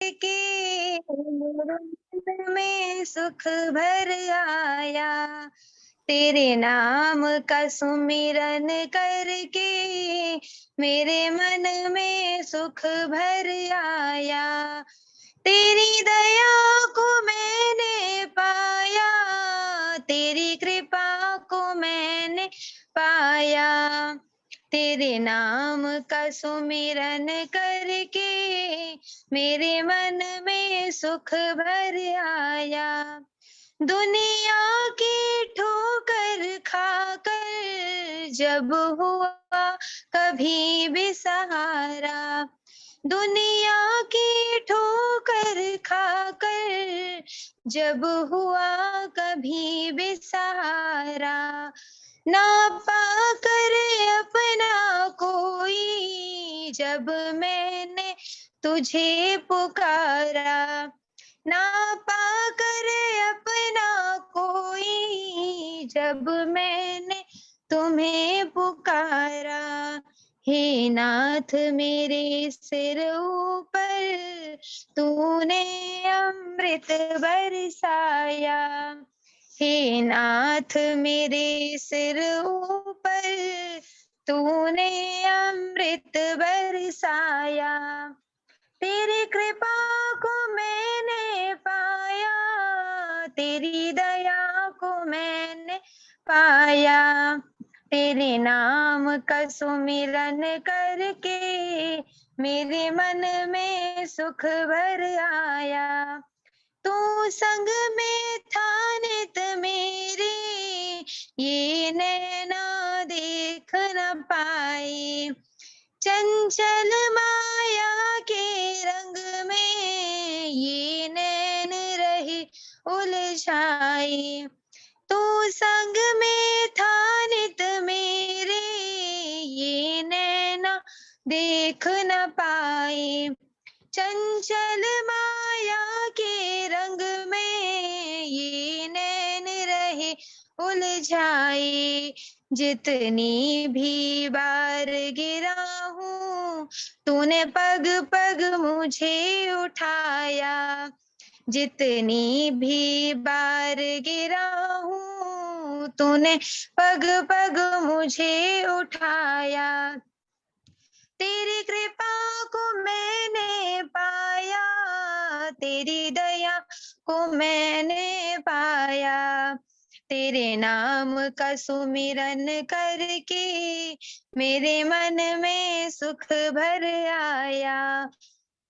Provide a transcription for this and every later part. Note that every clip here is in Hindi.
के मेरे मन में सुख भर आया। तेरे नाम का सुमिरन करके मेरे मन में सुख भर आया। तेरी दया को मैंने पाया, तेरी कृपा को मैंने पाया। तेरे नाम का सुमिरन करके मेरे मन में सुख भर आया। दुनिया की ठोकर खाकर जब हुआ कभी भी सहारा, दुनिया की ठोकर खाकर जब हुआ कभी भी सहारा, ना पाकर अपना कोई जब मैंने तुझे पुकारा, ना पाकर अपना कोई जब मैंने तुम्हें पुकारा। हे नाथ मेरे सिर ऊपर तूने अमृत बरसाया। हे नाथ मेरे सिर ऊपर तूने अमृत बरसाया। तेरी कृपा को मैंने पाया, तेरी दया को मैंने पाया। तेरे नाम का सुमिरन करके मेरे मन में सुख भर आया। तू संग में था नित मेरे, ये नैना देख न पाए। चंचल माया के रंग में ये नैन रही उलझाए। तू संग में था नित मेरे, ये नैना देख न पाए। चंचल माया के रंग में ये नैन रहे उलझाए। जितनी भी बार गिरा हूँ तूने पग पग मुझे उठाया। जितनी भी बार गिरा हूँ तूने पग पग मुझे उठाया। तेरी कृपा को मैंने पाया, तेरी दया को मैंने पाया। तेरे नाम का सुमिरन करके मेरे मन में सुख भर आया।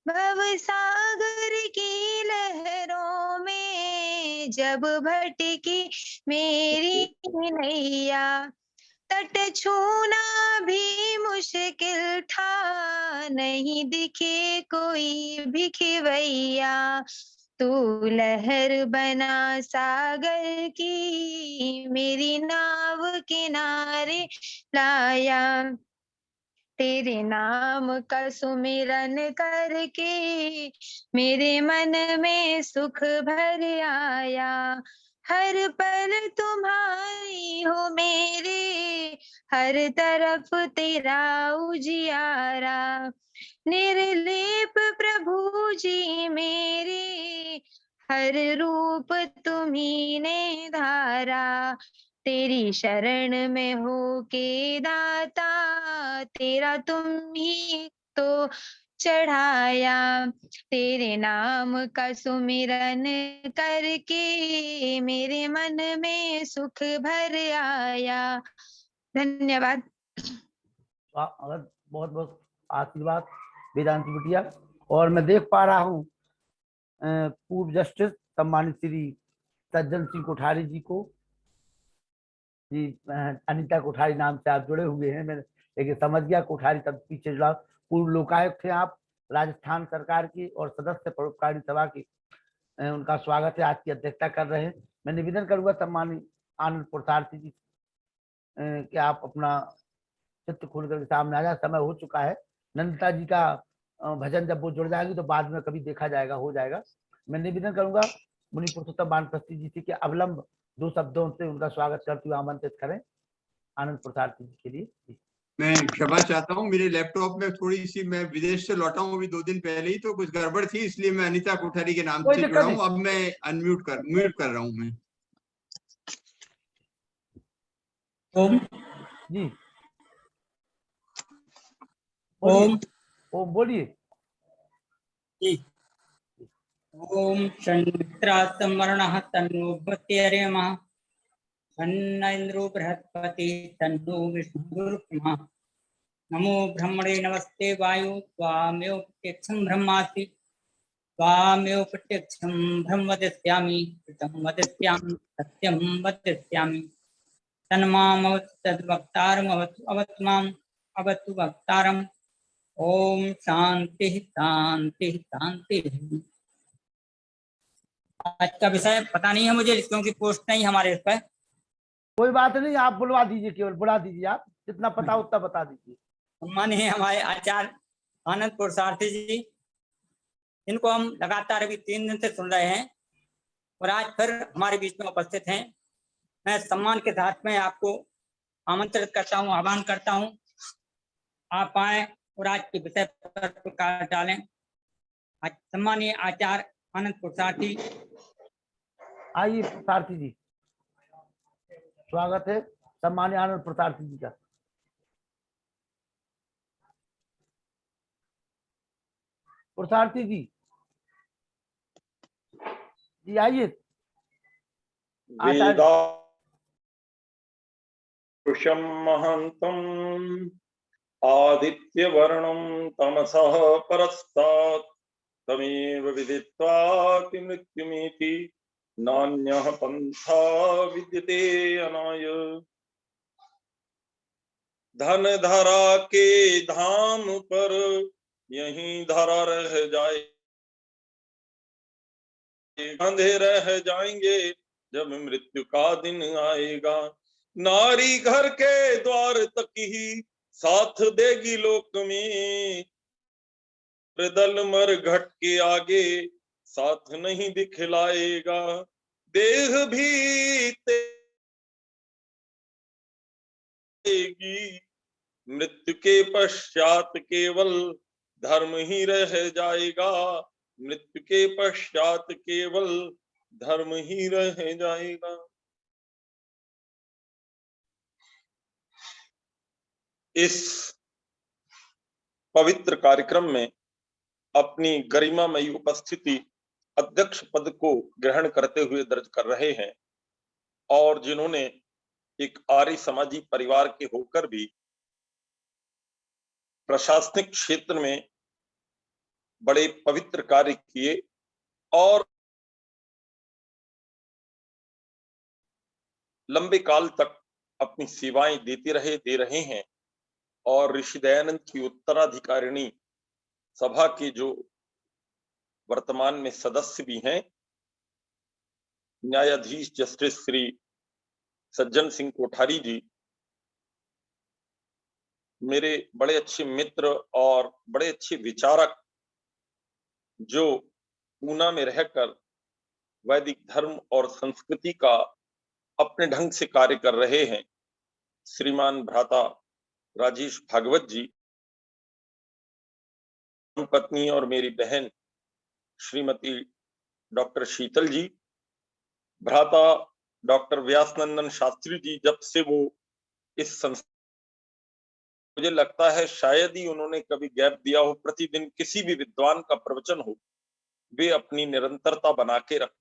भव सागर की लहरों में जब भटकी मेरी नैया, तट छूना भी मुश्किल था, नहीं दिखे कोई भी खिवैया। तू लहर बना सागर की मेरी नाव किनारे लाया। तेरे नाम का सुमिरन करके मेरे मन में सुख भर आया। हर पल तुम्हारी हो मेरे, हर तरफ तेरा उजियारा। निर्लेप प्रभु जी मेरे, हर रूप तुम्ही ने धारा। तेरी शरण में हो के दाता, तेरा तुम ही तो चढ़ाया। तेरे नाम का सुमिरन करके मेरे मन में सुख भर आया। धन्यवाद। बहुत बहुत आशीर्वाद वेदांती बिटिया। और मैं देख पा रहा हूँ पूर्व जस्टिस सम्मानित श्री सज्जन सिंह कोठारी जी को। जी अनीता कोठारी नाम से आप जुड़े हुए हैं, मैं लेकिन समझ गया कोठारी तब पीछे जुड़ा। पूर्व लोकायुक्त थे आप राजस्थान सरकार की और सदस्य परोपकारी सभा की। उनका स्वागत है, आज की अध्यक्षता कर रहे हैं। मैं निवेदन करूंगा सम्मानित आनंद पुरुषार्थी जी कि आप अपना चित्र खोल कर सामने आ जाए। समय हो चुका है। नंदिता जी का भजन जब वो जुड़ जाएगी तो बाद में कभी देखा जाएगा, हो जाएगा। मैं निवेदन करूंगा मुनि पुरुषोत्तम वानप्रस्थी जी से कि अवलंब 2 शब्दों से उनका स्वागत करते हुए आमंत्रित करें आनंद प्रसाद जी के लिए। मैं क्षमा चाहता हूँ, मेरे लैपटॉप में थोड़ी सी, मैं विदेश से लौटा हूँ अभी 2 दिन पहले ही, तो कुछ गड़बड़ थी, इसलिए मैं अनीता कोठारी के नाम कोई से दिक्कत जुड़ा नहीं। हूँ। अब मैं म्यूट कर रहा हूँ मैं। ओम जी ओम ओम बोलिए। जी। ओम शन्मित्रास्तमर्णः तन्नो भृत्यर्यमः तन्न इन्द्रो बृहस्पति तन्नो विष्णुर्ब्रह्मा। नमो ब्रह्मणे नमस्ते वायु त्वामेव प्रत्यक्षं ब्रह्मासि त्वामेव प्रत्यक्षं ब्रह्म वदिष्यामि कृतं वदिष्यामि सत्यं वदिष्यामि तन्मामवतु तद्वक्तारमवतु अवतु माम् अवतु वक्तारम्। ओम शांति शांति शांति। आज का विषय पता नहीं है मुझे, क्योंकि पोस्ट नहीं हमारे इस पर। कोई बात नहीं, आप बुलवा दीजिए, केवल बुला दीजिए, आप जितना पता उतना बता दीजिए। माननीय हमारे आचार्य आनंद पुरुषार्थी जी, इनको हम लगातार अभी 3 दिन से सुन रहे हैं और आज फिर हमारे बीच में उपस्थित हैं। मैं सम्मान के साथ में आपको आमंत्रित करता हूँ, आह्वान करता हूँ, आप आए और आज के विषय पर प्रकाश डालें। आज सम्मानीय आचार्य आनंद पुरुषार्थी, आइए पुरुषार्थी जी, स्वागत है सम्मानीय आनंद पुरुषार्थी जी का। पुरुषार्थी जी जी आइए। आचार्य वेदापुरुषं महन्तम् आदित्यवर्णं तमसः परस्तात् तमेव विदित्वा मृत्युमिति नान्यः पन्था विद्यते अनाय। धन धरा के धाम पर यहीं धरा रह जाए, बंधे रह जाएंगे जब मृत्यु का दिन आएगा। नारी घर के द्वार तक ही साथ देगी लोक में, दल मर घट के आगे साथ नहीं दिखलाएगा। देह भी तेगी, मृत्यु के पश्चात केवल धर्म ही रह जाएगा। मृत्यु के पश्चात केवल धर्म ही रह जाएगा। इस पवित्र कार्यक्रम में अपनी गरिमामयी उपस्थिति अध्यक्ष पद को ग्रहण करते हुए दर्ज कर रहे हैं, और जिन्होंने एक आर्य समाजी परिवार के होकर भी प्रशासनिक क्षेत्र में बड़े पवित्र कार्य किए और लंबे काल तक अपनी सेवाएं दे रहे हैं, और ऋषि दयानंद की उत्तराधिकारिणी सभा के जो वर्तमान में सदस्य भी हैं, न्यायाधीश जस्टिस श्री सज्जन सिंह कोठारी जी, मेरे बड़े अच्छे मित्र और बड़े अच्छे विचारक, जो पूना में रहकर वैदिक धर्म और संस्कृति का अपने ढंग से कार्य कर रहे हैं। श्रीमान भ्राता राजेश भागवत जी, पत्नी और मेरी बहन श्रीमती डॉक्टर शीतल जी, भ्राता डॉक्टर व्यासनंदन शास्त्री जी, जब से वो इस संस्था, मुझे लगता है शायद ही उन्होंने कभी गैप दिया हो, प्रतिदिन किसी भी विद्वान का प्रवचन हो, वे अपनी निरंतरता बना के रख।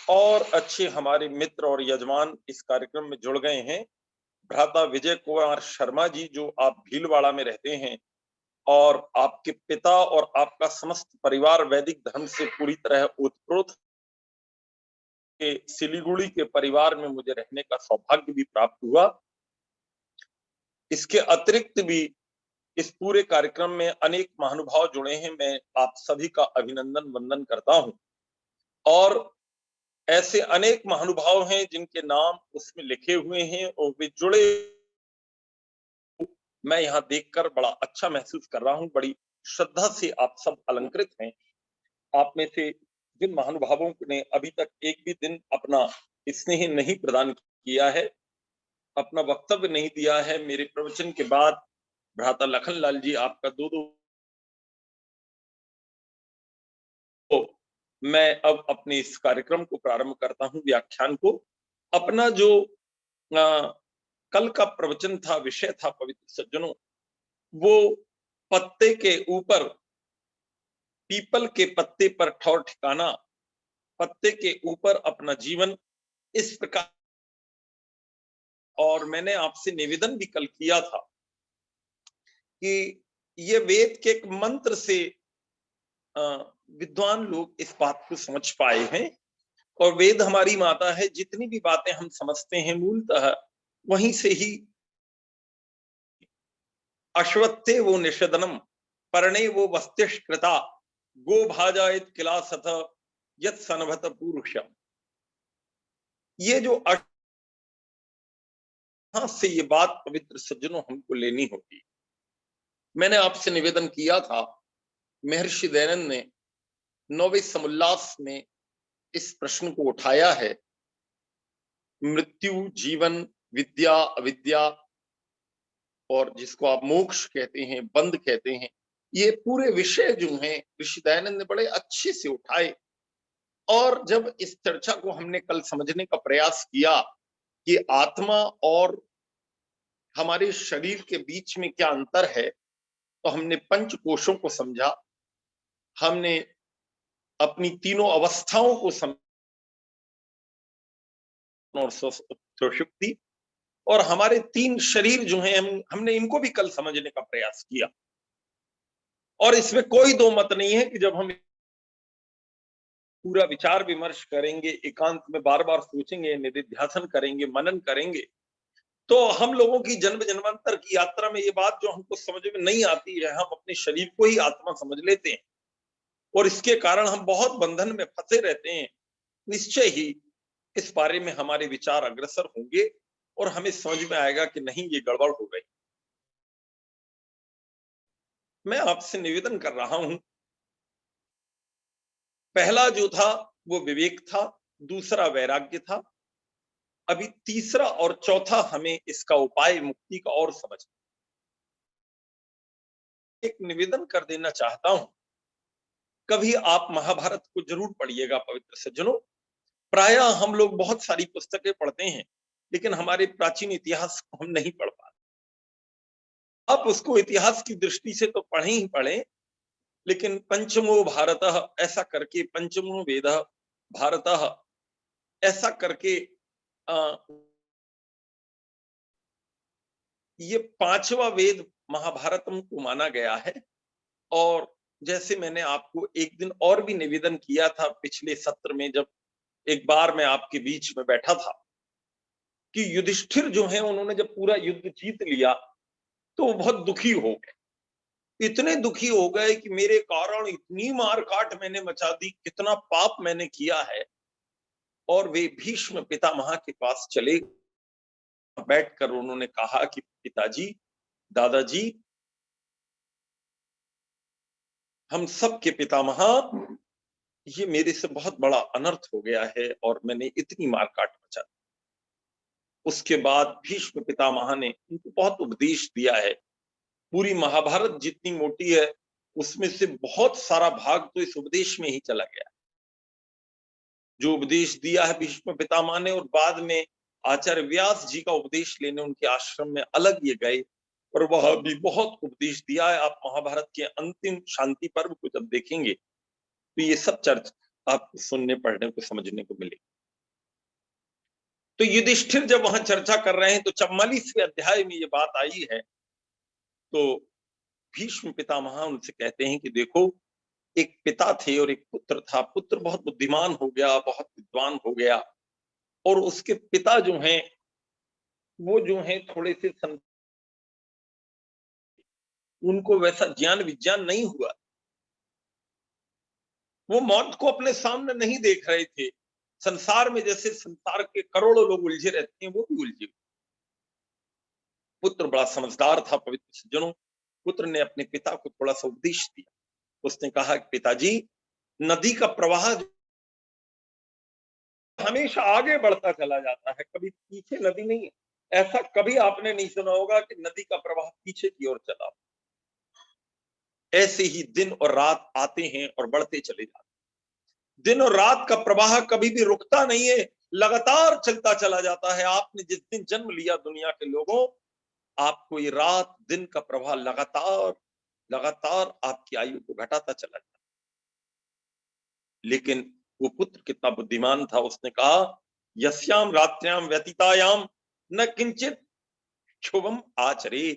और अच्छे हमारे मित्र और यजमान इस कार्यक्रम में जुड़ गए हैं। भ्राता विजय कुमार शर्मा जी, जो आप भीलवाड़ा में रहते हैं, और आपके पिता और आपका समस्त परिवार वैदिक धर्म से पूरी तरह ओतप्रोत के सिलीगुड़ी के परिवार में मुझे रहने का सौभाग्य भी प्राप्त हुआ। इसके अतिरिक्त भी इस पूरे कार्यक्रम में अनेक महानुभाव जुड़े हैं। मैं आप सभी का अभिनंदन वंदन करता हूं, और ऐसे अनेक महानुभाव हैं जिनके नाम उसमें लिखे हुए हैं और वे जुड़े, मैं यहाँ देखकर बड़ा अच्छा महसूस कर रहा हूं। बड़ी श्रद्धा से आप सब अलंकृत हैं। आप में से जिन महानुभावों ने अभी तक एक भी दिन अपना स्नेह नहीं प्रदान किया है, अपना वक्तव्य नहीं दिया है। मेरे प्रवचन के बाद भ्राता लखनलाल जी आपका दो मैं अब अपने इस कार्यक्रम को प्रारंभ करता हूं, व्याख्यान को। अपना जो कल का प्रवचन था, विषय था पवित्र सज्जनों, वो पत्ते के ऊपर, पीपल के पत्ते पर ठौर ठिकाना, पत्ते के ऊपर अपना जीवन, इस प्रकार। और मैंने आपसे निवेदन भी कल किया था कि ये वेद के एक मंत्र से विद्वान लोग इस बात को समझ पाए हैं। और वेद हमारी माता है, जितनी भी बातें हम समझते हैं मूलतः वहीं से ही। अश्वत्थे वो निषदनम, पर्णे वो वस्तिष्कृता, गो भाजायत किला सथ यत सनभत पुरुषम। ये जो से ये बात पवित्र सज्जनों हमको लेनी होगी। मैंने आपसे निवेदन किया था, महर्षि दयानंद ने 9वें समुल्लास में इस प्रश्न को उठाया है, मृत्यु, जीवन, विद्या, अविद्या, और जिसको आप मोक्ष कहते हैं, बंध कहते हैं, ये पूरे विषय जो हैं ऋषि दयानंद ने बड़े अच्छे से उठाए। और जब इस चर्चा को हमने कल समझने का प्रयास किया कि आत्मा और हमारे शरीर के बीच में क्या अंतर है, तो हमने पंच कोशों को समझा, हमने अपनी तीनों अवस्थाओं को समझा, और सुषुप्ति, और हमारे 3 शरीर जो हैं हमने इनको भी कल समझने का प्रयास किया। और इसमें कोई दो मत नहीं है कि जब हम पूरा विचार विमर्श करेंगे, एकांत में बार बार सोचेंगे, निधिध्यासन करेंगे, मनन करेंगे, तो हम लोगों की जन्म जन्मांतर की यात्रा में ये बात जो हमको समझ में नहीं आती है, हम अपने शरीर को ही आत्मा समझ लेते हैं, और इसके कारण हम बहुत बंधन में फंसे रहते हैं। निश्चय ही इस बारे में हमारे विचार अग्रसर होंगे और हमें समझ में आएगा कि नहीं, ये गड़बड़ हो गई। मैं आपसे निवेदन कर रहा हूं, पहला जो था वो विवेक था, दूसरा वैराग्य था, अभी तीसरा और चौथा हमें इसका उपाय मुक्ति का और समझ। एक निवेदन कर देना चाहता हूं, कभी आप महाभारत को जरूर पढ़िएगा पवित्र सज्जनों। प्रायः हम लोग बहुत सारी पुस्तकें पढ़ते हैं, लेकिन हमारे प्राचीन इतिहास को हम नहीं पढ़ पाते। आप उसको इतिहास की दृष्टि से तो पढ़े ही पढ़े, लेकिन पंचमो भारतः ऐसा करके, पंचमो वेदः भारतः ऐसा करके ये 5वां वेद महाभारतम को माना गया है। और जैसे मैंने आपको एक दिन और भी निवेदन किया था पिछले सत्र में, जब एक बार मैं आपके बीच में बैठा था, कि युधिष्ठिर जो है उन्होंने जब पूरा युद्ध जीत लिया तो वो बहुत दुखी हो गए। इतने दुखी हो गए कि मेरे कारण इतनी मार काट मैंने मचा दी, कितना पाप मैंने किया है। और वे भीष्म पितामह के पास चले, बैठकर उन्होंने कहा कि पिताजी, दादाजी, हम सब के पितामह, ये मेरे से बहुत बड़ा अनर्थ हो गया है और मैंने इतनी मार काट मचा दी। उसके बाद भीष्म पितामह ने उनको बहुत उपदेश दिया है। पूरी महाभारत जितनी मोटी है उसमें से बहुत सारा भाग तो इस उपदेश में ही चला गया। जो उपदेश दिया है भीष्म पितामह ने, और बाद में आचार्य व्यास जी का उपदेश लेने उनके आश्रम में अलग ये गए, और वह भी बहुत उपदेश दिया है। आप महाभारत के अंतिम शांति पर्व को जब देखेंगे तो ये सब चर्चा आपको सुनने, पढ़ने को, समझने को मिलेगी। तो युधिष्ठिर जब वहां चर्चा कर रहे हैं तो 44वें अध्याय में ये बात आई है। तो भीष्म पितामह उनसे कहते हैं कि देखो, एक पिता थे और एक पुत्र था। पुत्र बहुत बुद्धिमान हो गया, बहुत विद्वान हो गया, और उसके पिता जो हैं वो जो हैं थोड़े से उनको वैसा ज्ञान विज्ञान नहीं हुआ। वो मौत को अपने सामने नहीं देख रहे थे। संसार में जैसे संसार के करोड़ों लोग उलझे रहते हैं, वो भी उलझे। पुत्र बड़ा समझदार था पवित्र सज्जनों। पुत्र ने अपने पिता को थोड़ा सा उपदेश दिया। उसने कहा कि पिताजी, नदी का प्रवाह हमेशा आगे बढ़ता चला जाता है, कभी पीछे नदी नहीं है। ऐसा कभी आपने नहीं सुना होगा कि नदी का प्रवाह पीछे की ओर चला। ऐसे ही दिन और रात आते हैं और बढ़ते चले जाते हैं। दिन और रात का प्रवाह कभी भी रुकता नहीं है, लगातार चलता चला जाता है। आपने जिस दिन जन्म लिया दुनिया के लोगों, आपको ये रात दिन का प्रवाह लगातार लगातार आपकी आयु को घटाता चला जाता। लेकिन वो पुत्र कितना बुद्धिमान था, उसने कहा यस्याम रात्र्याम व्यतीतायाम न किंचित शुभम आचरे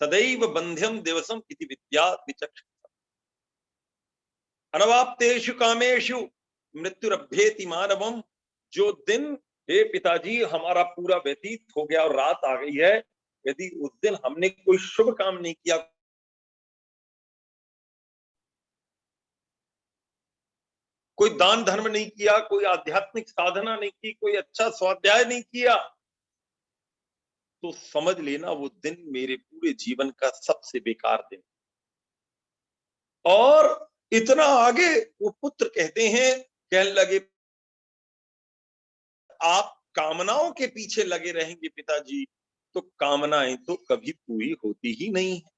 तदैव बंध्यम दिवसम इति विद्यात् विचक्षण अनवाप्तेषु कामेषु मृत्युरभ्येति मानवम। जो दिन, हे पिताजी, हमारा पूरा व्यतीत हो गया और रात आ गई है, यदि उस दिन हमने कोई शुभ काम नहीं किया, कोई दान धर्म नहीं किया, कोई आध्यात्मिक साधना नहीं की, कोई अच्छा स्वाध्याय नहीं किया, तो समझ लेना वो दिन मेरे पूरे जीवन का सबसे बेकार दिन। और इतना आगे वो पुत्र कहते हैं, कहने लगे आप कामनाओं के पीछे लगे रहेंगे पिताजी, तो कामनाएं तो कभी पूरी होती ही नहीं है।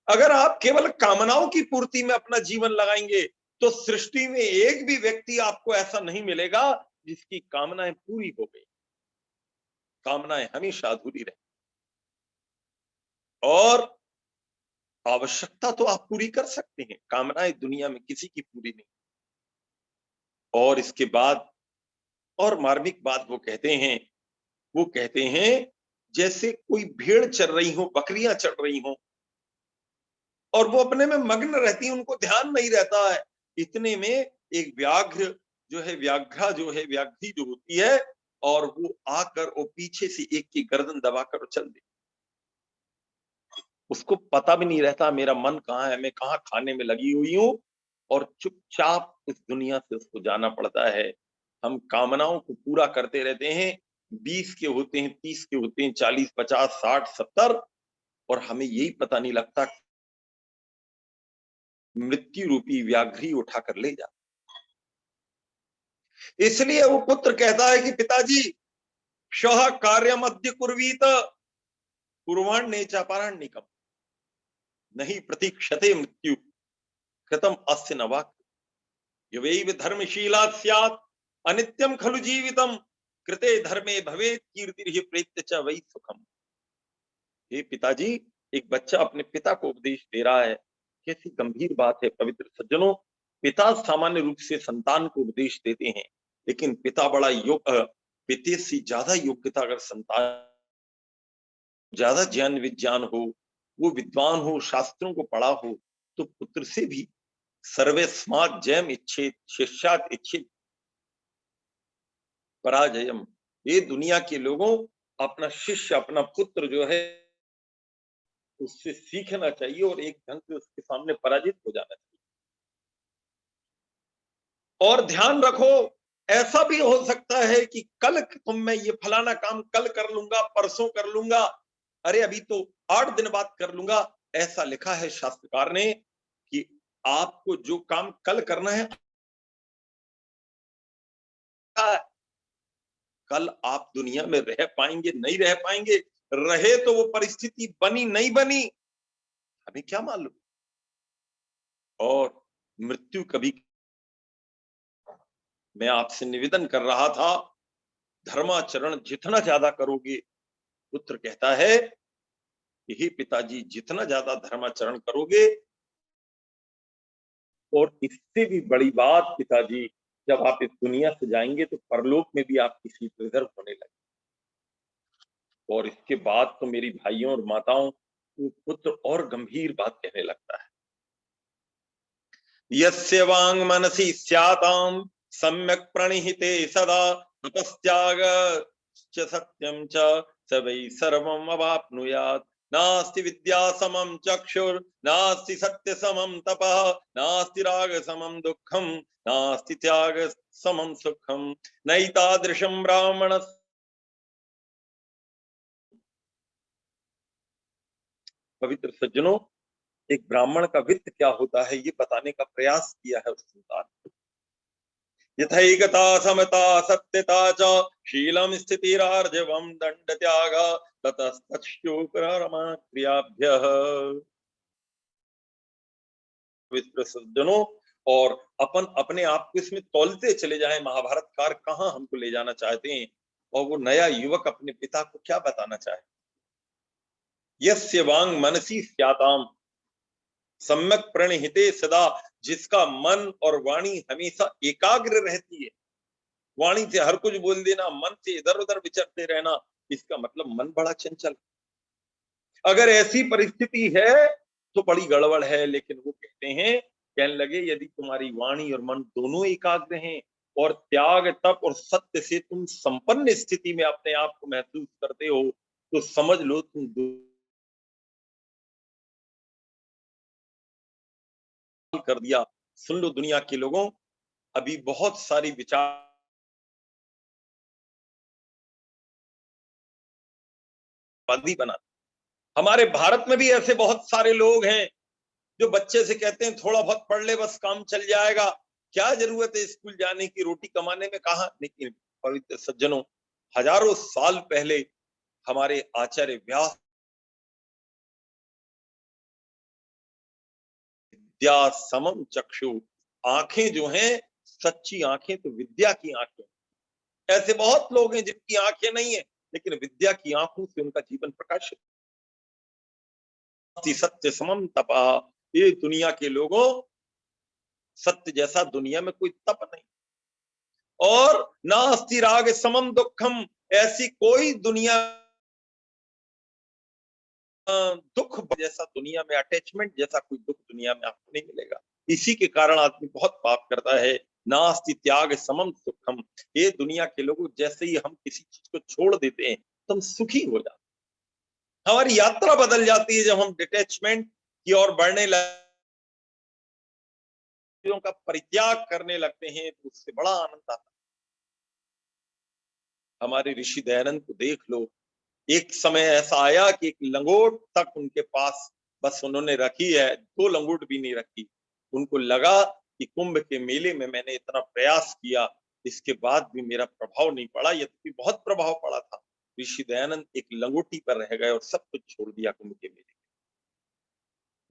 अगर आप केवल कामनाओं की पूर्ति में अपना जीवन लगाएंगे तो सृष्टि में एक भी व्यक्ति आपको ऐसा नहीं मिलेगा जिसकी कामनाएं पूरी हो गई। कामनाएं हमेशा अधूरी रहे, और आवश्यकता तो आप पूरी कर सकते हैं, कामनाएं दुनिया में किसी की पूरी नहीं। और इसके बाद और मार्मिक बात वो कहते हैं जैसे कोई भेड़ चर रही हो, बकरियां चढ़ रही हो, और वो अपने में मग्न रहती हैं, उनको ध्यान नहीं रहता है। इतने में एक व्याघ्र जो है, व्याघ्री जो होती है, और वो आकर वो पीछे से एक की गर्दन दबाकर चल दे। उसको पता भी नहीं रहता मेरा मन कहाँ है, मैं कहाँ खाने में लगी हुई हूँ, और चुपचाप इस दुनिया से उसको जाना पड़ता है। हम कामनाओं को पूरा करते रहते हैं, 20 के होते हैं, 30 के होते हैं, 40, 50, 60, 70, और हमें यही पता नहीं लगता मृत्यु रूपी व्याघ्री उठाकर ले जा। इसलिए वो पुत्र कहता है कि पिताजी श्वः कार्यम अद्य कुर्वीत पूर्वाण्ये च अपराह्निकम् नहीं प्रतीक्षते मृत्यु कृतम अस्य न वाक् यवैव धर्मशीलात् स्यात् अनित्यम खलु जीवितम कृते धर्मे भवेत् कीर्तिर्हि प्रेत्य च वै सुखम। हे पिताजी, एक बच्चा अपने पिता को उपदेश दे रहा है, कैसी गंभीर बात है। पवित्र सज्जनों, पिता सामान्य रूप से संतान को उपदेश देते हैं, लेकिन पिता बड़ा पिता से ज्यादा योग्यता अगर संतान, ज्यादा ज्ञान विज्ञान हो, वो विद्वान हो, शास्त्रों को पढ़ा हो, तो पुत्र से भी सर्वेस्मात् जयम इच्छेत शिष्यात् इच्छेत पराजयम। ये दुनिया के लोगों, अपना शिष्य, अपना पुत्र जो है, उससे सीखना चाहिए और एक ढंग से उसके सामने पराजित हो जाना चाहिए। और ध्यान रखो, ऐसा भी हो सकता है कि कल मैं ये फलाना काम कल कर लूंगा, परसों कर लूंगा, अरे अभी तो 8 दिन बाद कर लूंगा। ऐसा लिखा है शास्त्रकार ने कि आपको जो काम कल करना है, कल आप दुनिया में रह पाएंगे नहीं रह पाएंगे, रहे तो वो परिस्थिति बनी नहीं बनी, हमें क्या मालूम। और मृत्यु कभी, मैं आपसे निवेदन कर रहा था, धर्माचरण जितना ज्यादा करोगे, पुत्र कहता है यही पिताजी, जितना ज्यादा धर्माचरण करोगे, और इससे भी बड़ी बात पिताजी, जब आप इस दुनिया से जाएंगे तो परलोक में भी आपकी सीट रिजर्व होने लगे। और इसके बाद तो मेरी भाइयों और माताओं, वो पुत्र और गंभीर बात कहने लगता है, यस्य वांग मनसि स्याताम सम्यक प्रणिहिते सदा तपस्त्याग च सत्यम च स वै सर्वम अवाप्नुयात् नास्ति विद्या समम चक्षुर नास्ति सत्य समम तपः नास्ति राग समम दुःखम नास्ति त्याग समम सुखम नैतादृशं ब्राह्मण। पवित्र सज्जनों, एक ब्राह्मण का वित्त क्या होता है ये बताने का प्रयास किया है उस संतान। यथैकता समता सत्यता च शीलम स्थितिरार्जवम दंड त्याग ततस्तस्योपरमा क्रियाभ्यः। सज्जनों, और अपन अपने आप को इसमें तौलते चले जाएं, महाभारतकार कहाँ हमको ले जाना चाहते हैं, और वो नया युवक अपने पिता को क्या बताना चाहे। यस्य वांग मनसी स्याताम सम्यक प्रणहिते सदा, जिसका मन और वाणी हमेशा एकाग्र रहती है। वाणी से हर कुछ बोल देना, मन से इधर उधर विचरते रहना, इसका मतलब मन बड़ा चंचल। अगर ऐसी परिस्थिति है तो बड़ी गड़बड़ है। लेकिन वो कहते हैं, कहने लगे, यदि तुम्हारी वाणी और मन दोनों एकाग्र हैं और त्याग तप और सत्य से तुम संपन्न स्थिति में अपने आप को महसूस करते हो, तो समझ लो तुम कर दिया। सुन लो दुनिया के लोगों, अभी बहुत सारी विचार बना। हमारे भारत में भी ऐसे बहुत सारे लोग हैं जो बच्चे से कहते हैं थोड़ा बहुत पढ़ ले बस काम चल जाएगा, क्या जरूरत है स्कूल जाने की, रोटी कमाने में कहाँ। लेकिन पवित्र सज्जनों, हजारों साल पहले हमारे आचार्य व्यास विद्या समम चक्षु, आंखें जो हैं सच्ची आंखें तो विद्या की आंखें। ऐसे बहुत लोग हैं जिनकी आंखें नहीं है, लेकिन विद्या की आंखों से उनका जीवन प्रकाशित। सत्य समम तपा, ये दुनिया के लोगों, सत्य जैसा दुनिया में कोई तप नहीं। और नास्ति राग समम दुखम, ऐसी कोई दुनिया दुख जैसा दुनिया में, अटैचमेंट जैसा कोई दुख दुनिया में आपको नहीं मिलेगा। इसी के कारण आदमी बहुत पाप करता है। नास्ति त्याग समम सुखम, ये दुनिया के लोगों, जैसे ही हम किसी चीज को छोड़ देते हैं तो हम सुखी हो जाते हैं। हमारी यात्रा बदल जाती है जब हम डिटैचमेंट की ओर बढ़ने लगते, का परित्याग करने लगते हैं, तो उससे बड़ा आनंद आता है। हमारे ऋषि दयानंद को देख लो, एक समय ऐसा आया कि एक लंगोट तक उनके पास बस उन्होंने रखी है, 2 लंगोट भी नहीं रखी। उनको लगा कि कुंभ के मेले में मैंने इतना प्रयास किया, इसके बाद भी मेरा प्रभाव नहीं पड़ा, यद्यपि बहुत प्रभाव पड़ा था। ऋषि दयानंद एक लंगोटी पर रह गए और सब कुछ छोड़ दिया कुंभ के मेले।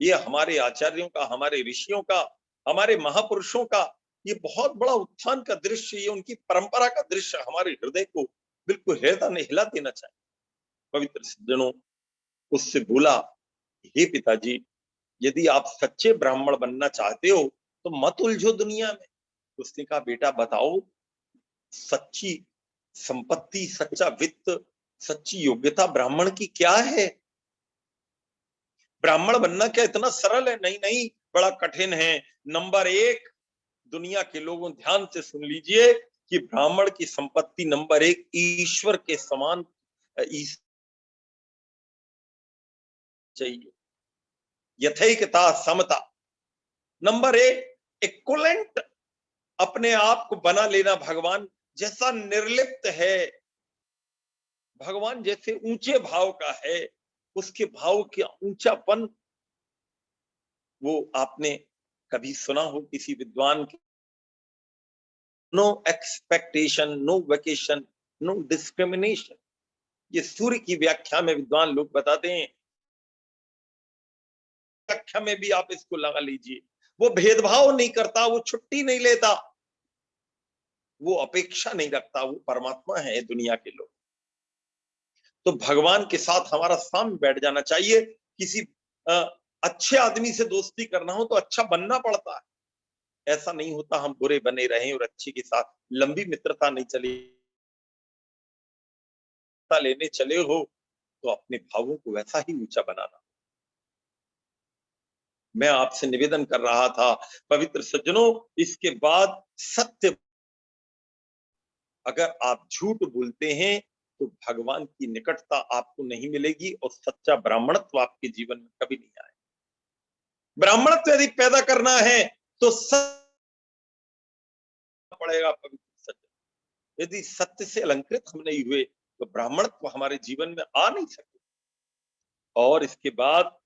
ये हमारे आचार्यों का, हमारे ऋषियों का, हमारे महापुरुषों का ये बहुत बड़ा उत्थान का दृश्य, ये उनकी परंपरा का दृश्य हमारे हृदय को बिल्कुल हृदय में हिला देना चाहिए। पवित्र सज्जनों, उससे बोला, हे पिताजी, यदि आप सच्चे ब्राह्मण बनना चाहते हो तो मत उलझो दुनिया में। उसने कहा, बेटा बताओ, सच्ची संपत्ति, सच्चा वित्त, सच्ची योग्यता ब्राह्मण की क्या है? ब्राह्मण बनना क्या इतना सरल है? नहीं नहीं, बड़ा कठिन है। नंबर 1, दुनिया के लोगों ध्यान से सुन लीजिए कि ब्राह्मण की संपत्ति नंबर 1 ईश्वर के समान चाहिए। यथैकता समता, नंबर 1 इक्वलेंट अपने आप को बना लेना, भगवान जैसा निर्लिप्त है, भगवान जैसे ऊंचे भाव का है, उसके भाव का ऊंचापन वो आपने कभी सुना हो किसी विद्वान के? No expectation, no vacation, no discrimination. ये सूर्य की व्याख्या में विद्वान लोग बताते हैं, व्याख्या में भी आप इसको लगा लीजिए। वो भेदभाव नहीं करता, वो छुट्टी नहीं लेता, वो अपेक्षा नहीं रखता, वो परमात्मा है दुनिया के लोग। तो भगवान के साथ हमारा सामने बैठ जाना चाहिए। किसी अच्छे आदमी से दोस्ती करना हो तो अच्छा बनना पड़ता है। ऐसा नहीं होता हम बुरे बने रहें और अच्छे के साथ लंबी मित्रता नहीं चली लेने चले हो तो अपने भावों को वैसा ही ऊंचा बनाना। मैं आपसे निवेदन कर रहा था पवित्र सज्जनों, इसके बाद सत्य, अगर आप झूठ बोलते हैं तो भगवान की निकटता आपको नहीं मिलेगी और सच्चा ब्राह्मणत्व आपके जीवन में कभी नहीं आएगा। ब्राह्मणत्व यदि पैदा करना है तो पड़ेगा पवित्र सत्य। यदि सत्य से अलंकृत हम नहीं हुए तो ब्राह्मणत्व हमारे जीवन में आ नहीं सकते। और इसके बाद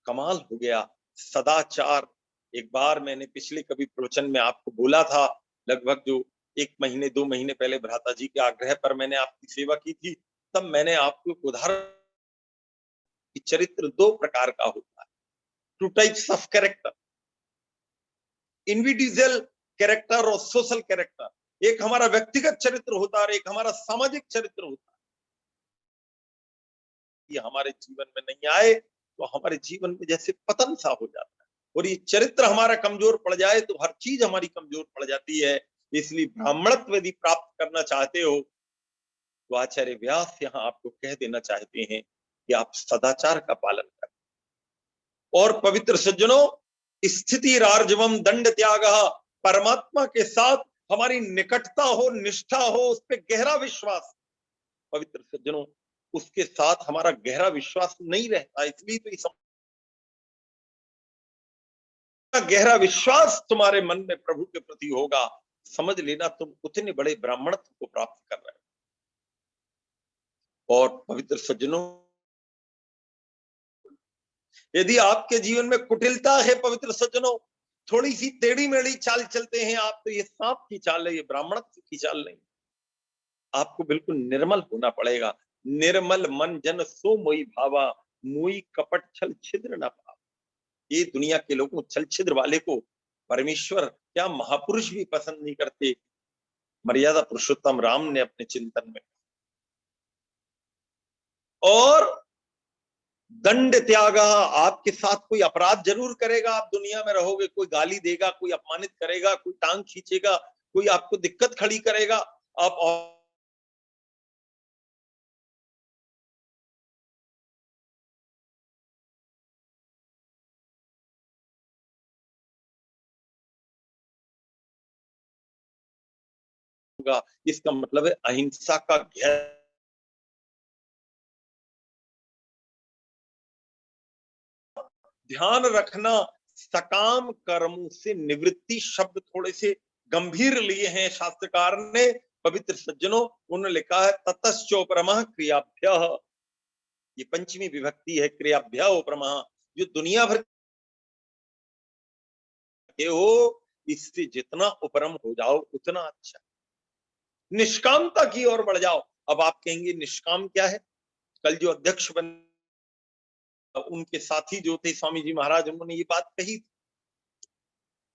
कमाल हो गया, सदाचार। एक बार मैंने पिछले कभी प्रवचन में आपको बोला था लगभग जो 1 महीने 2 महीने पहले भ्राता जी के आग्रह पर मैंने आपकी सेवा की थी, तब मैंने आपको एक उदाहरण कि चरित्र 2 प्रकार का होता है, 2 types of character, individual character और सोशल कैरेक्टर। एक हमारा व्यक्तिगत चरित्र होता है और एक हमारा सामाजिक चरित्र होता है। ये हमारे जीवन में नहीं आए तो हमारे जीवन में जैसे पतन सा हो जाता है, और ये चरित्र हमारा कमजोर पड़ जाए तो हर चीज हमारी कमजोर पड़ जाती है। इसलिए ब्राह्मणत्व यदि प्राप्त करना चाहते हो तो आचार्य व्यास यहाँ आपको कह देना चाहते हैं कि आप सदाचार का पालन करें। और पवित्र सज्जनों, स्थिति रार्जवम दंड त्याग, परमात्मा के साथ हमारी निकटता हो, निष्ठा हो, उस पर गहरा विश्वास। पवित्र सज्जनों, उसके साथ हमारा गहरा विश्वास नहीं रहता, इसलिए तो इस गहरा विश्वास तुम्हारे मन में प्रभु के प्रति होगा, समझ लेना तुम उतने बड़े ब्राह्मणत्व को प्राप्त कर रहे हो। और पवित्र सज्जनों, यदि आपके जीवन में कुटिलता है, पवित्र सज्जनों, थोड़ी सी टेढ़ी मेढ़ी चाल चलते हैं आप, तो ये सांप की चाल है, ये ब्राह्मणत्व की चाल नहीं। आपको बिल्कुल निर्मल होना पड़ेगा। निर्मल मन जन सो मोई भावा, मोई कपट छल छिद्र न पावा। ये दुनिया के लोगों, छल छिद्र वाले को परमेश्वर क्या महापुरुष भी पसंद नहीं करते। मर्यादा पुरुषोत्तम राम ने अपने चिंतन में। और दंड त्याग, आपके साथ कोई अपराध जरूर करेगा, आप दुनिया में रहोगे, कोई गाली देगा, कोई अपमानित करेगा, कोई टांग खींचेगा, कोई आपको दिक्कत खड़ी करेगा, आप होगा। इसका मतलब है अहिंसा का ध्यान रखना। सकाम कर्मों से निवृत्ति शब्द थोड़े से गंभीर लिए हैं शास्त्रकार ने। पवित्र सज्जनों, उन्होंने लिखा है ततश्चोपरमः क्रियाभ्यः, ये पंचमी विभक्ति है, क्रियाभ्यः। जो दुनिया भर के हो, इससे जितना उपरम हो जाओ उतना अच्छा। निष्कामता की ओर बढ़ जाओ। अब आप कहेंगे निष्काम क्या है? कल जो अध्यक्ष बन, उनके साथी जो थे स्वामी जी महाराज, उन्होंने ये बात कही,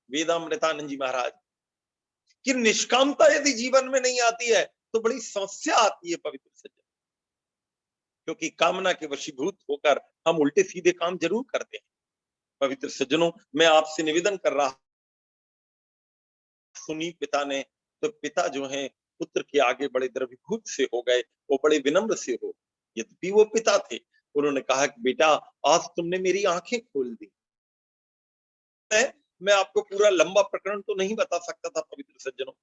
वेदामृतानंद जी महाराज, कि निष्कामता यदि जीवन में नहीं आती है तो बड़ी समस्या आती है पवित्र सज्जन। क्योंकि कामना के वशीभूत होकर हम उल्टे सीधे काम जरूर करते हैं। पवित्र सज्जनों, मैं आपसे निवेदन कर रहा, सुनी पिता ने, तो पिता जो है पुत्र के आगे बड़े द्रवीभूत से हो गए, वो बड़े विनम्र से हो। यद्यपि वो पिता थे, उन्होंने कहा कि बेटा आज तुमने मेरी आंखें खोल दी। मैं आपको पूरा लंबा प्रकरण तो नहीं बता सकता था पवित्र सज्जनों,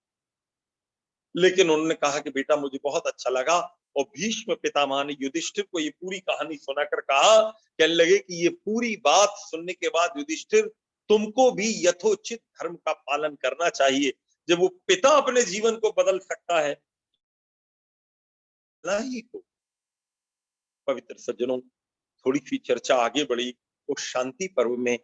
लेकिन उन्होंने कहा कि बेटा मुझे बहुत अच्छा लगा। और भीष्म पितामह ने युधिष्ठिर को ये पूरी कहानी सुनाकर कहा, कहने लगे कि ये पूरी बात सुनने के बाद युधिष्ठिर, तुमको भी यथोचित धर्म का पालन करना चाहिए। जब वो पिता अपने जीवन को बदल सकता है, ही को। पवित्र सज्जनों, थोड़ी सी चर्चा आगे बढ़ी। उस शांति पर्व में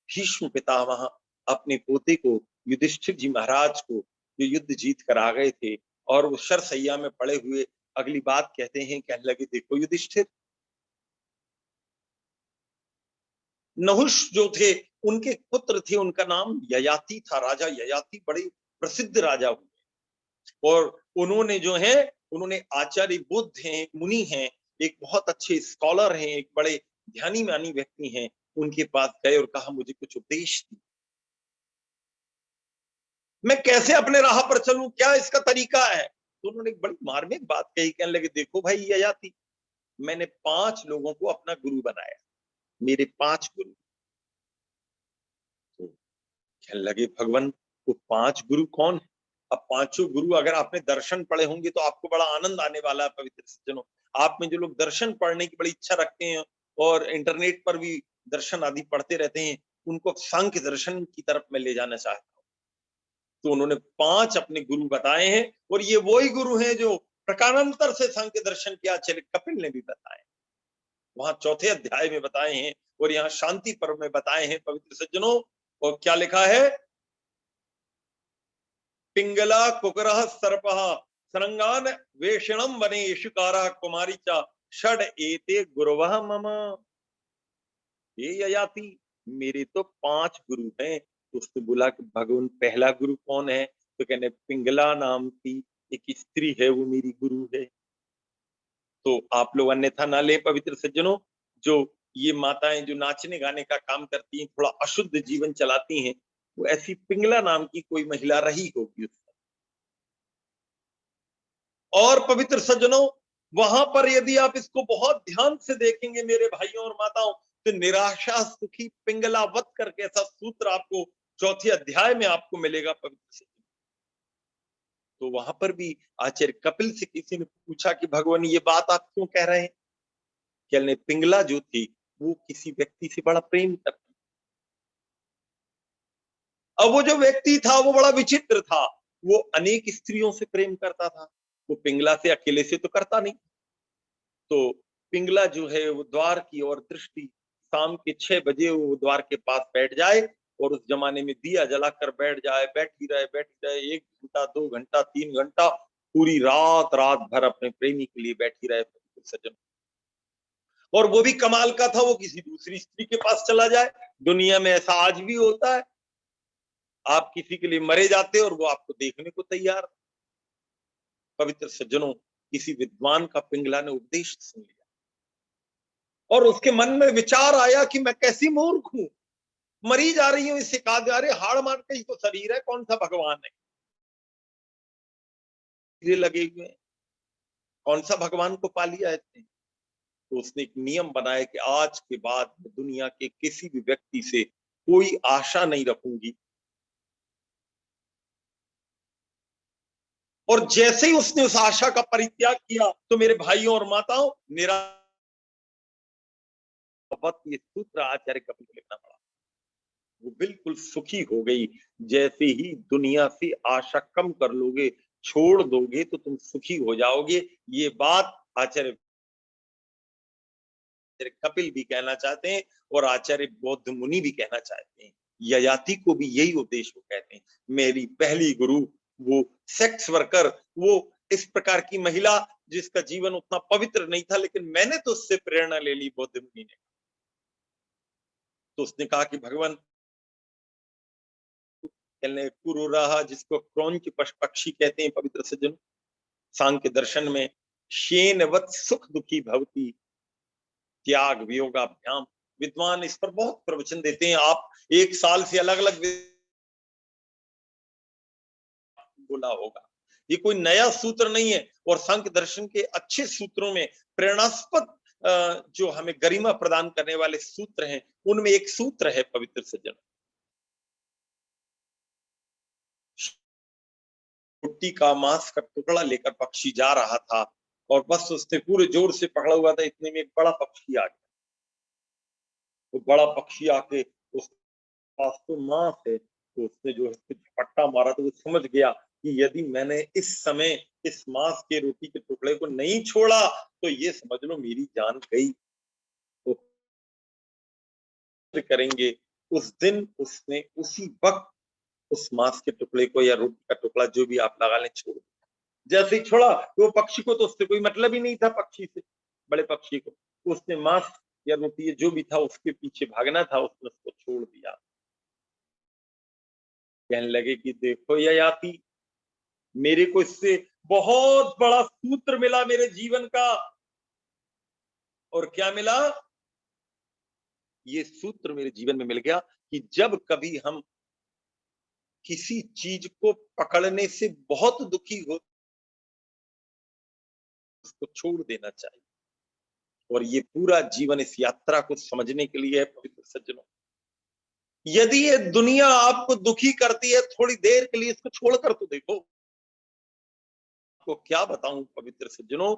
भीष्म पितामह अपने पोते को, युधिष्ठिर जी महाराज को, जो युद्ध जीत कर आ गए थे, और वो शरसैया में पड़े हुए अगली बात कहते हैं, कहने लगे देखो युधिष्ठिर, नहुष जो थे उनके पुत्र थे, उनका नाम ययाति था। राजा ययाति बड़े प्रसिद्ध राजा हुए, और उन्होंने जो है, उन्होंने आचार्य बुद्ध हैं, एक मुनि हैं, एक बहुत अच्छे स्कॉलर हैं, एक बड़े ध्यानी मानी व्यक्ति हैं, उनके पास गए और कहा मुझे कुछ उपदेश दी, मैं कैसे अपने राह पर चलूं, क्या इसका तरीका है? तो उन्होंने एक बड़ी मार्मिक बात कही, कहने लगे देखो भाई ययाति, मैंने 5 लोगों को अपना गुरु बनाया, मेरे 5 गुरु। तो कहने लगे भगवान, वो 5 गुरु कौन है? अब 5 गुरु अगर आपने दर्शन पढ़े होंगे तो आपको बड़ा आनंद आने वाला है पवित्र सज्जनों। आप में जो लोग दर्शन पढ़ने की बड़ी इच्छा रखते हैं और इंटरनेट पर भी दर्शन आदि पढ़ते रहते हैं, उनको सांख्य दर्शन की तरफ मैं ले जाना चाहता हूँ। तो उन्होंने 5 अपने गुरु बताए हैं, और ये वही गुरु हैं जो प्रकारांतर से सांख्य दर्शन के आचार्य कपिल ने भी बताए, वहां 4थे अध्याय में बताए हैं, और यहाँ शांति पर्व में बताए हैं पवित्र सज्जनों। और क्या लिखा है? पिंगला कुकरः सर्पः सरंगान वेषणम वनेषु कारः कुमारी च षड एते गुरुवः मम। ये ययाति मेरे तो 5 गुरु हैं। तो उसने बोला कि भगवान पहला गुरु कौन है? तो कहने पिंगला नाम की एक स्त्री है, वो मेरी गुरु है। तो आप लोग अन्यथा ना ले पवित्र सज्जनों, जो ये माताएं जो नाचने गाने का काम करती हैं, थोड़ा अशुद्ध जीवन चलाती हैं, वो ऐसी पिंगला नाम की कोई महिला रही होगी उस समय। और पवित्र सज्जनों, वहां पर यदि आप इसको बहुत ध्यान से देखेंगे मेरे भाइयों और माताओं, तो निराशा सुखी पिंगलावत करके ऐसा सूत्र आपको 4थे अध्याय में आपको मिलेगा पवित्र सज्जनों। तो वहां पर भी आचार्य कपिल से किसी ने पूछा कि भगवान ये बात आप क्यों कह रहे हैं? कहने पिंगला जो थी वो किसी व्यक्ति से बड़ा प्रेम करती। अब वो जो व्यक्ति था वो बड़ा विचित्र था, वो अनेक स्त्रियों से प्रेम करता था, वो पिंगला से अकेले से तो करता नहीं। तो पिंगला जो है वो द्वार की ओर दृष्टि, शाम के 6 बजे वो द्वार के पास बैठ जाए और उस जमाने में दिया जलाकर बैठ जाए, बैठी रहे 1 घंटा 2 घंटा 3 घंटा, पूरी रात भर अपने प्रेमी के लिए बैठी रहे सज्जन। और वो भी कमाल का था, वो किसी दूसरी स्त्री के पास चला जाए। दुनिया में ऐसा आज भी होता है, आप किसी के लिए मरे जाते और वो आपको देखने को तैयार। पवित्र सज्जनों, किसी विद्वान का पिंगला ने उपदेश सुन लिया और उसके मन में विचार आया कि मैं कैसी मूर्ख हूं, मरी जा रही हूं, इससे कहा जा रहे हाड़ मार के ही तो शरीर है, कौन सा भगवान है? ये लगे हुए कौन सा भगवान को पा लिया है? तो उसने एक नियम बनाया कि आज के बाद दुनिया के किसी भी व्यक्ति से कोई आशा नहीं रखूंगी। और जैसे ही उसने उस आशा का परित्याग किया तो मेरे भाइयों और माताओं, ये सूत्र आचार्य कपिल को लिखना पड़ा। वो बिल्कुल सुखी हो गई। जैसे ही दुनिया से आशा कम कर लोगे, छोड़ दोगे, तो तुम सुखी हो जाओगे। ये बात आचार्य कपिल भी कहना चाहते हैं और आचार्य बौद्ध मुनि भी कहना चाहते हैं। ययाति को भी यही उपदेश वो कहते हैं। मेरी पहली गुरु वो सेक्स वर्कर, वो इस प्रकार की महिला जिसका जीवन उतना पवित्र नहीं था, लेकिन मैंने तो उससे प्रेरणा ले ली बौद्ध मुनि ने। तो उसने कहा कि भगवान कुरुराह, जिसको क्रौंच पक्षी कहते हैं पवित्र सज्जन, सांख्य दर्शन में शेनवत सुख दुखी भवती त्याग वियोगाभ्याम, विद्वान इस पर बहुत प्रवचन देते हैं। आप 1 साल से अलग अलग बोला होगा, ये कोई नया सूत्र नहीं है। और सांख्य दर्शन के अच्छे सूत्रों में प्रेरणास्पद जो हमें गरिमा प्रदान करने वाले सूत्र हैं, उनमें एक सूत्र है पवित्र सज्जन, रोटी का मांस का टुकड़ा लेकर पक्षी जा रहा था और बस उसने पूरे जोर से पकड़ा हुआ था, इतने में एक बड़ा पक्षी आ गया। तो बड़ा पक्षी आके उस पास तो मांस है, तो उसने जो है झपट्टा मारा, तो वो समझ गया कि यदि मैंने इस समय इस मांस के रोटी के टुकड़े को नहीं छोड़ा तो ये समझ लो मेरी जान गई। तो करेंगे उस दिन उसने उसी वक्त उस मांस के टुकड़े को या रोटी का टुकड़ा जो भी आप लगा लें छोड़ दिया। जैसे ही छोड़ा तो वो पक्षी को तो उससे कोई मतलब ही नहीं था, पक्षी से, बड़े पक्षी को। उसने मांस या रोटी जो भी था उसके पीछे भागना था, उसने उसको छोड़ दिया। कहने लगे कि देखो ययाति, मेरे को इससे बहुत बड़ा सूत्र मिला मेरे जीवन का। और क्या मिला? ये सूत्र मेरे जीवन में मिल गया कि जब कभी हम किसी चीज को पकड़ने से बहुत दुखी हो, उसको छोड़ देना चाहिए। और ये पूरा जीवन इस यात्रा को समझने के लिए है पवित्र सज्जनों। यदि ये दुनिया आपको दुखी करती है, थोड़ी देर के लिए इसको छोड़कर तो देखो। आपको क्या बताऊं पवित्र सज्जनों,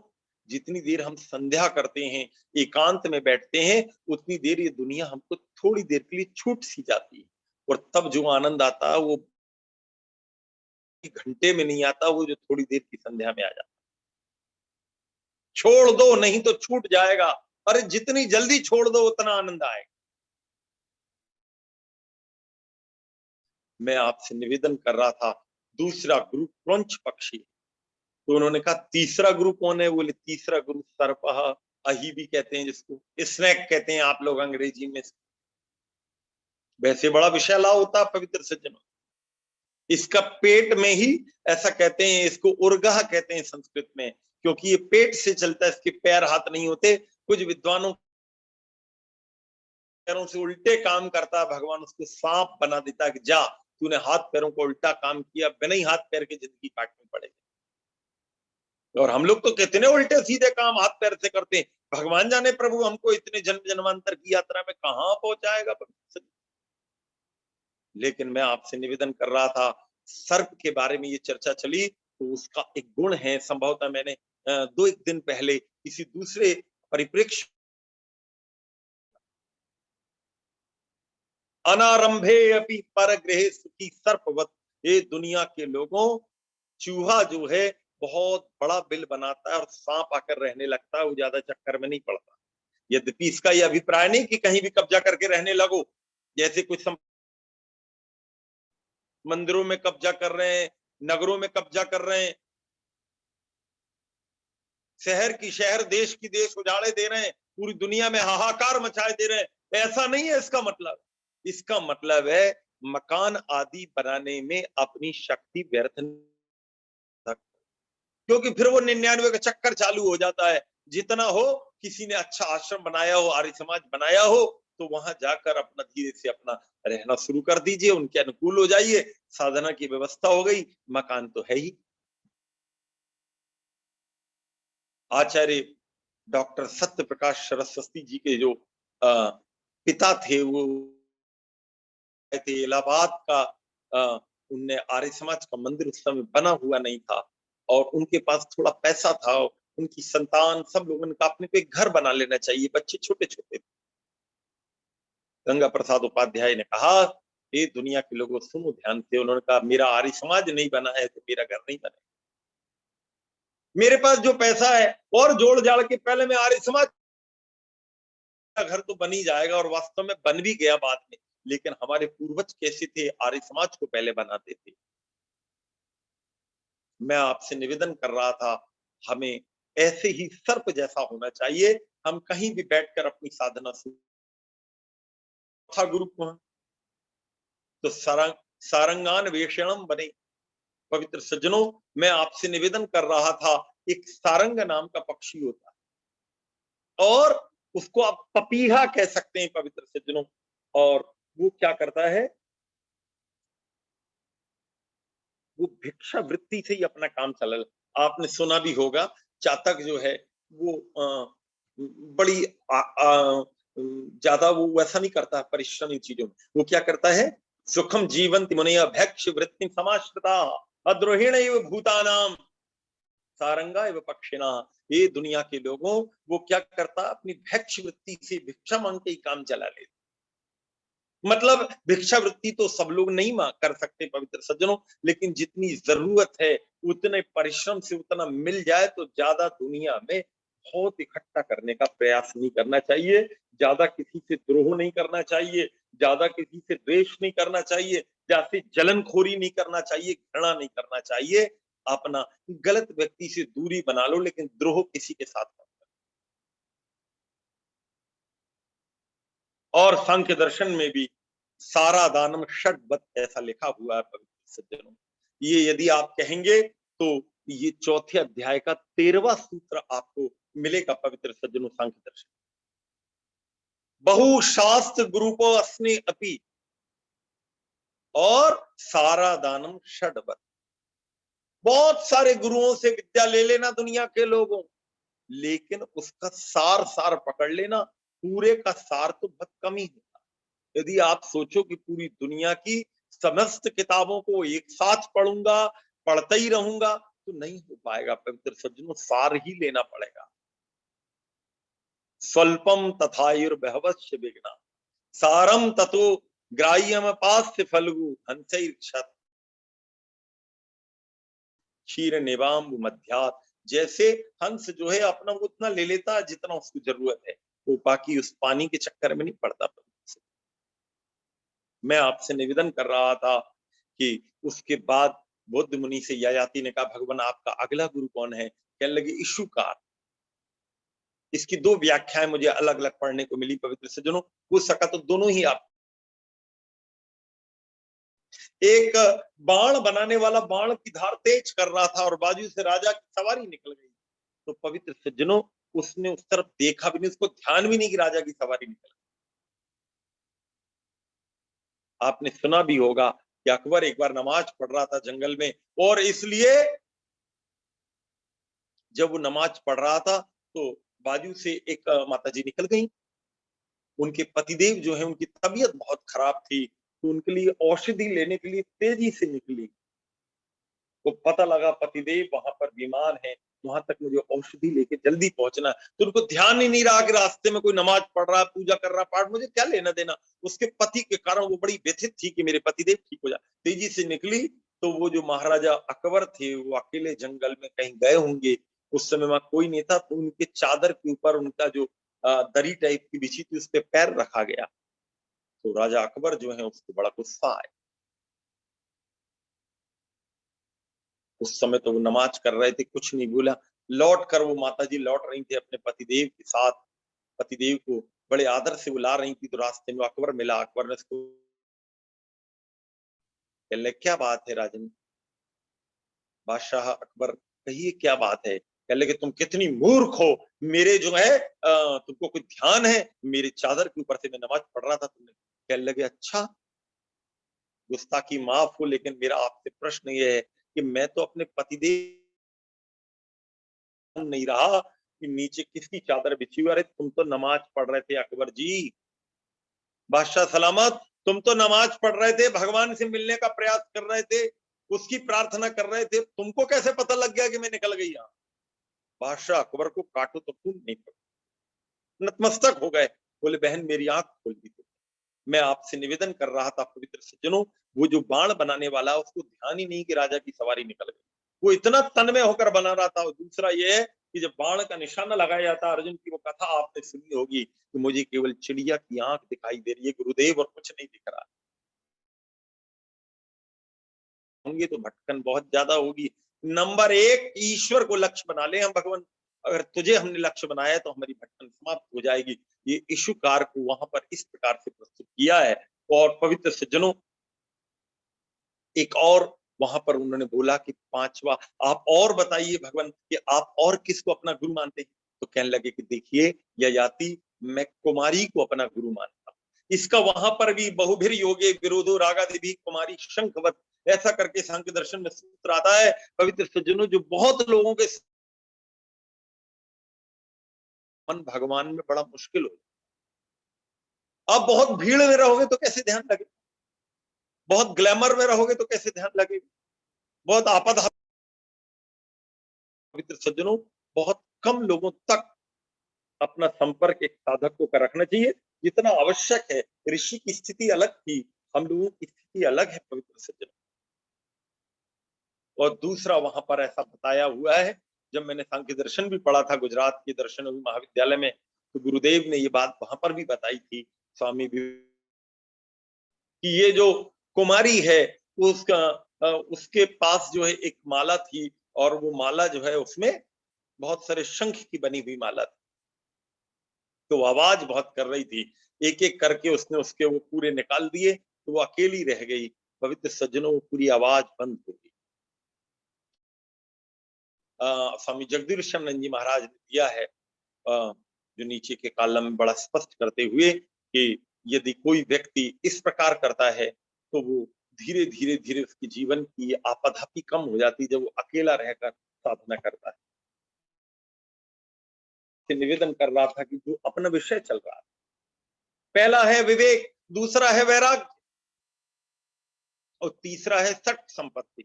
जितनी देर हम संध्या करते हैं, एकांत में बैठते हैं, उतनी देर ये दुनिया हमको थोड़ी देर के लिए छूट सी जाती है। और तब जो आनंद आता है वो घंटे में नहीं आता, वो जो थोड़ी देर की संध्या में आ जाता। छोड़ दो नहीं तो छूट जाएगा। अरे जितनी जल्दी छोड़ दो उतना आनंद आएगा। मैं आपसे निवेदन कर रहा था, दूसरा गुरु क्रौंच पक्षी। तो उन्होंने कहा तीसरा गुरु कौन है? बोले तीसरा गुरु सर्पः, अही भी कहते हैं जिसको, स्नेक कहते हैं आप लोग अंग्रेजी में। वैसे बड़ा विषैला होता है पवित्र सज्जनों, इसका पेट में ही ऐसा कहते हैं, इसको उर्गह कहते हैं संस्कृत में, क्योंकि ये पेट से चलता है, इसके पैर हाथ नहीं होते। कुछ विद्वानों पैरों से उल्टे काम करता है, भगवान उसको सांप बना देता है कि जा तूने हाथ पैरों को उल्टा काम किया, बिना ही हाथ पैर के जिंदगी काटनी पड़ेगी। और हम लोग तो कितने उल्टे सीधे काम हाथ पैर से करते हैं, भगवान जाने प्रभु हमको इतने जन्म जन्मांतर की यात्रा में कहां पहुंचाएगा। लेकिन मैं आपसे निवेदन कर रहा था, सर्प के बारे में ये चर्चा चली, तो उसका एक गुण है, संभवतः मैंने 2-1 दिन पहले किसी दूसरे परिप्रेक्ष्य, अनारंभे अपि परगृहे सुखी सर्पवत। ये दुनिया के लोगों, चूहा जो है बहुत बड़ा बिल बनाता है और सांप आकर रहने लगता है, वो ज्यादा चक्कर में नहीं पड़ता। यद्यपि इसका यह अभिप्राय नहीं कि कहीं भी कब्जा करके रहने लगो, जैसे कुछ मंदिरों में कब्जा कर रहे हैं, नगरों में कब्जा कर रहे हैं, शहर की शहर, देश की देश उजाड़े दे रहे हैं, पूरी दुनिया में हाहाकार मचाए दे रहे हैं। ऐसा नहीं है इसका मतलब। इसका मतलब है मकान आदि बनाने में अपनी शक्ति व्यर्थ नहीं, क्योंकि फिर वो 99 का चक्कर चालू हो जाता है। जितना हो, किसी ने अच्छा आश्रम बनाया हो, आर्य समाज बनाया हो, तो वहां जाकर अपना धीरे से अपना रहना शुरू कर दीजिए, उनके अनुकूल हो जाइए, साधना की व्यवस्था हो गई, मकान तो है ही। आचार्य डॉक्टर सत्य प्रकाश सरस्वती जी के जो पिता थे, वो थे इलाहाबाद का, उनने आर्य समाज का मंदिर उस समय बना हुआ नहीं था, और उनके पास थोड़ा पैसा था, उनकी संतान सब लोगों ने कहा अपने को एक घर बना लेना चाहिए, बच्चे छोटे छोटे। गंगा प्रसाद उपाध्याय ने कहा, ये दुनिया के लोगों सुनो ध्यान से, उन्होंने कहा मेरा आर्य समाज नहीं बना है तो मेरा घर नहीं बना, मेरे पास जो पैसा है और जोड़ जाड़ के पहले मैं आर्य समाज का घर तो बन ही जाएगा, और वास्तव में बन भी गया बाद में। लेकिन हमारे पूर्वज कैसे थे, आर्य समाज को पहले बनाते थे। मैं आपसे निवेदन कर रहा था, हमें ऐसे ही सर्प जैसा होना चाहिए। हम कहीं भी बैठकर अपनी साधना था गुरु को, तो सारंगान वेषणम बने। पवित्र सज्जनों, मैं आपसे निवेदन कर रहा था, एक सारंग नाम का पक्षी होता है, और उसको आप पपीहा कह सकते हैं पवित्र सज्जनों। और वो क्या करता है, वो भिक्षा वृत्ति से ही अपना काम चला। आपने सुना भी होगा, चातक जो है वो बड़ी ज्यादा वो वैसा नहीं करता परिश्रम इन चीजों में। वो क्या करता है, सुखम जीवंति मुनय भैक्ष वृत्ति समाश्रिता अद्रोहिण एव भूतानाम सारंगा एव पक्षिणा। ये दुनिया के लोगों, वो क्या करता, अपनी भैक्ष वृत्ति से भिक्षा मांग के ही काम चला लेता। मतलब भिक्षा वृत्ति तो सब लोग नहीं कर सकते पवित्र सज्जनों, लेकिन जितनी जरूरत है उतने परिश्रम से उतना मिल जाए तो ज्यादा दुनिया में बहुत इकट्ठा करने का प्रयास नहीं करना चाहिए, ज्यादा किसी से द्रोह नहीं करना चाहिए, ज्यादा किसी से द्वेष नहीं करना चाहिए, जैसे जलनखोरी नहीं करना चाहिए, घृणा नहीं करना चाहिए। अपना गलत व्यक्ति से दूरी बना लो, लेकिन द्रोह किसी के साथ मत करो। और सांख्य दर्शन में भी सारा दानम षड्वत ऐसा लिखा हुआ है पवित्र सज्जनों। ये यदि आप कहेंगे तो ये चौथे अध्याय का 13वां सूत्र आपको मिलेगा पवित्र सज्जनों, सांख्य दर्शन। बहुशास्त्र गुरुपो अस्ने अपि, और सारा दानम षड्वत। बहुत सारे गुरुओं से विद्या ले लेना दुनिया के लोगों, लेकिन उसका सार पकड़ लेना, पूरे का सार तो बहुत कम ही होता। यदि आप सोचो कि पूरी दुनिया की समस्त किताबों को एक साथ पढ़ूंगा, पढ़ता ही रहूंगा, तो नहीं हो पाएगा पवित्र सज्जनों, सार ही लेना पड़ेगा। स्वल्पम तथायुर्बहवश्य विघ्ना सारम ततो ग्राह्यम पास्य फल्गु हंसैर्क्षत क्षीर निवाम मध्यात। जैसे हंस जो है अपना उतना ले लेता है जितना उसको जरूरत है, वो बाकी उस पानी के चक्कर में नहीं पड़ता। मैं आपसे निवेदन कर रहा था कि उसके बाद बुद्ध मुनि से ययाति ने कहा, भगवान आपका अगला गुरु कौन है? कहने लगे इशुकार। इसकी दो व्याख्याएं मुझे अलग अलग पढ़ने को मिली पवित्र सज्जनों, हो सका तो दोनों ही आप। एक बाण बनाने वाला बाण की धार तेज कर रहा था और बाजू से राजा की सवारी निकल गई, तो पवित्र सज्जनों उसने उस तरफ देखा भी नहीं, उसको ध्यान भी नहीं कि राजा की सवारी निकल गई। आपने सुना भी होगा कि अकबर एक बार नमाज पढ़ रहा था जंगल में, और इसलिए जब वो नमाज पढ़ रहा था तो बाजू से एक माताजी निकल गई। उनके पतिदेव जो है उनकी तबीयत बहुत खराब थी, तो उनके लिए औषधि लेने के लिए तेजी से निकली। तो पता लगा पतिदेव वहां पर बीमार हैं, वहां तक मुझे औषधि लेके जल्दी पहुंचना। तो उनको ध्यान ही नहीं रहा कि रास्ते में कोई नमाज पढ़ रहा, पूजा कर रहा, पाठ, मुझे क्या लेना देना। उसके पति के कारण वो बड़ी व्यथित थी कि मेरे पतिदेव ठीक हो जाए। तेजी से निकली तो वो जो महाराजा अकबर थे वो अकेले जंगल में कहीं गए होंगे, उस समय वहां कोई नहीं था, तो उनके चादर के ऊपर उनका जो दरी टाइप की बिछी थी उस पर पैर रखा गया। तो राजा अकबर जो है उसको बड़ा गुस्सा आया। उस समय तो वो नमाज कर रहे थे, कुछ नहीं बोला। लौट कर वो माताजी लौट रही थी अपने पतिदेव के साथ, पतिदेव को बड़े आदर से बुला रही थी, तो रास्ते में अकबर मिला। अकबर ने उसको कहने, क्या बात है राजन? बादशाह अकबर, कहिए क्या बात है? कहने लगे, तुम कितनी मूर्ख हो, मेरे जो है तुमको कोई ध्यान है? मेरे चादर के ऊपर से मैं नमाज पढ़ रहा था तुमने। कहने लगे, अच्छा, गुस्ताखी माफ हो, लेकिन मेरा आपसे प्रश्न ये है कि मैं तो अपने पतिदेव नहीं रहा कि नीचे किसकी चादर बिछी हुई। अरे तुम तो नमाज पढ़ रहे थे अकबर जी, बादशाह सलामत, तुम तो नमाज पढ़ रहे थे, भगवान से मिलने का प्रयास कर रहे थे, उसकी प्रार्थना कर रहे थे, तुमको कैसे पता लग गया कि मैं निकल गई यहाँ? बादशाह अकबर को काटो तो खून नहीं पड़ा, नतमस्तक हो गए। बोले, बहन मेरी आंख खोल दी। मैं आपसे निवेदन कर रहा था पवित्र सज्जनों, वो जो बाण बनाने वाला उसको ध्यान ही नहीं कि राजा की सवारी निकल गई, वो इतना तन्मय होकर बना रहा था। और दूसरा ये है कि जब बाण का निशाना लगाया जाता, अर्जुन की वो कथा आपने सुनी होगी कि मुझे केवल चिड़िया की आंख दिखाई दे रही है गुरुदेव, और कुछ नहीं दिख रहा। होंगे तो भटकन बहुत ज्यादा होगी। नंबर एक, ईश्वर को लक्ष्य बना ले हम भगवान, अगर तुझे हमने लक्ष्य बनाया तो हमारी भटकन समाप्त हो जाएगी। ये इशुकार को वहां पर इस प्रकार से प्रस्तुत किया है। और पवित्र सज्जनों, एक और वहां पर उन्होंने बोला कि पांचवा, आप और बताइए भगवान कि आप और किसको अपना गुरु मानते हैं? तो कहने लगे कि देखिए ययाति, मैं कुमारी को अपना गुरु मानता हूं। इसका वहां पर भी बहुभिर योगे विरोधो रागादि कुमारी शंखवत, ऐसा करके सांख्य दर्शन में सूत्र आता है। पवित्र सज्जनों, जो बहुत लोगों के मन भगवान में बड़ा मुश्किल हो, आप बहुत भीड़ में रहोगे तो कैसे ध्यान लगे, बहुत ग्लैमर में रहोगे तो कैसे ध्यान लगेगा, बहुत आपद। पवित्र सज्जनों, बहुत कम लोगों तक अपना संपर्क एक साधक को कर रखना चाहिए जितना आवश्यक है। ऋषि की स्थिति अलग थी, हम लोगों की स्थिति अलग है पवित्र सज्जनों। और दूसरा वहां पर ऐसा बताया हुआ है, जब मैंने सांख्य दर्शन भी पढ़ा था गुजरात के दर्शन महाविद्यालय में, तो गुरुदेव ने ये बात वहां पर भी बताई थी, स्वामी कि ये जो कुमारी है उसके पास जो है एक माला थी, और वो माला जो है उसमें बहुत सारे शंख की बनी हुई माला थी। तो आवाज बहुत कर रही थी, एक एक करके उसने उसके वो पूरे निकाल दिए, तो वो अकेली रह गई। पवित्र सज्जनों, वो पूरी आवाज बंद हो गई। स्वामी जगदीशानंद जी महाराज ने दिया है जो नीचे के कॉलम में बड़ा स्पष्ट करते हुए कि यदि कोई व्यक्ति इस प्रकार करता है तो वो धीरे धीरे धीरे उसके जीवन की आपदा भी कम हो जाती जब वो अकेला रहकर साधना करता है। निवेदन कर रहा था कि जो अपना विषय चल रहा है, पहला है विवेक, दूसरा है वैराग्य, और तीसरा है सठ संपत्ति।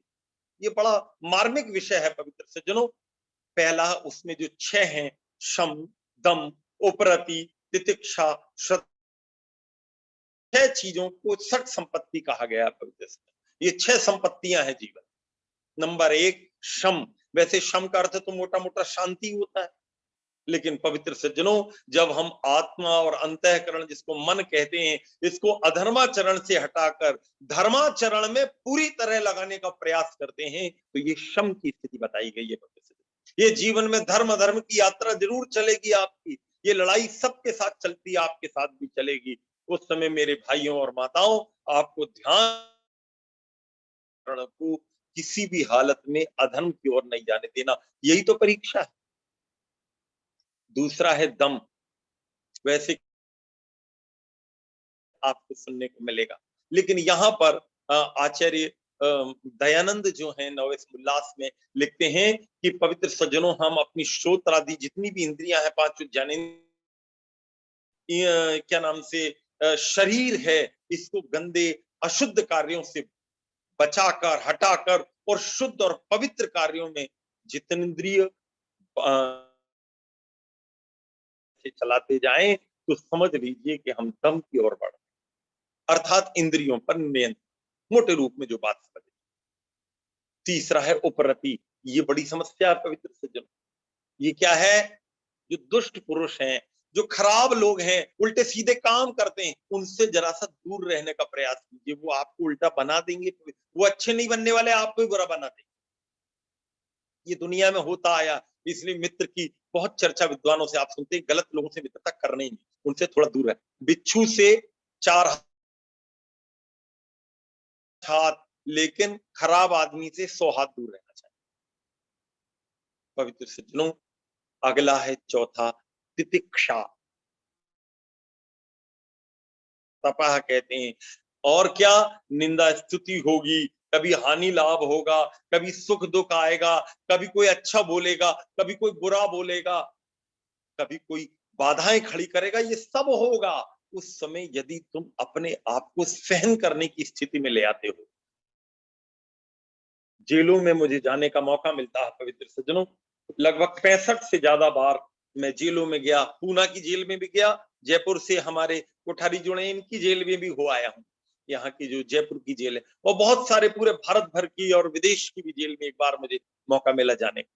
ये बड़ा मार्मिक विषय है पवित्र सज्जनों। पहला उसमें जो 6 हैं, शम, दम, उपरति, तितिक्षा, श्रद्धा, 6 चीजों को सठ संपत्ति कहा गया पवित्र सज्जनों। ये 6 संपत्तियां हैं जीवन। नंबर 1 शम, वैसे शम का अर्थ तो मोटा मोटा शांति होता है, लेकिन पवित्र सज्जनों, जब हम आत्मा और अंतःकरण, जिसको मन कहते हैं, इसको अधर्माचरण से हटाकर धर्माचरण में पूरी तरह लगाने का प्रयास करते हैं, तो ये शम की स्थिति बताई गई है पवित्र सज्जनों। ये जीवन में धर्म अधर्म की यात्रा जरूर चलेगी आपकी, ये लड़ाई सबके साथ चलती है, आपके साथ भी चलेगी। उस समय मेरे भाइयों और माताओं, आपको ध्यान को किसी भी हालत में अधर्म की ओर नहीं जाने देना, यही तो परीक्षा है। दूसरा है दम। वैसे आपको सुनने को मिलेगा, लेकिन यहाँ पर आचार्य दयानंद जो है नवेस उल्लास में लिखते हैं कि पवित्र सज्जनों, हम अपनी श्रोत्र आदि जितनी भी इंद्रियां हैं, पांच ज्ञानेंद्रिय, क्या नाम से शरीर है, इसको गंदे अशुद्ध कार्यों से बचाकर, हटाकर और शुद्ध और पवित्र कार्यों में जितेंद्रिय चलाते जाएं, तो समझ लीजिए कि हम दम की ओर बढ़, अर्थात इंद्रियों पर नियंत्रण, मोटे रूप में जो बात समझ। तीसरा है उपरति। ये बड़ी समस्या है पवित्र सज्जनों। ये क्या है? जो दुष्ट पुरुष हैं, जो खराब लोग हैं, उल्टे सीधे काम करते हैं, उनसे जरा सा दूर रहने का प्रयास कीजिए। वो आपको उल्टा बना देंगे, वो अच्छे नहीं बनने वाले, आपको ही बुरा बना देंगे। ये दुनिया में होता आया, इसलिए मित्र की बहुत चर्चा विद्वानों से आप सुनते हैं। गलत लोगों से मित्रता करनी नहीं, उनसे थोड़ा दूर है। बिच्छू से 4 हाथ, लेकिन खराब आदमी से 100 हाथ दूर रहना चाहिए। पवित्र सज्जनों, अगला है चौथा, तितिक्षा। तपह कहते हैं, और क्या? निंदा स्तुति होगी, कभी हानि लाभ होगा, कभी सुख दुख आएगा, कभी कोई अच्छा बोलेगा, कभी कोई बुरा बोलेगा, कभी कोई बाधाएं खड़ी करेगा, ये सब होगा। उस समय यदि तुम अपने आप को सहन करने की स्थिति में ले आते हो। जेलों में मुझे जाने का मौका मिलता है पवित्र सज्जनों, लगभग 65 से ज्यादा बार मैं जेलों में गया। पूना की जेल में भी गया, जयपुर से हमारे कोठारी जुड़े, इनकी जेल में भी हो आया हूँ। यहाँ की जो जयपुर की जेल है, और बहुत सारे पूरे भारत भर की और विदेश की भी जेल में एक बार मुझे मौका मिला जाने का।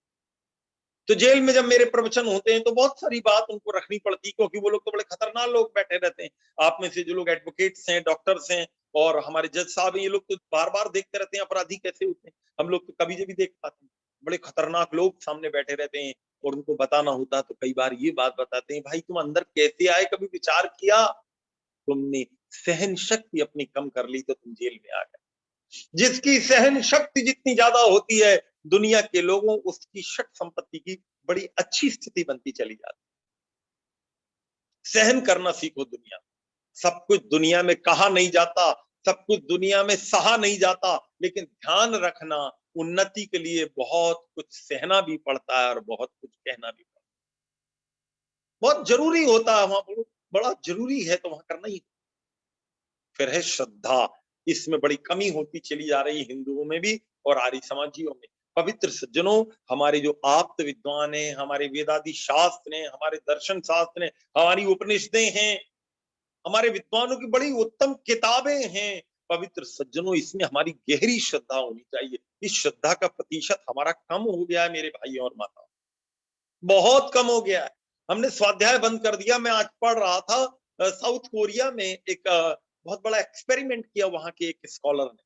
तो जेल में जब मेरे प्रवचन होते हैं, तो बहुत सारी बात उनको रखनी पड़ती, क्योंकि वो लोग तो बड़े खतरनाक लोग बैठे रहते हैं। आप में से जो लोग एडवोकेट्स हैं, डॉक्टर्स हैं, और हमारे जज साहब हैं, ये लोग तो बार बार देखते रहते हैं अपराधी कैसे होते हैं। हम लोग तो कभी जब भी देख पाते हैं, बड़े खतरनाक लोग सामने बैठे रहते हैं, और उनको बताना होता तो कई बार ये बात बताते हैं, भाई तुम अंदर कैसे आए, कभी विचार किया? तुमने सहन शक्ति अपनी कम कर ली तो तुम जेल में आ गए। जिसकी सहन शक्ति जितनी ज्यादा होती है, दुनिया के लोगों उसकी शक संपत्ति की बड़ी अच्छी स्थिति बनती चली जाती। सहन करना सीखो। दुनिया, सब कुछ दुनिया में कहा नहीं जाता, सब कुछ दुनिया में सहा नहीं जाता, लेकिन ध्यान रखना, उन्नति के लिए बहुत कुछ सहना भी पड़ता है और बहुत कुछ कहना भी पड़ता है। बहुत जरूरी होता है, वहां बड़ा जरूरी है, तो वहां करना ही। फिर है श्रद्धा। इसमें बड़ी कमी होती चली जा रही हिंदुओं में भी और आर्य समाजियों में। पवित्र सज्जनों, हमारे जो आप्त विद्वान हैं, हमारे वेदादि शास्त्र हैं, हमारे दर्शन शास्त्र हैं, हमारी उपनिषदें हैं, हमारे विद्वानों की बड़ी उत्तम किताबें हैं। पवित्र सज्जनों, इसमें हमारी गहरी श्रद्धा होनी चाहिए। इस श्रद्धा का प्रतिशत हमारा कम हो गया है मेरे भाइयों और माताओं, बहुत कम हो गया है। हमने स्वाध्याय बंद कर दिया। मैं आज पढ़ रहा था, साउथ कोरिया में एक बहुत बड़ा एक्सपेरिमेंट किया वहां के एक स्कॉलर ने।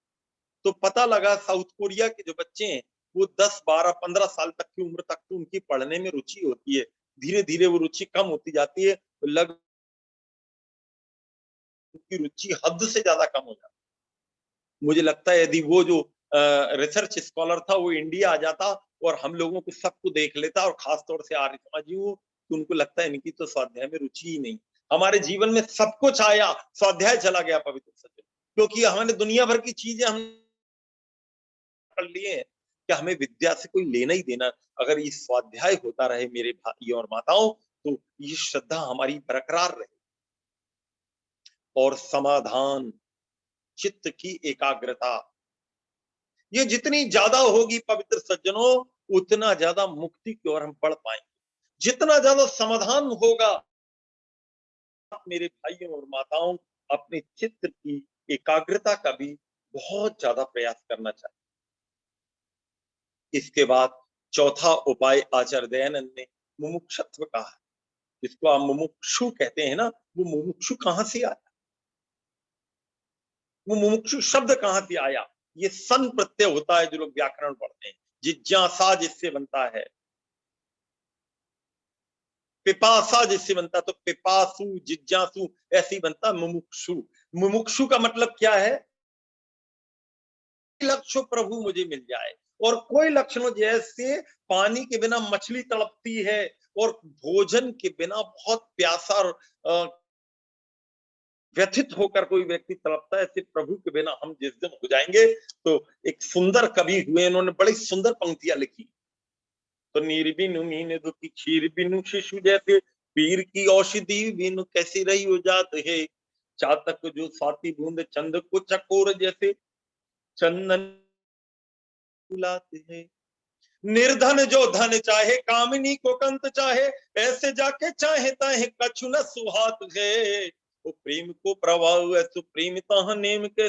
तो पता लगा साउथ कोरिया के जो बच्चे हैं, वो 10, 12, 15 साल तक की उम्र तक तो उनकी पढ़ने में रुचि होती है। धीरे धीरे वो रुचि कम होती जाती है, तो लगभग उनकी रुचि हद से ज्यादा कम हो जाती है। मुझे लगता है यदि वो जो रिसर्च स्कॉलर था वो इंडिया आ जाता और हम लोगों को सबको देख लेता, और खासतौर से आर्य समाजियों, तो उनको लगता है इनकी तो स्वाध्याय में रुचि ही नहीं। हमारे जीवन में सब कुछ आया, स्वाध्याय चला गया पवित्र सत्य, क्योंकि हमने दुनिया भर की चीजें हम कर लिए हैं कि हमें विद्या से कोई लेना ही देना। अगर ये स्वाध्याय होता रहे मेरे भाइयों और माताओं, तो ये श्रद्धा हमारी बरकरार रहे। और समाधान, चित्त की एकाग्रता, ये जितनी ज्यादा होगी पवित्र सज्जनों, उतना ज्यादा मुक्ति की ओर हम बढ़ पाएंगे। जितना ज्यादा समाधान होगा, मेरे भाइयों और माताओं, अपने चित्त की एकाग्रता का भी बहुत ज्यादा प्रयास करना चाहिए। इसके बाद चौथा उपाय आचार्य दयानंद ने मुमुक्षत्व कहा है, जिसको आप मुमुक्षु कहते हैं ना, वो मुमुक्षु कहां से आया, वो मुमुक्षु शब्द कहां से आया? ये सन प्रत्यय होता है, जो लोग व्याकरण पढ़ते हैं। जिज्ञासा जिससे बनता है, पिपासा जिससे बनता, तो पिपासु जिज्ञासु ऐसे ही बनता मुमुक्षु। मुमुक्षु का मतलब क्या है? लक्ष्य प्रभु मुझे मिल जाए। और कोई लक्षण जैसे पानी के बिना मछली तड़पती है, और भोजन के बिना बहुत प्यासा और व्यथित होकर कोई व्यक्ति तड़पता है, ऐसे प्रभु के बिना हम जिस दिन हो जाएंगे। तो एक सुंदर कवि हुए, इन्होंने बड़ी सुंदर पंक्तियां लिखी। तो निर्बिनु मीन दुखी क्षीर बिनु शिशु जैसे, पीर की औषधि बिनु कैसी रही हो जात है, चातक जो स्वाति बूंद चंद को चकोर जैसे, चंदन बुलाते हैं। निर्धन जो धन चाहे, कामिनी को कंत चाहे, ऐसे जाके चाहे ताहे कछु न सुहात है। वो प्रेम को प्रभाव है, सुप्रेम तह नेम के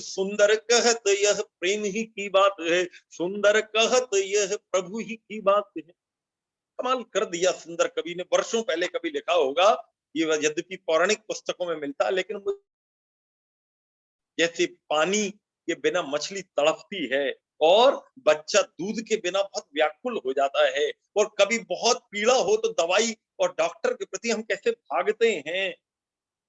सुंदर कहत यह प्रेम ही की बात है, सुंदर कहत यह प्रभु ही की बात है। कमाल कर दिया सुंदर कवि ने, वर्षों पहले कभी लिखा होगा। ये यद्यपि पौराणिक पुस्तकों में मिलता है, लेकिन जैसे पानी के बिना मछली तड़पती है, और बच्चा दूध के बिना बहुत व्याकुल हो जाता है, और कभी बहुत पीड़ा हो तो दवाई और डॉक्टर के प्रति हम कैसे भागते हैं,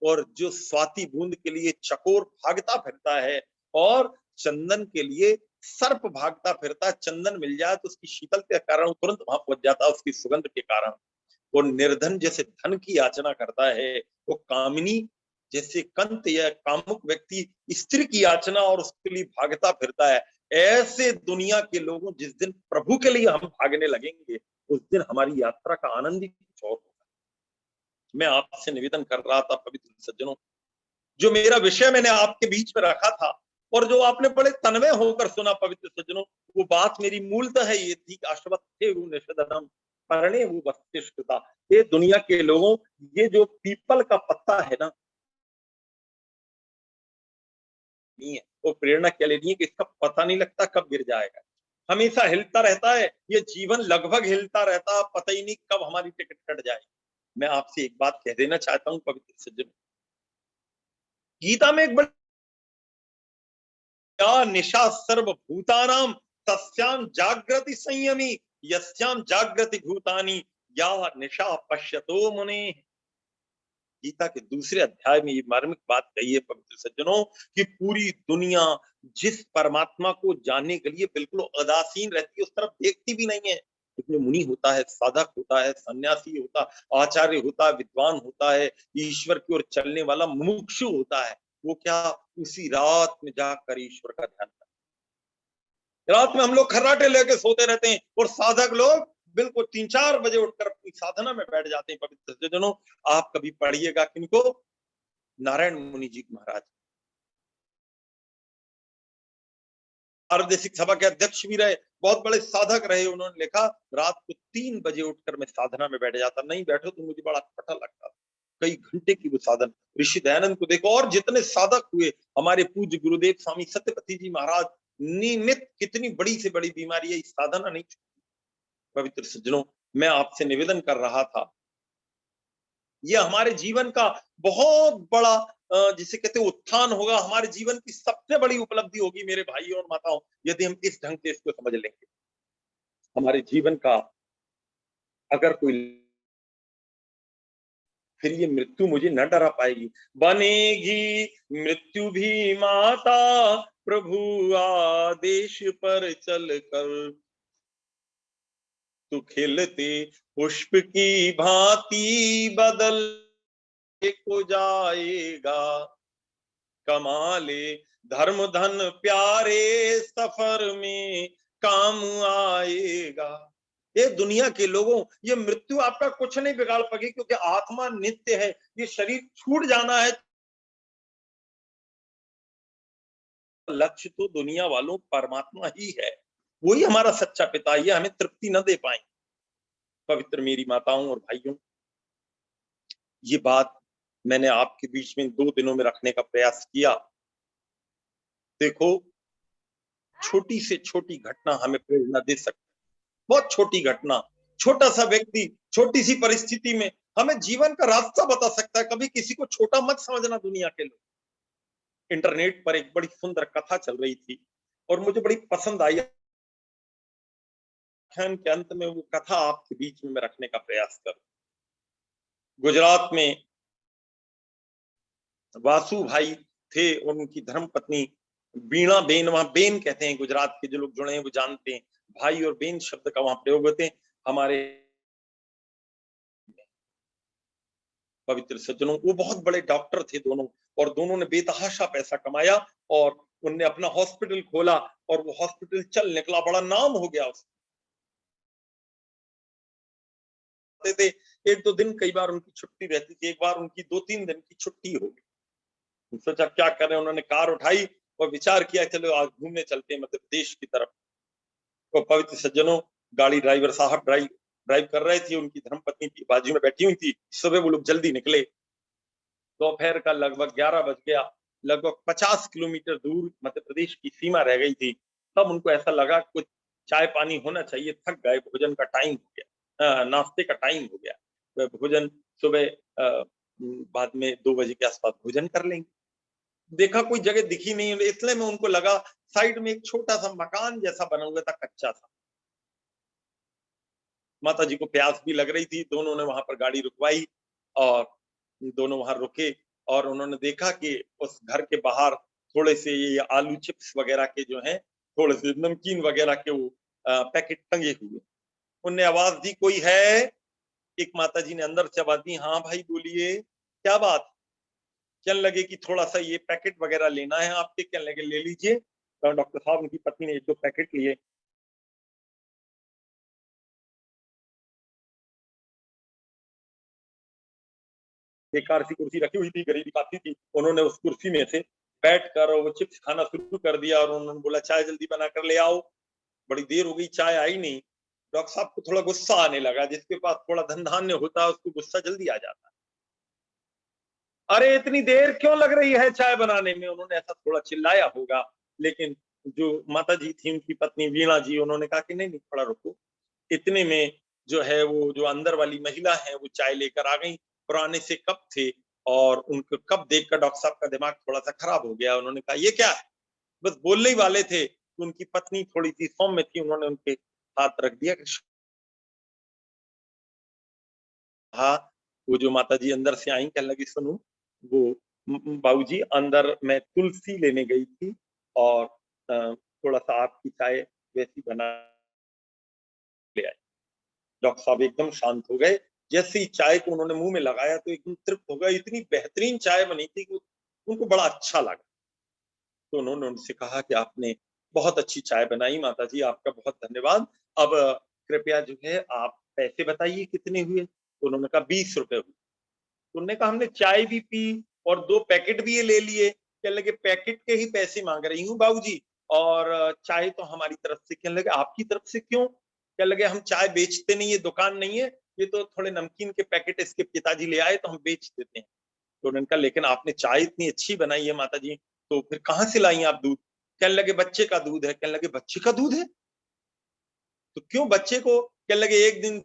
और जो स्वाति बूंद के लिए चकोर भागता फिरता है, और चंदन के लिए सर्प भागता फिरता है। चंदन मिल जाए तो उसकी शीतलता के कारण तुरंत वहां पहुंच जाता है, उसकी सुगंध के कारण। और निर्धन जैसे धन की याचना करता है, वो कामिनी जैसे कंत या कामुक व्यक्ति स्त्री की याचना और उसके लिए भागता फिरता है। ऐसे दुनिया के लोगों, जिस दिन प्रभु के लिए हम भागने लगेंगे, उस दिन हमारी यात्रा का आनंद ही कुछ और होगा। मैं आपसे निवेदन कर रहा था पवित्र सज्जनों, जो मेरा विषय मैंने आपके बीच में रखा था, और जो आपने बड़े तन्मय होकर सुना पवित्र सज्जनों, वो बात मेरी मूलतः है ये थी, अश्वत्थे निषदनम परणे वो वस्तिष्ठता। ये दुनिया के लोगों, ये जो पीपल का पत्ता है ना, नहीं है वो प्रेरणा क्या लेनी है कि इसका पता नहीं लगता कब गिर जाएगा, हमेशा हिलता रहता है। ये जीवन लगभग हिलता रहता है, पता ही नहीं कब हमारी टिकट कट जाएगी। मैं आपसे एक बात कह देना चाहता हूं पवित्र सज्जनों, गीता में एक बड़ी निशा सर्वभूतानाम तस्याम जागृति संयमी यस्याम जागृति भूतानि या निशा पश्यतो मुने। गीता के दूसरे अध्याय में ये मार्मिक बात कही है पवित्र सज्जनों, कि पूरी दुनिया जिस परमात्मा को जानने के लिए बिल्कुल उदासीन रहती है, उस तरफ देखती भी नहीं है। उसमें मुनि होता है, साधक होता है, सन्यासी होता, आचार्य होता है, विद्वान होता है, ईश्वर की ओर चलने वाला मुमुक्षु होता है। वो क्या उसी रात में जाकर ईश्वर का ध्यान करता है। रात में हम लोग खर्राटे लेके सोते रहते हैं, और साधक लोग बिल्कुल 3-4 बजे उठकर अपनी साधना में बैठ जाते हैं। पवित्र सज्जनों, आप कभी पढ़िएगा किनको, नारायण मुनि जी महाराज, पारदेशिक सभा के अध्यक्ष भी रहे, बहुत बड़े साधक रहे। उन्होंने लिखा, रात को 3 बजे उठकर मैं साधना में बैठ जाता, नहीं बैठो तो मुझे बड़ा कठिन लगता। कई घंटे की वो साधना। ऋषि दयानंद को देखो, और जितने साधक हुए, हमारे पूज्य गुरुदेव स्वामी सत्यपति जी महाराज, नियमित कितनी बड़ी से बड़ी बीमारी है, इस साधना नहीं छूटी। पवित्र सज्जनों, मैं आपसे निवेदन कर रहा था, ये हमारे जीवन का बहुत बड़ा जिसे कहते हैं उत्थान होगा, हमारे जीवन की सबसे बड़ी उपलब्धि होगी मेरे भाइयों और माताओं, यदि हम इस ढंग से इसको समझ लेंगे। हमारे जीवन का अगर कोई, फिर ये मृत्यु मुझे न डरा पाएगी। बनेगी मृत्यु भी माता, प्रभु आदेश पर चल कर, तू खिलते पुष्प की भांति बदल को जाएगा, कमाले धर्म धन प्यारे सफर में काम आएगा। ये दुनिया के लोगों, ये मृत्यु आपका कुछ नहीं बिगाड़ पाएगी, क्योंकि आत्मा नित्य है। ये शरीर छूट जाना है, लक्ष्य तो दुनिया वालों परमात्मा ही है, वही हमारा सच्चा पिता। ये हमें तृप्ति न दे पाएंगे। पवित्र मेरी माताओं और भाइयों, ये बात मैंने आपके बीच में 2 दिनों में रखने का प्रयास किया। देखो, छोटी से छोटी घटना हमें प्रेरणा दे सकती है। बहुत छोटी घटना, छोटा सा व्यक्ति छोटी सी परिस्थिति में हमें जीवन का रास्ता बता सकता है। कभी किसी को छोटा मत समझना दुनिया के लोग। इंटरनेट पर एक बड़ी सुंदर कथा चल रही थी और मुझे बड़ी पसंद आई। व्याख्यान के अंत में वो कथा आपके बीच में मैं रखने का प्रयास करूं। गुजरात में वासु भाई थे और उनकी धर्मपत्नी बीणा बेन, वहां बेन कहते हैं, गुजरात के जो लोग जुड़े हैं वो जानते हैं, भाई और बेन शब्द का वहां प्रयोग होते हैं। हमारे पवित्र सज्जनों, वो बहुत बड़े डॉक्टर थे दोनों, और दोनों ने बेतहाशा पैसा कमाया और उनने अपना हॉस्पिटल खोला और वो हॉस्पिटल चल निकला, बड़ा नाम हो गया उसका। थे एक दो दिन कई बार उनकी छुट्टी रहती थी, एक बार उनकी 2-3 दिन की छुट्टी हो गई। सोचा क्या करें, उन्होंने कार उठाई और विचार किया चलो आज घूमने चलते हैं मध्य प्रदेश की तरफ। तो पवित्र सज्जनों, गाड़ी ड्राइवर साहब ड्राइव कर रहे थे, उनकी धर्मपत्नी की बाजू में बैठी हुई थी। सुबह वो लोग जल्दी निकले, दोपहर का लगभग 11 बज गया, लगभग 50 किलोमीटर दूर मध्य प्रदेश की सीमा रह गई थी। तब उनको ऐसा लगा कुछ चाय पानी होना चाहिए, थक गए, भोजन का टाइम हो गया, नाश्ते का टाइम हो गया। भोजन सुबह बाद में 2 बजे के आसपास भोजन कर लेंगे। देखा कोई जगह दिखी नहीं, इसलिए में उनको लगा साइड में एक छोटा सा मकान जैसा बना हुआ था, कच्चा सा। माता जी को प्यास भी लग रही थी, दोनों ने वहां पर गाड़ी रुकवाई और दोनों वहां रुके और उन्होंने देखा कि उस घर के बाहर थोड़े से ये आलू चिप्स वगैरह के जो हैं, थोड़े से नमकीन वगैरह के वो पैकेट टंगे हुए। उनने आवाज दी, कोई है? एक माता जी ने अंदर से आवाज दी, हाँ भाई बोलिए, क्या बात? कहने लगे कि थोड़ा सा ये पैकेट वगैरह लेना है आपके। कहने लगे ले लीजिए। तो डॉक्टर साहब, उनकी पत्नी ने 1-2 पैकेट लिए। बेकार सी कुर्सी रखी हुई थी, गरीबी काफी थी, उन्होंने उस कुर्सी में से बैठकर वो चिप्स खाना शुरू कर दिया और उन्होंने बोला चाय जल्दी बना कर ले आओ। बड़ी देर हो गई, चाय आई नहीं। डॉक्टर साहब को थोड़ा गुस्सा आने लगा, जिसके पास थोड़ा धन धान्य होता है उसको गुस्सा जल्दी आ जाता है। अरे इतनी देर क्यों लग रही है चाय बनाने में? उन्होंने ऐसा थोड़ा चिल्लाया होगा, लेकिन जो माता जी थी, उनकी पत्नी वीणा जी, उन्होंने कहा कि नहीं नहीं थोड़ा रुको। इतने में जो है वो जो अंदर वाली महिला है वो चाय लेकर आ गई। पुराने से कप थे और उनको कप देखकर डॉक्टर साहब का दिमाग थोड़ा सा खराब हो गया। उन्होंने कहा ये क्या है? बस बोलने ही वाले थे, तो उनकी पत्नी थोड़ी सी सौम्य थी, उन्होंने उनके हाथ रख दिया। हाँ, वो जो माता जी अंदर से आई, कहने लगी सुनो, वो बाबूजी अंदर मैं तुलसी लेने गई थी और थोड़ा सा आपकी चाय वैसी बना ले आई। डॉक्टर साहब एकदम शांत हो गए। जैसे ही चाय को उन्होंने मुंह में लगाया तो एकदम तृप्त हो गए। इतनी बेहतरीन चाय बनी थी कि उनको बड़ा अच्छा लगा। तो उन्होंने उनसे कहा कि आपने बहुत अच्छी चाय बनाई माता जी, आपका बहुत धन्यवाद। अब कृपया जो है आप पैसे बताइए कितने हुए? तो उन्होंने कहा 20 रुपए हुए। तो उन्होंने कहा हमने चाय भी पी और 2 पैकेट भी ये ले लिए। कहने लगे पैकेट के ही पैसे मांग रही हूँ बाबूजी, और चाय तो हमारी तरफ से। कहने लगे आपकी तरफ से क्यों? कहने लगे हम चाय बेचते नहीं, ये दुकान नहीं है, ये तो थोड़े नमकीन के पैकेट इसके पिताजी ले आए तो हम बेच देते हैं। तो उन्होंने कहा लेकिन आपने चाय इतनी अच्छी बनाई है माता जी, तो फिर कहाँ से लाई आप दूध? कहने लगे बच्चे का दूध है। कहने लगे बच्चे का दूध है तो क्यों बच्चे को? कहने लगे एक दिन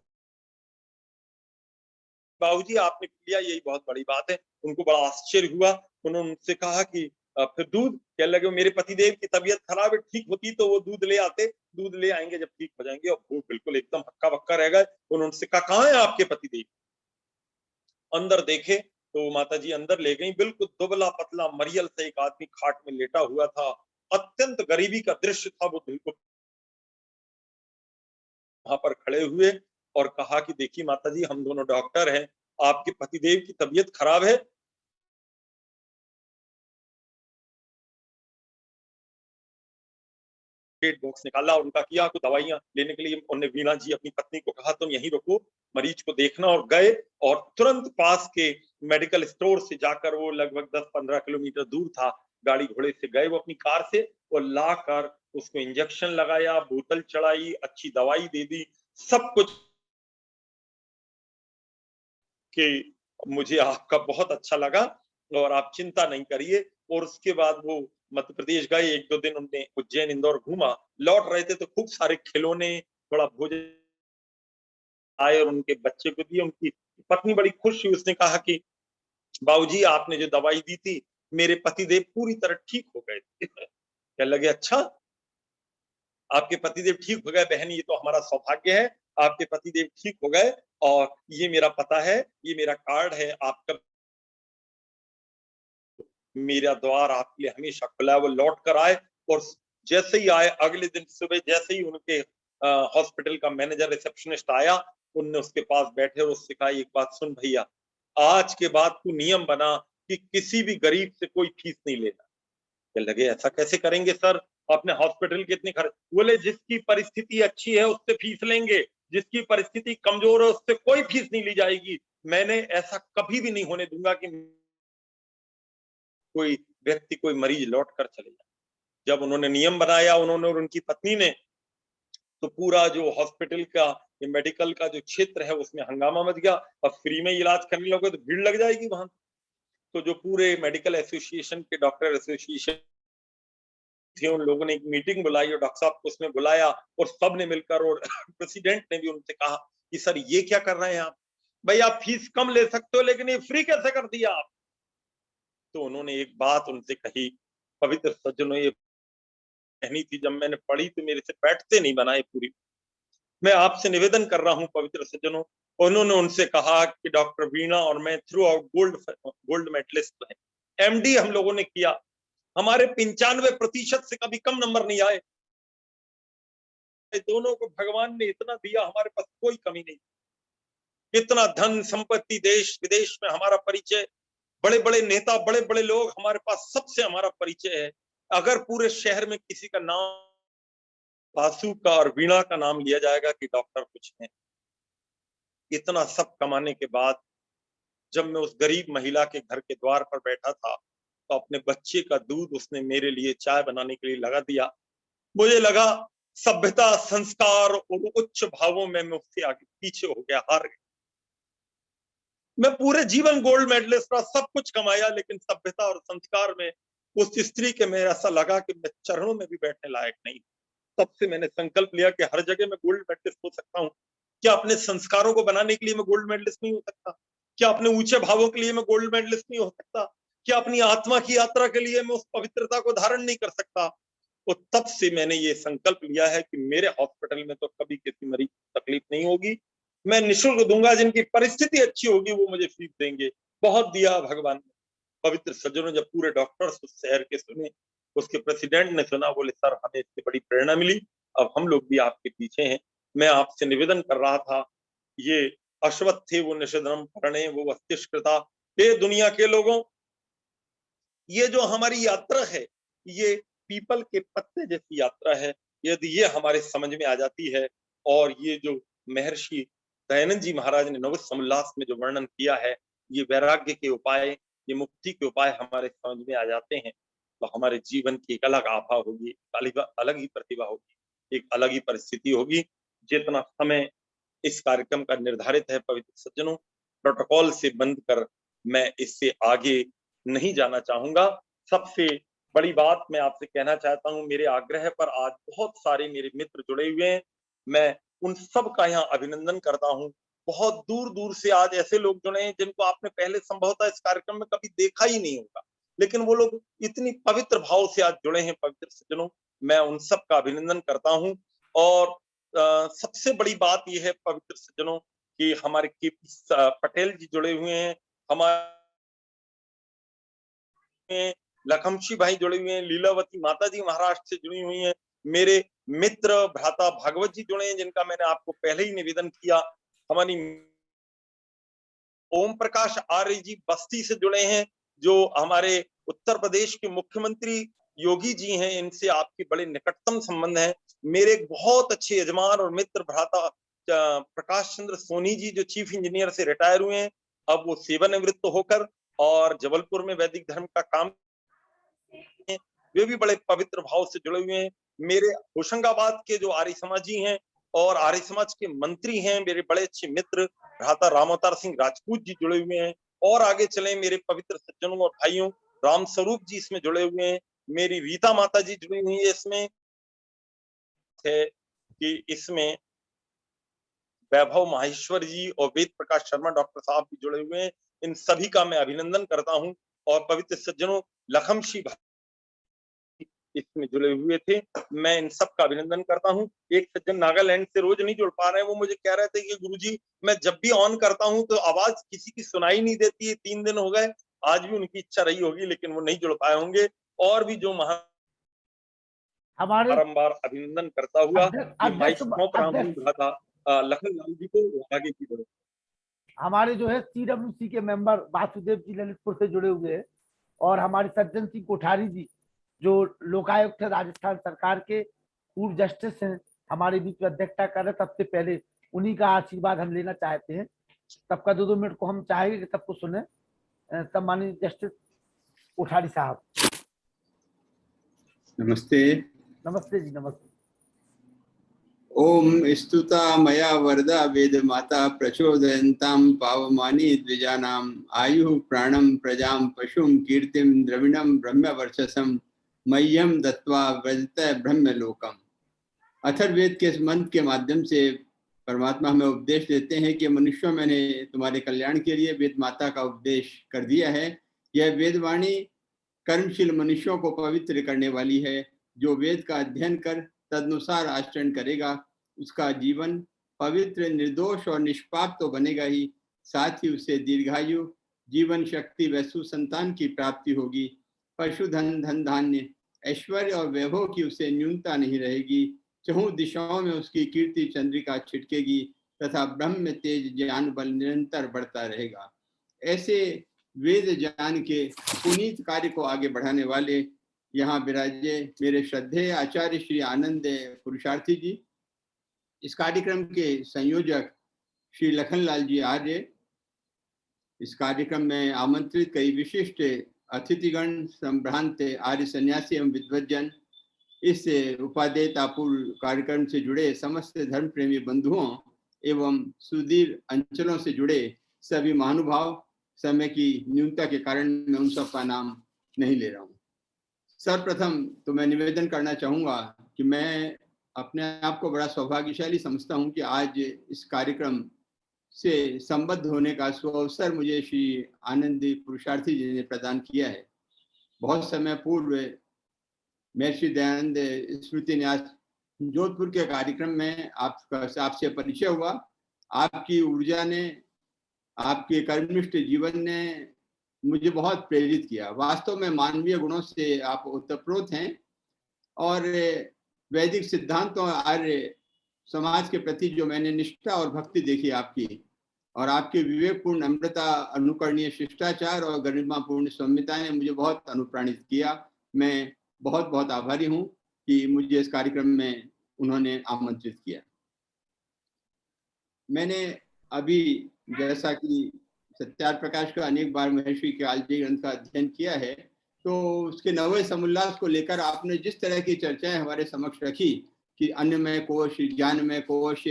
बाबूजी आपने लिया, यही बहुत बड़ी बात है। उनको बड़ा आश्चर्य हुआ। उन्होंने उनसे कहा कि फिर दूध? कहने लगे मेरे पतिदेव की तबीयत खराब है, ठीक होती तो वो दूध ले आते, दूध ले आएंगे जब ठीक हो जाएंगे। और वो बिल्कुल एकदम हक्का बक्का रह गए। उन्होंने उनसे कहा कहाँ है आपके पतिदेव? अंदर देखे तो माता जी अंदर ले गई। बिल्कुल दुबला पतला मरियल से एक आदमी खाट में लेटा हुआ था। अत्यंत गरीबी का दृश्य था वो। बिल्कुल वहां पर खड़े हुए और कहा कि देखिए माता जी, हम दोनों डॉक्टर हैं, आपके पतिदेव की तबीयत खराब है। पेट बॉक्स निकाला और उनका किया तो दवाइयां लेने के लिए उन्होंने वीणा जी अपनी पत्नी को कहा तुम यहीं रुको, मरीज को देखना। और गए और तुरंत पास के मेडिकल स्टोर से जाकर, वो लगभग 10-15 किलोमीटर दूर था, गाड़ी घोड़े से गए वो अपनी कार से, और लाकर उसको इंजेक्शन लगाया, बोतल चढ़ाई, अच्छी दवाई दे दी, सब कुछ कि मुझे आपका बहुत अच्छा लगा और आप चिंता नहीं करिए। और उसके बाद वो मध्य प्रदेश गए। 1-2 दिन उनने उज्जैन इंदौर घूमा। लौट रहे थे तो खूब सारे खिलौने, थोड़ा भोजन आए और उनके बच्चे को दिए। उनकी पत्नी बड़ी खुश हुई, उसने कहा कि बाबूजी आपने जो दवाई दी थी मेरे पतिदेव पूरी तरह ठीक हो गए थे। क्या लगे, अच्छा आपके पतिदेव ठीक हो गए बहन, ये तो हमारा सौभाग्य है, आपके पतिदेव ठीक हो गए और ये मेरा पता है, ये मेरा कार्ड है, आपका मेरा द्वार आपके लिए हमेशा खुला है। वो लौट कर आए और जैसे ही आए अगले दिन सुबह जैसे ही उनके हॉस्पिटल का मैनेजर रिसेप्शनिस्ट आया, उनने उसके पास बैठे और उससे कहा एक बात सुन भैया, आज के बाद तू नियम बना कि किसी भी गरीब से कोई फीस नहीं लेना। क्या लगे, ऐसा कैसे करेंगे सर, अपने हॉस्पिटल के इतने खर्च। बोले जिसकी परिस्थिति अच्छी है उससे फीस लेंगे, जिसकी परिस्थिति कमजोर है उससे कोई फीस नहीं ली जाएगी। मैंने ऐसा कभी भी नहीं होने दूंगा कि कोई व्यक्ति कोई मरीज लौट कर चले जाए। जब उन्होंने नियम बनाया, उन्होंने और उनकी पत्नी ने, तो पूरा जो हॉस्पिटल का ये मेडिकल का जो क्षेत्र है उसमें हंगामा मच गया। अब फ्री में इलाज करने लगे तो भीड़ लग जाएगी वहां। तो जो पूरे मेडिकल एसोसिएशन के डॉक्टर एसोसिएशन थे, उन लोगों ने एक मीटिंग बुलाई और डॉक्टर साहब को उसमें बुलाया और सब ने मिलकर, और प्रेसिडेंट ने भी उनसे कहा कि सर ये क्या कर रहे हैं आप, भाई आप फीस कम ले सकते हो लेकिन ये फ्री कैसे कर दिया आप। तो उन्होंने एक बात उनसे कही, पवित्र सज्जनों ये कहनी थी, जब मैंने पढ़ी तो मेरे से बैठते नहीं बनाए पूरी। मैं आपसे निवेदन कर रहा हूं पवित्र सज्जनों, उन्होंने उनसे कहा कि डॉक्टर वीणा और मैं थ्रू आउट गोल्ड मेडलिस्ट हैं, एमडी हम लोगों ने किया, हमारे 95% से कभी कम नंबर नहीं आए। दोनों को भगवान ने इतना दिया, हमारे पास कोई कमी नहीं। इतना धन संपत्ति, देश विदेश में हमारा परिचय, बड़े बड़े नेता, बड़े बड़े लोग हमारे पास, सबसे हमारा परिचय है। अगर पूरे शहर में किसी का नाम बासु का और वीणा का नाम लिया जाएगा कि डॉक्टर कुछ है। इतना सब कमाने के बाद जब मैं उस गरीब महिला के घर के द्वार पर बैठा था तो अपने बच्चे का दूध उसने मेरे लिए चाय बनाने के लिए लगा दिया। मुझे लगा सभ्यता, संस्कार और उच्च भावों में मैं उससे आगे पीछे हो गया, हार गया। मैं पूरे जीवन गोल्ड मेडलिस्ट रहा, सब कुछ कमाया, लेकिन सभ्यता और संस्कार में उस स्त्री के में ऐसा लगा कि मैं चरणों में भी बैठने लायक नहीं। तब से मैंने संकल्प लिया कि हर जगह मैं गोल्ड मेडलिस्ट हो सकता हूँ। क्या अपने संस्कारों को बनाने के लिए मैं गोल्ड मेडलिस्ट नहीं हो सकता? क्या अपने ऊंचे भावों के लिए मैं गोल्ड मेडलिस्ट नहीं हो सकता? क्या अपनी आत्मा की यात्रा के लिए मैं उस पवित्रता को धारण नहीं कर सकता? तो तब से मैंने ये संकल्प लिया है कि मेरे हॉस्पिटल में तो कभी किसी मरीज को तकलीफ नहीं होगी, मैं निःशुल्क दूंगा, जिनकी परिस्थिति अच्छी होगी वो मुझे फीस देंगे। बहुत दिया भगवान ने। पवित्र सज्जनों, जब पूरे डॉक्टर्स उस शहर के सुने, उसके प्रेसिडेंट ने सुना, बोले सर हमें इससे बड़ी प्रेरणा मिली, अब हम लोग भी आपके पीछे हैं। मैं आपसे निवेदन कर रहा था, ये अश्वत्थ थे वो निषेधनम परणे वो वस्तिष्कृता। ये दुनिया के लोगों, ये जो हमारी यात्रा है ये पीपल के पत्ते जैसी यात्रा है। यदि ये हमारे समझ में आ जाती है, और ये जो महर्षि दयानंद जी महाराज ने नव समोल्लास में जो वर्णन किया है, ये वैराग्य के उपाय, ये मुक्ति के उपाय हमारे समझ में आ जाते हैं, तो हमारे जीवन की एक अलग आभा होगी, अलग ही प्रतिभा होगी, एक अलग ही परिस्थिति होगी। जितना समय इस कार्यक्रम का निर्धारित है पवित्र सज्जनों, प्रोटोकॉल से बंद कर मैं इससे आगे नहीं जाना चाहूंगा। सबसे बड़ी बात मैं आपसे कहना चाहता हूं, मेरे आग्रह पर आज बहुत सारे मेरे मित्र जुड़े हुए हैं, मैं उन सब का यहाँ अभिनंदन करता हूं। बहुत दूर दूर से आज ऐसे लोग जुड़े हैं जिनको आपने पहले संभवतः इस कार्यक्रम में कभी देखा ही नहीं होगा, लेकिन वो लोग इतनी पवित्र भाव से आज जुड़े हैं। पवित्र सज्जनों, मैं उन सब का अभिनंदन करता हूं। और सबसे बड़ी बात यह है पवित्र सज्जनों कि हमारे केपी पटेल जी जुड़े हुए हैं, हमारे लखमशी भाई जुड़े हुए हैं, लीलावती माता जी महाराष्ट्र से जुड़ी हुई हैं, मेरे मित्र भ्राता भागवत जी जुड़े हैं जिनका मैंने आपको पहले ही निवेदन किया, हमारी ओम प्रकाश आर्य जी बस्ती से जुड़े हैं, जो हमारे उत्तर प्रदेश के मुख्यमंत्री योगी जी हैं, इनसे आपके बड़े निकटतम संबंध हैं। मेरे एक बहुत अच्छे यजमान और मित्र भ्राता प्रकाश चंद्र सोनी जी, जो चीफ इंजीनियर से रिटायर हुए हैं, अब वो सेवानिवृत्त होकर और जबलपुर में वैदिक धर्म का काम, वे भी बड़े पवित्र भाव से जुड़े हुए हैं। मेरे होशंगाबाद के जो आर्य समाजी हैं और आर्य समाज के मंत्री हैं, मेरे बड़े अच्छे मित्र भ्राता राम अवतार सिंह राजपूत जी जुड़े हुए हैं। और आगे चले मेरे पवित्र सज्जनों और भाइयों, राम स्वरूप जी इसमें जुड़े हुए हैं, मेरी रीता माता जी जुड़ी हुई है इसमें, कि इसमें वैभव माहेश्वर जी और वेद प्रकाश शर्मा डॉक्टर साहब भी जुड़े हुए हैं। इन सभी का मैं अभिनंदन करता हूं। और पवित्र सज्जनों, लखमशी इसमें जुड़े हुए थे, मैं इन सब का अभिनंदन करता हूं। एक सज्जन नागालैंड से रोज नहीं जुड़ पा रहे हैं, वो मुझे कह रहे थे कि गुरुजी मैं जब भी ऑन करता हूं तो आवाज किसी की सुनाई नहीं देती है, 3 दिन हो गए। आज भी उनकी इच्छा रही होगी लेकिन वो नहीं जुड़ पाए होंगे। और भी जो हमारे बारंबार अभिनंदन करता हुआ ये माइक सौंप रहा हूं लखनलाल जी को, आगे की बढ़ो। हमारे जो है CWC के मेंबर वासुदेव जी ललितपुर से जुड़े हुए हैं, और हमारे सज्जन सिंह कोठारी जी जो लोकायुक्त है राजस्थान सरकार के, पूर्व जस्टिस हैं, हमारे बीच में अध्यक्षता कर रहे। सबसे पहले उन्हीं का आशीर्वाद हम लेना चाहते हैं। सबका 2-2 मिनट को हम चाहेंगे कि सबको सुने। सम्मानित जस्टिस कोठारी साहब। नमस्ते। नमस्ते जी, नमस्ते। ओम स्तुता मया वरदा वेद माता प्रचोदयन्तां पावमानी द्विजानां आयु प्राणं प्रजां पशुं कीर्तिं द्रविणं ब्रह्मवर्चसं मह्यम दत्वा व्रजत ब्रह्मलोकम। अथर्ववेद के इस मंत्र के माध्यम से परमात्मा हमें उपदेश देते हैं कि मनुष्यों, मैंने तुम्हारे कल्याण के लिए वेद माता का उपदेश कर दिया है। यह वेदवाणी कर्मशील मनुष्यों को पवित्र करने वाली है। जो वेद का अध्ययन कर तदनुसार आचरण करेगा, उसका जीवन पवित्र, निर्दोष और निष्पाप तो बनेगा ही, साथ ही उसे दीर्घायु, जीवन शक्ति व सुसंतान की प्राप्ति होगी। पशुधन, धन धान्य, ऐश्वर्य और वैभव की उसे न्यूनता नहीं रहेगी। चहुं दिशाओं में उसकी कीर्ति चंद्रिका छिटकेगी तथा ब्रह्म तेज ज्ञान बल निरंतर बढ़ता रहेगा। ऐसे वेद ज्ञान के पुनीत कार्य को आगे बढ़ाने वाले यहाँ विराजे मेरे श्रद्धेय आचार्य श्री आनंद पुरुषार्थी जी, इस कार्यक्रम के संयोजक श्री लखनलाल जी आर्य, इस कार्यक्रम में आमंत्रित कई विशिष्ट अतिथिगण, संभ्रांत आर्य सन्यासी एवं विद्वज्जन, इस उपादेयतापूर्ण कार्यक्रम से जुड़े समस्त धर्म प्रेमी बंधुओं एवं सुदूर अंचलों से जुड़े सभी महानुभाव, समय की न्यूनता के कारण मैं उन सब का नाम नहीं ले रहा हूँ। सर्वप्रथम तो मैं निवेदन करना चाहूँगा कि मैं अपने आप को बड़ा सौभाग्यशाली समझता हूँ कि आज इस कार्यक्रम से संबद्ध होने का सुअवसर मुझे श्री आनंद पुरुषार्थी जी ने प्रदान किया है। बहुत समय पूर्व महर्षि दयानंद स्मृति न्यास जोधपुर के कार्यक्रम में आपसे परिचय हुआ। आपकी ऊर्जा ने, आपके कर्मनिष्ठ जीवन ने मुझे बहुत प्रेरित किया। वास्तव में मानवीय गुणों से आप ओतप्रोत हैं और वैदिक सिद्धांतों, आर्य समाज के प्रति जो मैंने निष्ठा और भक्ति देखी आपकी, और आपके विवेकपूर्ण नम्रता, अनुकरणीय शिष्टाचार और गरिमापूर्ण सौम्यता ने मुझे बहुत अनुप्राणित किया। मैं बहुत बहुत आभारी हूँ कि मुझे इस कार्यक्रम में उन्होंने आमंत्रित किया। मैंने अभी, जैसा कि सत्यार प्रकाश का अनेक बार महर्षि कालजी ग्रंथ का अध्ययन किया है, तो उसके नवे समुल्लास को लेकर आपने जिस तरह की चर्चाएं हमारे समक्ष रखी कि अन्नमय कोश, ज्ञानमय कोश,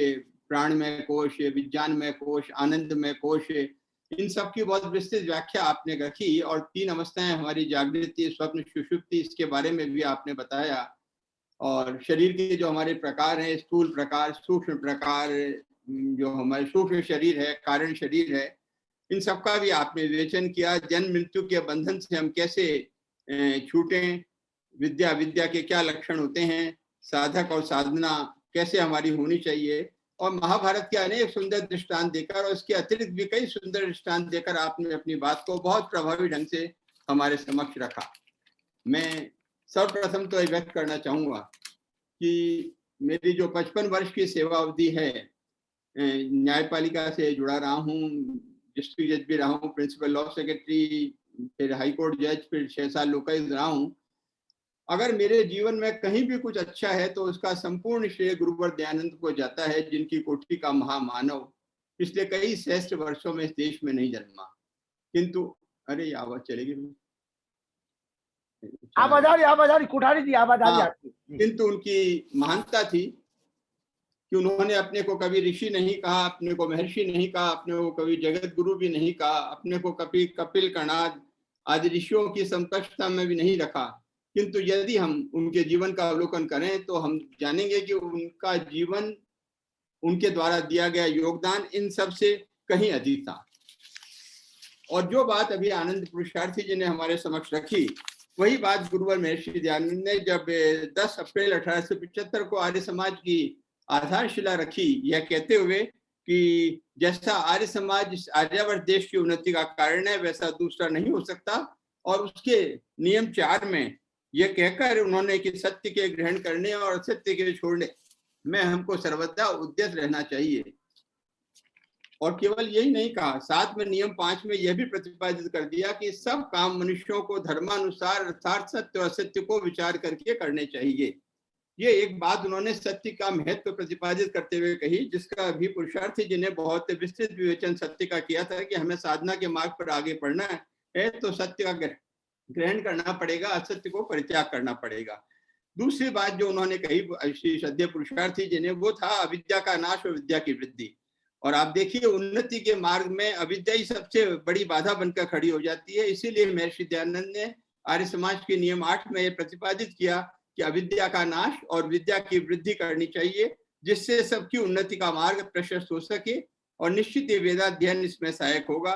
प्राणमय कोश, विज्ञानमय कोश, आनंदमय कोश, इन सब की बहुत विस्तृत व्याख्या आपने रखी। और 3 अवस्थाएं हमारी, जागृति, स्वप्न, सुषुप्ति, इसके बारे में भी आपने बताया। और शरीर के जो हमारे प्रकार हैं, स्थूल प्रकार, सूक्ष्म प्रकार, जो हमारे सूक्ष्म शरीर है, कारण शरीर है, इन सब का भी आपने विवेचन किया। जन्म मृत्यु के बंधन से हम कैसे छूटें, विद्या के क्या लक्षण होते हैं, साधक और साधना कैसे हमारी होनी चाहिए, और महाभारत के अनेक सुंदर दृष्टांत देकर और उसके अतिरिक्त भी कई सुंदर दृष्टांत देकर आपने अपनी बात को बहुत प्रभावी ढंग से हमारे समक्ष रखा। मैं सर्वप्रथम तो ये व्यक्त करना चाहूँगा कि मेरी जो 55 वर्ष की सेवा अवधि है, न्यायपालिका से जुड़ा रहा हूँ, डिस्ट्रिक्ट जज भी रहा हूँ, प्रिंसिपल लॉ सेक्रेटरी, फिर हाईकोर्ट जज, फिर 6 साल लोकायुक्त रहा हूँ। अगर मेरे जीवन में कहीं भी कुछ अच्छा है तो उसका संपूर्ण श्रेय गुरुवर दयानंद को जाता है, जिनकी कोटि का महामानव पिछले कई सहस्त्र वर्षों में इस देश में नहीं जन्मा। किंतु अरे आवाज चलेगी, आवाज आ रही कोठारी जी, आवाज आ रही आपकी। किंतु उनकी महानता थी कि उन्होंने अपने को कभी ऋषि नहीं कहा, अपने को महर्षि नहीं कहा, अपने को कभी जगत गुरु भी नहीं कहा, अपने को कभी कपिल, कणाद आदि ऋषियों की समकक्षता में भी नहीं रखा। किंतु यदि हम उनके जीवन का अवलोकन करें तो हम जानेंगे कि उनका जीवन उनके द्वारा दिया गया योगदान इन सब से कहीं अधिक था। और जो बात अभी आनंद पुरुषार्थी जी ने हमारे समक्ष रखी, वही बात गुरुवर महर्षि दयानंद ने जब 10 अप्रैल 1875 को आर्य समाज की आधारशिला रखी, यह कहते हुए कि जैसा आर्य समाज आर्यावर्त देश की उन्नति का कारण है, वैसा दूसरा नहीं हो सकता। और उसके नियम 4 में यह कहकर उन्होंने कि सत्य के ग्रहण करने और असत्य के छोड़ने में हमको सर्वदा उद्यत रहना चाहिए। और केवल यही नहीं कहा, साथ में नियम 5 में यह भी प्रतिपादित कर दिया कि सब काम मनुष्यों को धर्मानुसार अर्थात सत्य और असत्य को विचार करके करने चाहिए। ये एक बात उन्होंने सत्य का महत्व प्रतिपादित करते हुए कही, जिसका भी पुरुषार्थी जी ने बहुत विस्तृत विवेचन सत्य का किया था कि हमें साधना के मार्ग पर आगे बढ़ना है तो सत्य का ग्रहण करना पड़ेगा, असत्य को परित्याग करना पड़ेगा। दूसरी बात जो उन्होंने कही श्री श्रद्धेय पुरुषार्थी जी ने, वो था अविद्या का नाश और विद्या की वृद्धि। और आप देखिए उन्नति के मार्ग में अविद्या ही सबसे बड़ी बाधा बनकर खड़ी हो जाती है। इसीलिए महर्षि दयानंद ने आर्य समाज के नियम 8 में यह प्रतिपादित किया कि अविद्या का नाश और विद्या की वृद्धि करनी चाहिए, जिससे सबकी उन्नति का मार्ग प्रशस्त हो सके। और निश्चित ही वेदाध्ययन इसमें सहायक होगा।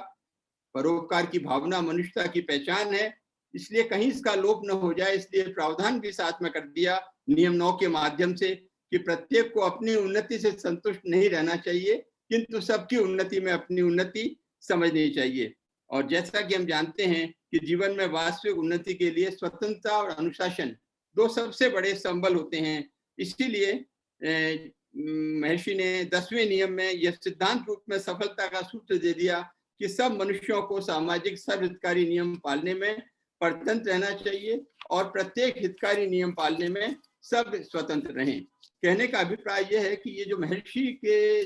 परोपकार की भावना मनुष्यता की पहचान है, इसलिए कहीं इसका लोप न हो जाए, इसलिए प्रावधान भी साथ में कर दिया नियम 9 के माध्यम से कि प्रत्येक को अपनी उन्नति से संतुष्ट नहीं रहना चाहिए, किंतु सबकी उन्नति में अपनी उन्नति समझनी चाहिए। और जैसा कि हम जानते हैं कि जीवन में वास्तविक उन्नति के लिए स्वतंत्रता और अनुशासन 2 सबसे बड़े संबल होते हैं। इसीलिए महर्षि ने 10वें नियम में यह सिद्धांत रूप में सफलता का सूत्र दे दिया कि सब मनुष्यों को सामाजिक सर्वहितकारी नियम पालने में परतंत्र रहना चाहिए और प्रत्येक हितकारी नियम पालने में सब स्वतंत्र रहें। कहने का अभिप्राय यह है कि ये जो महर्षि के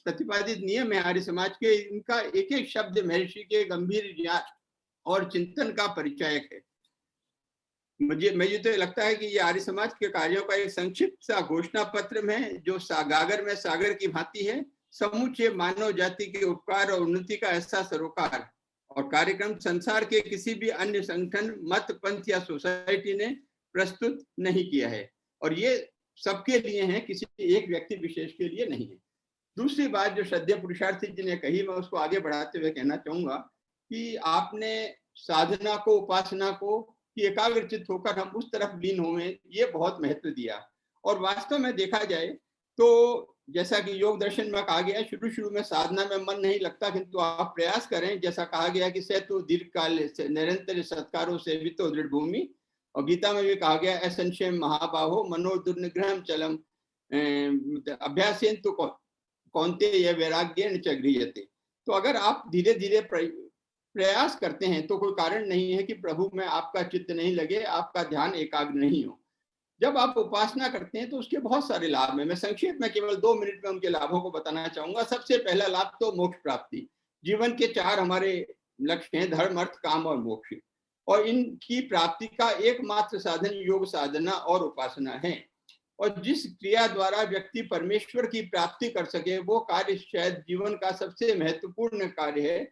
प्रतिपादित नियम है आर्य समाज के, इनका एक एक शब्द महर्षि के गंभीर ज्ञान और चिंतन का परिचायक है। मुझे तो लगता है कि ये आर्य समाज के कार्यों का एक संक्षिप्त सा घोषणा पत्र में, जो गागर में सागर की भांति है, समूचे मानव जाति के उपकार और उन्नति का ऐसा सरोकार और कार्यक्रम संसार के किसी भी अन्य संगठन, मत, पंथ या सोसाइटी ने प्रस्तुत नहीं किया है। और ये सबके लिए है, किसी एक व्यक्ति विशेष के लिए नहीं है। दूसरी बात जो श्रद्धेय पुरुषार्थी जी ने कही, मैं उसको आगे बढ़ाते हुए कहना चाहूंगा कि आपने साधना को, उपासना को कि एकाग्रचित होकर हम उस तरफ लीन हुए, ये बहुत महत्व दिया। और वास्तव में देखा जाए तो जैसा कि योग दर्शन में कहा गया, शुरू में साधना में मन नहीं लगता, किंतु आप प्रयास करें। जैसा कहा गया कि सेतु दीर्घकाल निरंतर सत्कारों से वितो दृढ़ भूमि, और गीता में भी कहा गया असंशय महाबाहो मनो दुर्निग्रहम चलम अभ्यासेन तो कौनते यह वैराग्य च गृह्यते। तो अगर आप धीरे धीरे प्रयास करते हैं तो कोई कारण नहीं है कि प्रभु में आपका चित्त नहीं लगे, आपका ध्यान एकाग्र नहीं हो। जब आप उपासना करते हैं तो उसके बहुत सारे लाभ हैं। मैं संक्षेप में केवल 2 मिनट में उनके लाभों को बताना चाहूंगा। सबसे पहला लाभ तो मोक्ष प्राप्ति। जीवन के 4 हमारे लक्ष्य हैं, धर्म, अर्थ, काम और मोक्ष, और इनकी प्राप्ति का एकमात्र साधन योग साधना और उपासना है। और जिस क्रिया द्वारा व्यक्ति परमेश्वर की प्राप्ति कर सके, वो कार्य शायद जीवन का सबसे महत्वपूर्ण कार्य है।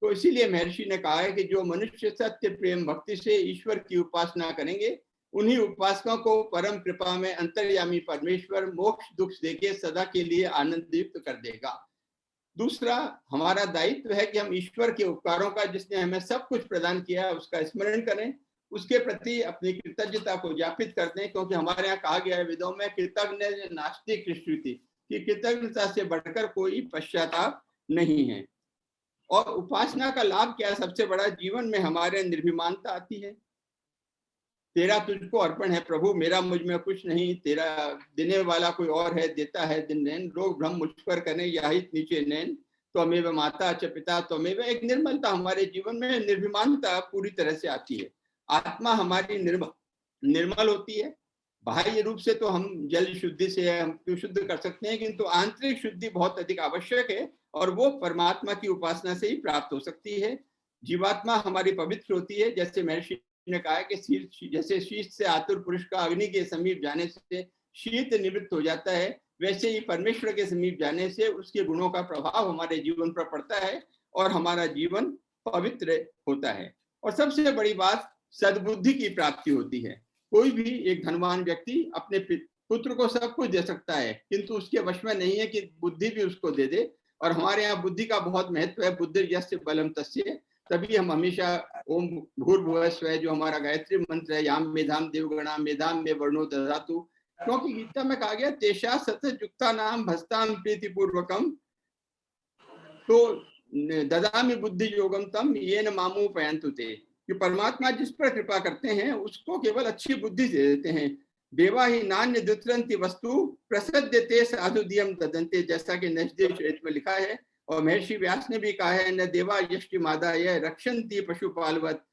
तो इसीलिए महर्षि ने कहा है कि जो मनुष्य सत्य प्रेम भक्ति से ईश्वर की उपासना करेंगे, उन्हीं उपासकों को परम कृपा में अंतर्यामी परमेश्वर मोक्ष दुख देके सदा के लिए आनंदित कर देगा। दूसरा, हमारा दायित्व है कि हम ईश्वर के उपकारों का, जिसने हमें सब कुछ प्रदान किया है, उसका स्मरण करें, उसके प्रति अपनी कृतज्ञता को ज्ञापित करते हैं। क्योंकि हमारे यहाँ कहा गया है वेदों में, कृतज्ञ नास्ति कृष्णति, कि कृतज्ञता से बढ़कर कोई पश्चाताप नहीं है। और उपासना का लाभ क्या है? सबसे बड़ा, जीवन में हमारे निर्भिमानता आती है। तेरा तुझको अर्पण है प्रभु, मेरा मुझ में कुछ नहीं, तेरा देने वाला कोई और है, देता है दिन नैन, लोग भ्रम मुझ पर करें याहित नीचे नैन, त्वमेव माता च पिता त्वमेव। एक निर्मलता हमारे जीवन में, निर्भिमानता पूरी तरह से आती है। आत्मा हमारी निर्मल होती है। बाह्य रूप से तो हम जल शुद्धि से हम शुद्ध कर सकते हैं, किंतु आंतरिक शुद्धि बहुत अधिक आवश्यक है, और वो परमात्मा की उपासना से ही प्राप्त हो सकती है। जीवात्मा हमारी पवित्र होती है। जैसे महर्षि ने कहा है कि जैसे शीत से आतुर पुरुष का अग्नि के समीप जाने से शीत निवृत्त हो जाता है, वैसे ही परमेश्वर के समीप जाने से उसके गुणों का प्रभाव हमारे जीवन पर पड़ता है और हमारा जीवन पवित्र होता है। और सबसे बड़ी बात, सद्बुद्धि की प्राप्ति होती है। कोई भी एक धनवान व्यक्ति अपने पुत्र को सब कुछ दे सकता है, किंतु उसके वश में नहीं है कि बुद्धि भी उसको दे दे। और हमारे यहाँ बुद्धि का बहुत महत्व है, बुद्धि यस्य बलम तस्य। तभी हम हमेशा ओम भूर्भुवः स्वः जो हमारा गायत्री मंत्र है, याम मेधाम देवगणा मेधाम में वर्णो दधातु, क्योंकि गीता में कहा गया तेषा सत युक्ता नाम भस्ताम प्रीति पूर्वकम तो ददामि बुद्धि योगम तम येन मामु पयंतु ते। कि परमात्मा जिस पर कृपा करते हैं उसको केवल अच्छी बुद्धि दे देते हैं। देवा ही नान्य द्वितरंति वस्तु प्रसद्यते साधुदियम ददंते, जैसा कि नैषधीय चरित में लिखा है। और महर्षि व्यास ने भी कहा है, न देवा यष्टि मादाय रक्षन्ति पशुपालवत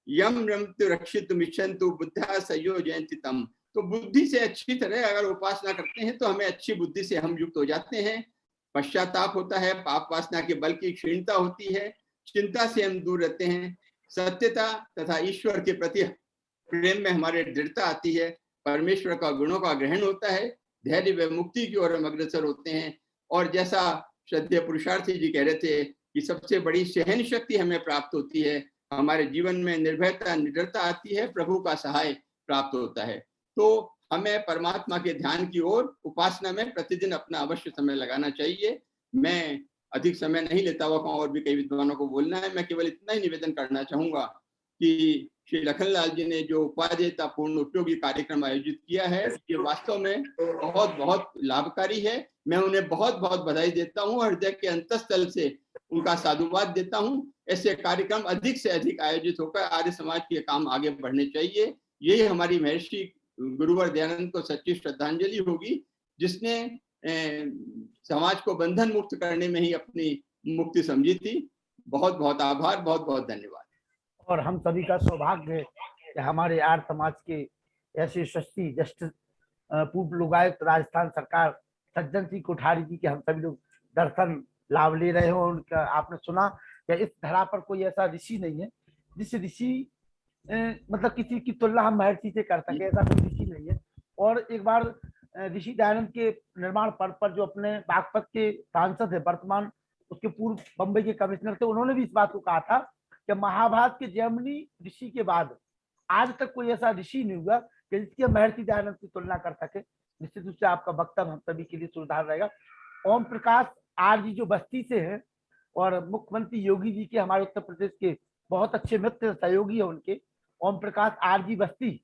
यम रमतु रक्षितुम इच्छन्तु बुद्धा संयोजयन्ति तम। तो बुद्धि से अच्छी तरह अगर उपासना करते हैं तो हमें अच्छी बुद्धि से हम युक्त हो जाते हैं। पश्चाताप होता है, पाप वासना के बल की क्षीणता होती है, चिंता से हम दूर रहते हैं, सत्यता तथा ईश्वर के प्रति प्रेम में हमारे दृढ़ता आती है, परमेश्वर का गुणों का ग्रहण होता है, धैर्य व मुक्ति की ओर हम अग्रसर होते हैं। और जैसा श्रद्धेय पुरुषार्थी जी कह रहे थे कि सबसे बड़ी सहन शक्ति हमें प्राप्त होती है, हमारे जीवन में निर्भयता निडरता आती है, प्रभु का सहाय प्राप्त होता है। तो हमें परमात्मा के ध्यान की ओर उपासना में प्रतिदिन अपना अवश्य समय लगाना चाहिए। मैं अधिक समय नहीं लेता हुआ कहूँ, और भी कई विद्वानों को बोलना है, मैं केवल इतना ही निवेदन करना चाहूंगा कि श्री लखनलाल जी ने जो उपादेयता पूर्ण उपयोगी कार्यक्रम आयोजित किया है ये वास्तव में बहुत बहुत लाभकारी है। मैं उन्हें बहुत बहुत बधाई देता हूँ, हृदय के अंतस्थल से उनका साधुवाद देता हूँ। ऐसे कार्यक्रम अधिक से अधिक आयोजित होकर आर्य समाज के काम आगे बढ़ने चाहिए। यही हमारी महर्षि गुरुवर दयानंद को सच्ची श्रद्धांजलि होगी, जिसने समाज को बंधन मुक्त करने में ही अपनी मुक्ति समझी थी। बहुत बहुत आभार, बहुत बहुत धन्यवाद। और हम सभी का सौभाग्य है कि हमारे आर्य समाज के ऐसे शस्त्री जस्टिस पूर्व लोकायुक्त राजस्थान सरकार सज्जन सिंह कोठारी जी के हम सभी लोग दर्शन लाभ ले रहे हो। उनका आपने सुना कि इस धरा पर कोई ऐसा ऋषि नहीं है जिस ऋषि मतलब किसी की तुलना हम महर्षि से कर सके, ऐसा कोई ऋषि नहीं है। और एक बार ऋषि दयानंद के निर्माण पर्व पर जो अपने बागपत के सांसद है, वर्तमान उसके पूर्व बंबई के कमिश्नर थे, उन्होंने भी इस बात को कहा था कि महाभारत के जैमिनी ऋषि के बाद आज तक कोई ऐसा ऋषि नहीं हुआ कि जिसकी महर्षि दयानंद की तुलना कर सके। निश्चित रूप से आपका वक्तव्य हम सभी के लिए सुधार रहेगा। ओम प्रकाश आर जी जो बस्ती से हैं और मुख्यमंत्री योगी जी के हमारे उत्तर प्रदेश के बहुत अच्छे मित्र सहयोगी है उनके, ओम प्रकाश आर जी बस्ती,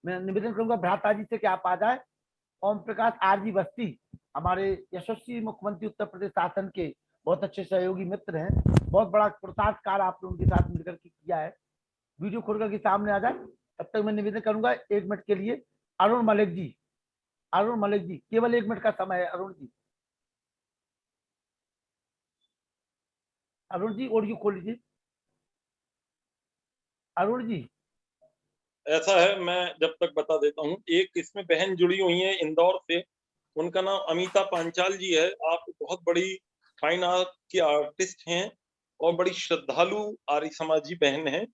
मैं निवेदन करूंगा भ्राता जी से कि आप आ जाए। ओम प्रकाश आर जी बस्ती हमारे यशस्वी मुख्यमंत्री उत्तर प्रदेश शासन के बहुत अच्छे सहयोगी मित्र हैं। बहुत बड़ा पुरुषार्थ कार्य आपने उनके साथ मिलकर के किया है। वीडियो खोलकर के सामने आ जाए। तब तक मैं निवेदन करूंगा 1 मिनट के लिए अरुण मलिक जी, अरुण मलिक जी केवल 1 मिनट का समय है। अरुण जी, अरुण जी ऑडियो खोल लीजिए। अरुण जी ऐसा है, मैं जब तक बता देता हूँ। एक इसमें बहन जुड़ी हुई है इंदौर से, उनका नाम अमिता पांचाल जी है। आप बहुत बड़ी फाइन आर्ट की आर्टिस्ट हैं और बड़ी श्रद्धालु आर्य समाजी बहन हैं।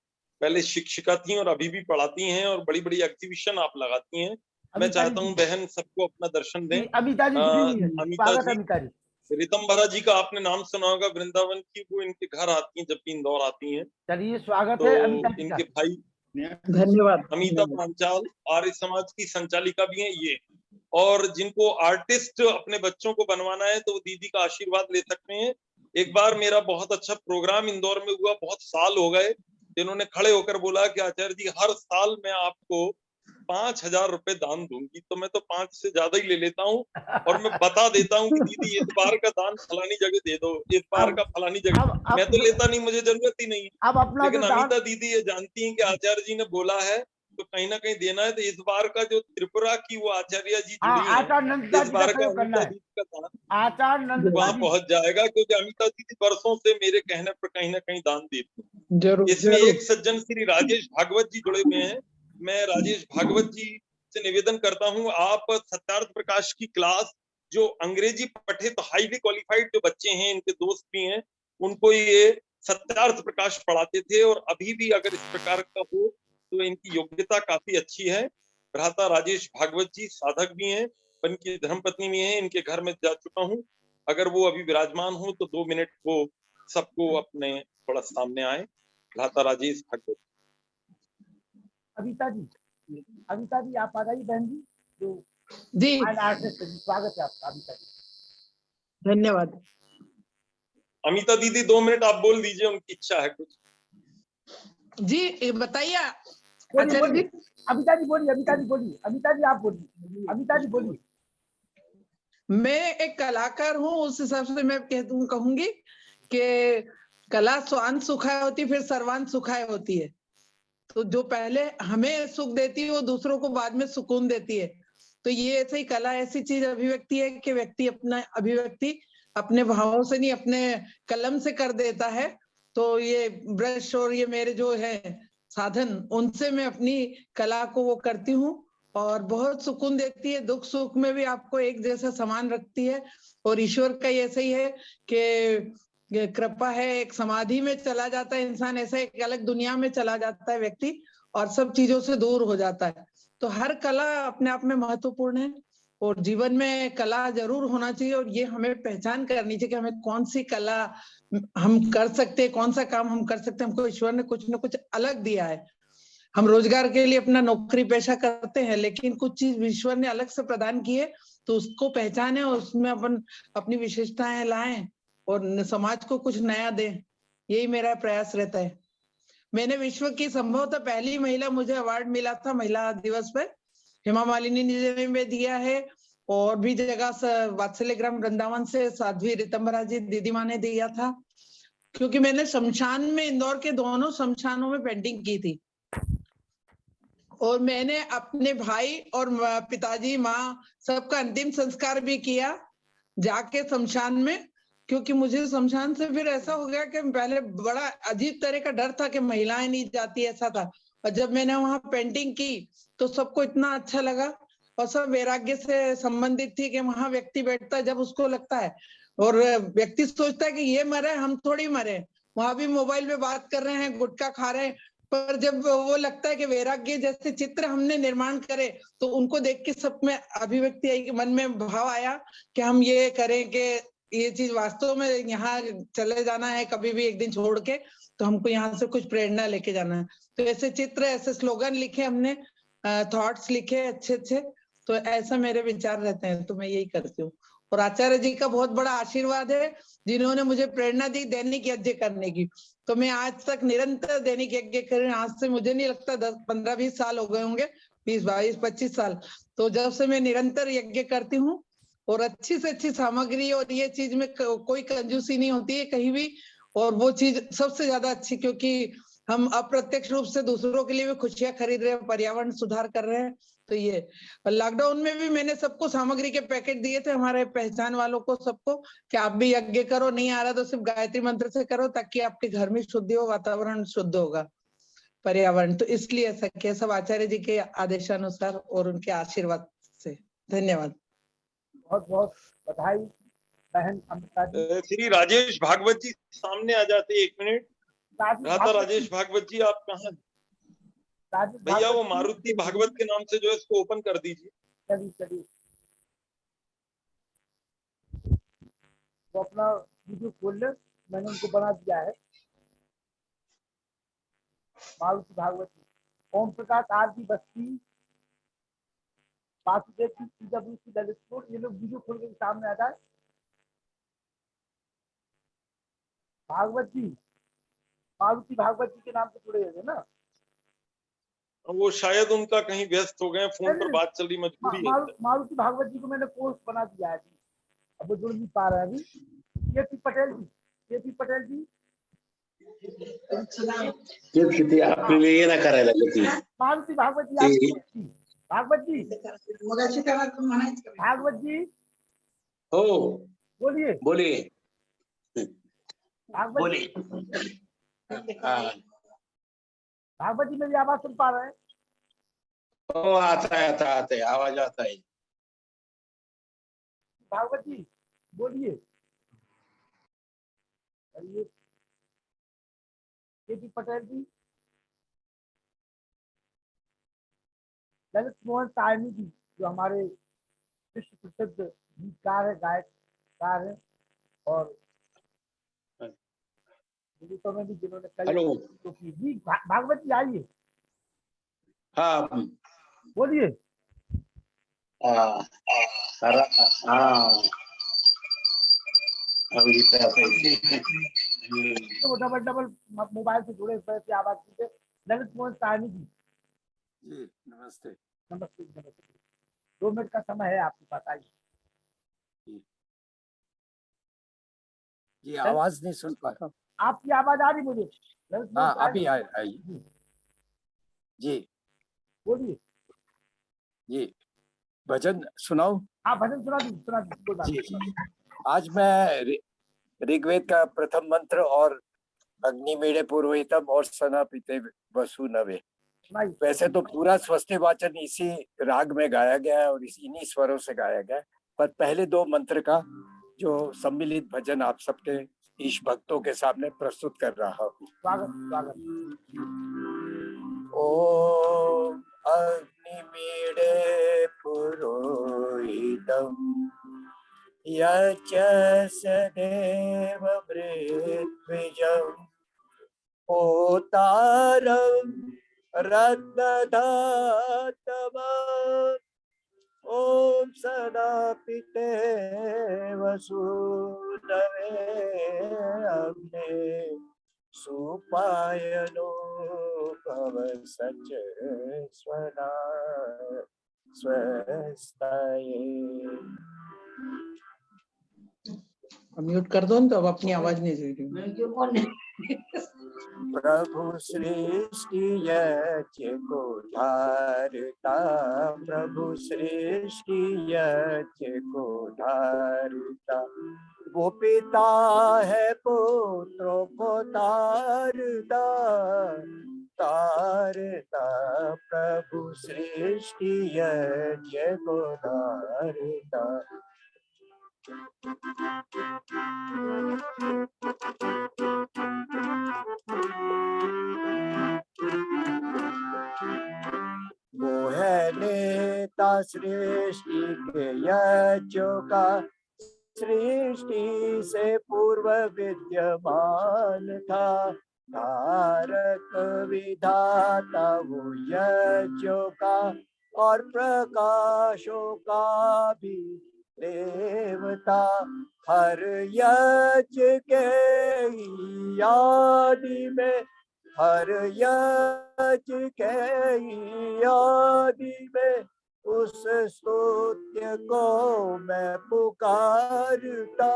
पहले शिक्षिका थी और अभी भी पढ़ाती हैं और बड़ी बड़ी एग्जीबिशन आप लगाती हैं। मैं चाहता हूँ बहन सबको अपना दर्शन दें। अमिता जी अमिता जी, अमिता जी रितंभरा जी का आपने नाम सुना होगा, वृंदावन की, वो इनके घर आती हैं जब भी इंदौर आती हैं। चलिए स्वागत तो है अमिता जी इनके का। भाई धन्यवाद। अमिता पांचाल आर्य समाज की संचालिका भी हैं ये। और जिनको आर्टिस्ट अपने बच्चों को बनवाना है तो वो दीदी का आशीर्वाद ले सकते हैं। एक बार मेरा बहुत अच्छा प्रोग्राम इंदौर में हुआ, बहुत साल हो गए, जिन्होंने खड़े होकर बोला कि आचार्य जी हर साल मैं आपको 5,000 रुपए दान दूंगी। तो मैं तो 5 से ज्यादा ही ले लेता हूँ और मैं बता देता हूँ कि दीदी इस बार का दान फलानी जगह दे दो, इस बार का फलानी जगह। मैं तो लेता नहीं, मुझे जरूरत ही नहीं। अब अपना लेकिन अमिता दीदी ये जानती हैं कि आचार्य जी ने बोला है तो कहीं ना कहीं देना है। तो इस बार का जो त्रिपुरा की वो आचार्य जी जुड़ी है, इस बार का अमिता दीदी का दान वहां पहुंच जाएगा, क्योंकि अमिता दीदी वर्षों से मेरे कहने पर कहीं ना कहीं दान देती है। जरूर इसमें जरूर। एक सज्जन श्री राजेश भागवत जी जुड़े हुए हैं। मैं राजेश भागवत जी से निवेदन करता हूँ, आप सत्यार्थ प्रकाश की क्लास जो अंग्रेजी पठित हाईली क्वालिफाइड जो बच्चे हैं, इनके दोस्त भी हैं, उनको ये सत्यार्थ प्रकाश पढ़ाते थे। और अभी भी अगर इस प्रकार का हो तो इनकी योग्यता काफी अच्छी है। भ्राता राजेश भागवत जी साधक भी हैं, इनकी धर्मपत्नी भी हैं। इनके घर में जा चुका हूँ, अगर वो अभी विराजमान हो तो 2 मिनट वो सबको अपने थोड़ा सामने आए। भ्राता राजेश भागवत। अमिता जी आप आ जाइए बहन जी, जो जी स्वागत है आपका अमिता जी। धन्यवाद। अमिता दीदी 2 मिनट आप बोल दीजिए, उनकी इच्छा है कुछ। जी बताइए बोलिए, आचार्य बोलिए। जी। अमिता जी बोलिए, अमिता जी बोलिए, अमिता जी आप बोलिए, अमिता जी बोलिए। मैं एक कलाकार हूँ, उस हिसाब से मैं कहूंगी कि कला स्वांत सुखाय होती है, फिर सर्वांत सुखाय होती है। तो जो पहले हमें सुख देती है वो दूसरों को बाद में सुकून देती है। तो ये ऐसे ही कला ऐसी चीज अभिव्यक्ति है कि व्यक्ति अपना अभिव्यक्ति अपने भावों से नहीं अपने कलम से कर देता है। तो ये ब्रश और ये मेरे जो है साधन, उनसे मैं अपनी कला को वो करती हूँ और बहुत सुकून देती है। दुख सुख में भी आपको एक जैसा समान रखती है। और ईश्वर का ऐसे ही है कि ये कृपा है, एक समाधि में चला जाता है इंसान, ऐसा एक अलग दुनिया में चला जाता है व्यक्ति और सब चीजों से दूर हो जाता है। तो हर कला अपने आप में महत्वपूर्ण है और जीवन में कला जरूर होना चाहिए और ये हमें पहचान करनी चाहिए कि हमें कौन सी कला हम कर सकते हैं, कौन सा काम हम कर सकते हैं। हमको ईश्वर ने कुछ ना कुछ अलग दिया है। हम रोजगार के लिए अपना नौकरी पेशा करते हैं, लेकिन कुछ चीज ईश्वर ने अलग से प्रदान की है, तो उसको पहचाने और उसमें अपन अपनी विशेषताएं लाएं और समाज को कुछ नया दें। यही मेरा प्रयास रहता है। मैंने विश्व की संभवतः पहली महिला, मुझे अवार्ड मिला था महिला दिवस पर, हेमा मालिनी जी ने भी दिया है और भी जगह वात्सल्य ग्राम वृंदावन से साध्वी रितंबरा जी दीदी माँ ने दिया था, क्योंकि मैंने शमशान में, इंदौर के दोनों शमशानों में पेंटिंग की थी और मैंने अपने भाई और पिताजी माँ सबका अंतिम संस्कार भी किया जाके शमशान में, क्योंकि मुझे शमशान से फिर ऐसा हो गया कि पहले बड़ा अजीब तरह का डर था कि महिलाएं नहीं जाती, ऐसा था। और जब मैंने वहां पेंटिंग की तो सबको इतना अच्छा लगा और सब वैराग्य से संबंधित थी कि वहां व्यक्ति बैठता है जब उसको लगता है और व्यक्ति सोचता है कि ये मरे, हम थोड़ी मरे, वहां भी मोबाइल पे बात कर रहे हैं, गुटखा खा रहे हैं, पर जब वो लगता है कि वैराग्य जैसे चित्र हमने निर्माण करे तो उनको देख के सब में अभिव्यक्ति आई, मन में भाव आया कि हम ये करें कि ये चीज वास्तव में यहाँ चले जाना है कभी भी एक दिन छोड़ के, तो हमको यहाँ से कुछ प्रेरणा लेके जाना है। तो ऐसे चित्र, ऐसे स्लोगन लिखे हमने, थॉट्स लिखे अच्छे अच्छे, तो ऐसा मेरे विचार रहते हैं, तो मैं यही करती हूँ। और आचार्य जी का बहुत बड़ा आशीर्वाद है जिन्होंने मुझे प्रेरणा दी दैनिक यज्ञ करने की। तो मैं आज तक निरंतर दैनिक यज्ञ कर रही हूँ। आज से मुझे नहीं लगता 10, 15, 20 साल हो गए होंगे, 20, 22, 25 साल। तो जब से मैं निरंतर यज्ञ करती हूँ और अच्छी से अच्छी सामग्री, और ये चीज में कोई कंजूसी नहीं होती है कहीं भी, और वो चीज सबसे ज्यादा अच्छी, क्योंकि हम अप्रत्यक्ष रूप से दूसरों के लिए भी खुशियां खरीद रहे हैं, पर्यावरण सुधार कर रहे हैं। तो ये लॉकडाउन में भी मैंने सबको सामग्री के पैकेट दिए थे, हमारे पहचान वालों को, सबको, कि आप भी यज्ञ करो, नहीं आ रहा तो सिर्फ गायत्री मंत्र से करो, ताकि आपके घर में शुद्धि हो, वातावरण शुद्ध होगा, पर्यावरण। तो इसलिए ऐसा किया, सब आचार्य जी के आदेशानुसार और उनके आशीर्वाद से। धन्यवाद। बहुत बहुत बधाई बहन अमिता जी। श्री राजेश भागवत जी सामने आ जाते, 1 मिनट। राधा भागवत राजेश भागवत जी, आप कहाँ? भैया वो मारुति भागवत के नाम से जो है इसको ओपन कर दीजिए। चलिए चलिए, तो अपना वीडियो खोल ले, मैंने उनको बना दिया है। मारुति भागवत जी, ओम प्रकाश आर जी बस्ती, वासुदेव की PWC ललितपुर, ये लोग वीडियो खोल के सामने आ जाए। भागवत जी, मारुति भागवत जी के नाम से जुड़े हुए ना? वो शायद उनका कहीं व्यस्त हो गए, फोन पर बात चल रही, मजबूरी है। मारुति भागवत जी को मैंने पोस्ट बना दिया है, अब वो जुड़ नहीं पा रहे हैं अभी। केपी पटेल जी, केपी पटेल जी, आपले ये ना करायला गती मारुति भागवत जी, आपकी भागवत जी, भागवत जी, हो बोलिए बोलिए भागवत बोलिए। हाँ, भागवत जी मेरी आवाज सुन पा रहे हैं? हो आता है आवाज आता है। भागवत जी बोलिए। केपी पटेल जी, ललित मोहन तारनी जी, जो हमारे विश्व प्रसिद्ध गीतकार है, गायककार है, और गीतों में भी जिन्होंने कई हेलो, तो की जी। भागवत जी आइए, हाँ बोलिए। हाँ हाँ अभी वो डबल डबल मोबाइल से जुड़े हुए थे आवाज से। ललित मोहन साहनी जी जी नमस्ते। नमस्ते नमस्ते। 2 मिनट का समय है आपके पास, आइए। जी आवाज नहीं सुन पा रहा। आपकी आवाज आ रही मुझे। ललित मोहन हाँ साहनी अभी आई जी बोलिए। जी भजन सुनाऊं? आप भजन सुना दीजिए कोई बात जी नहीं। जी आज मैं ऋग्वेद का प्रथम मंत्र और अग्निमीड़े पूर्वहितम और सना पिते वसु नवे। वैसे तो पूरा स्वस्ति वाचन इसी राग में गाया गया है और इन्हीं स्वरों से गाया गया है, पर पहले 2 मंत्र का जो सम्मिलित भजन आप सबके ईश भक्तों के सामने प्रस्तुत कर रहा हूँ। स्वागत। ओम अग्निमीड़े पुरोहितम यच्च सदेव मृत्विजम् ओतारं रत्नधातमम् ओम सदा पिते वसुनवे अग्ने सुपायनो भव सच स्वना स्वस्ताये। म्यूट कर दो न, तो अब अपनी आवाज नहीं दे रही। प्रभु सृष्टि यज्ञ को धारता, प्रभु सृष्टि यज्ञ को धारता, वो पिता है पुत्रों को तारता तारता, प्रभु सृष्टि यज्ञ को धारता। वो है नेता सृष्टि के यज्ञों का, सृष्टि से पूर्व विद्यमान था, धारक विधाता वो यज्ञों का और प्रकाशों का भी देवता। हर यज्ञ के आदि में, हर यज्ञ के आदि में उस स्तुत्य को मैं पुकारता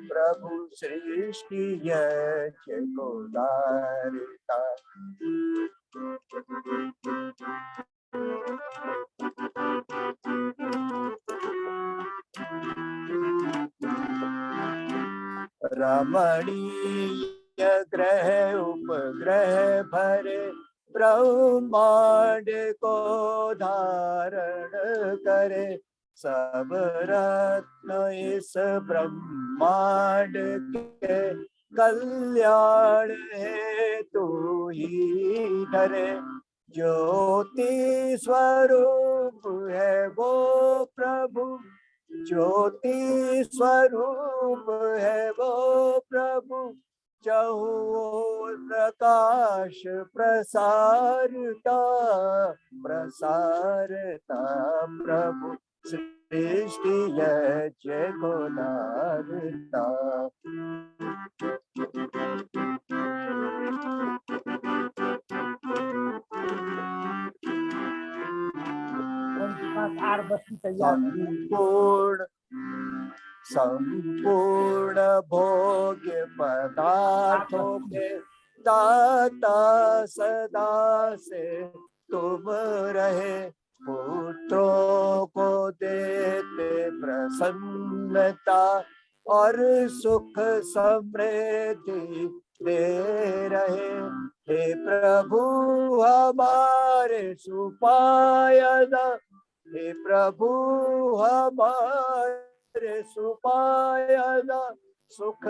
प्रभु सृष्टि यज्ञ को धारता। रमणीय ग्रह उपग्रह भरे ब्रह्मांड को धारण करे, सब रत्न इस ब्रह्मांड के कल्याण हेतु ही धरे। ज्योति स्वरूप है वो प्रभु, ज्योति स्वरूप है वो प्रभु, चहुओर प्रकाश प्रसारता प्रभु सृष्टि यज्ञ को धारता। संपूर्ण भोग्य पदार्थों के दाता सदा से तुम रहे, पुत्रों को देते प्रसन्नता और सुख समृद्धि दे रहे। हे प्रभु हमारे सुपायन, हे प्रभु हमारे सुपायन, सुख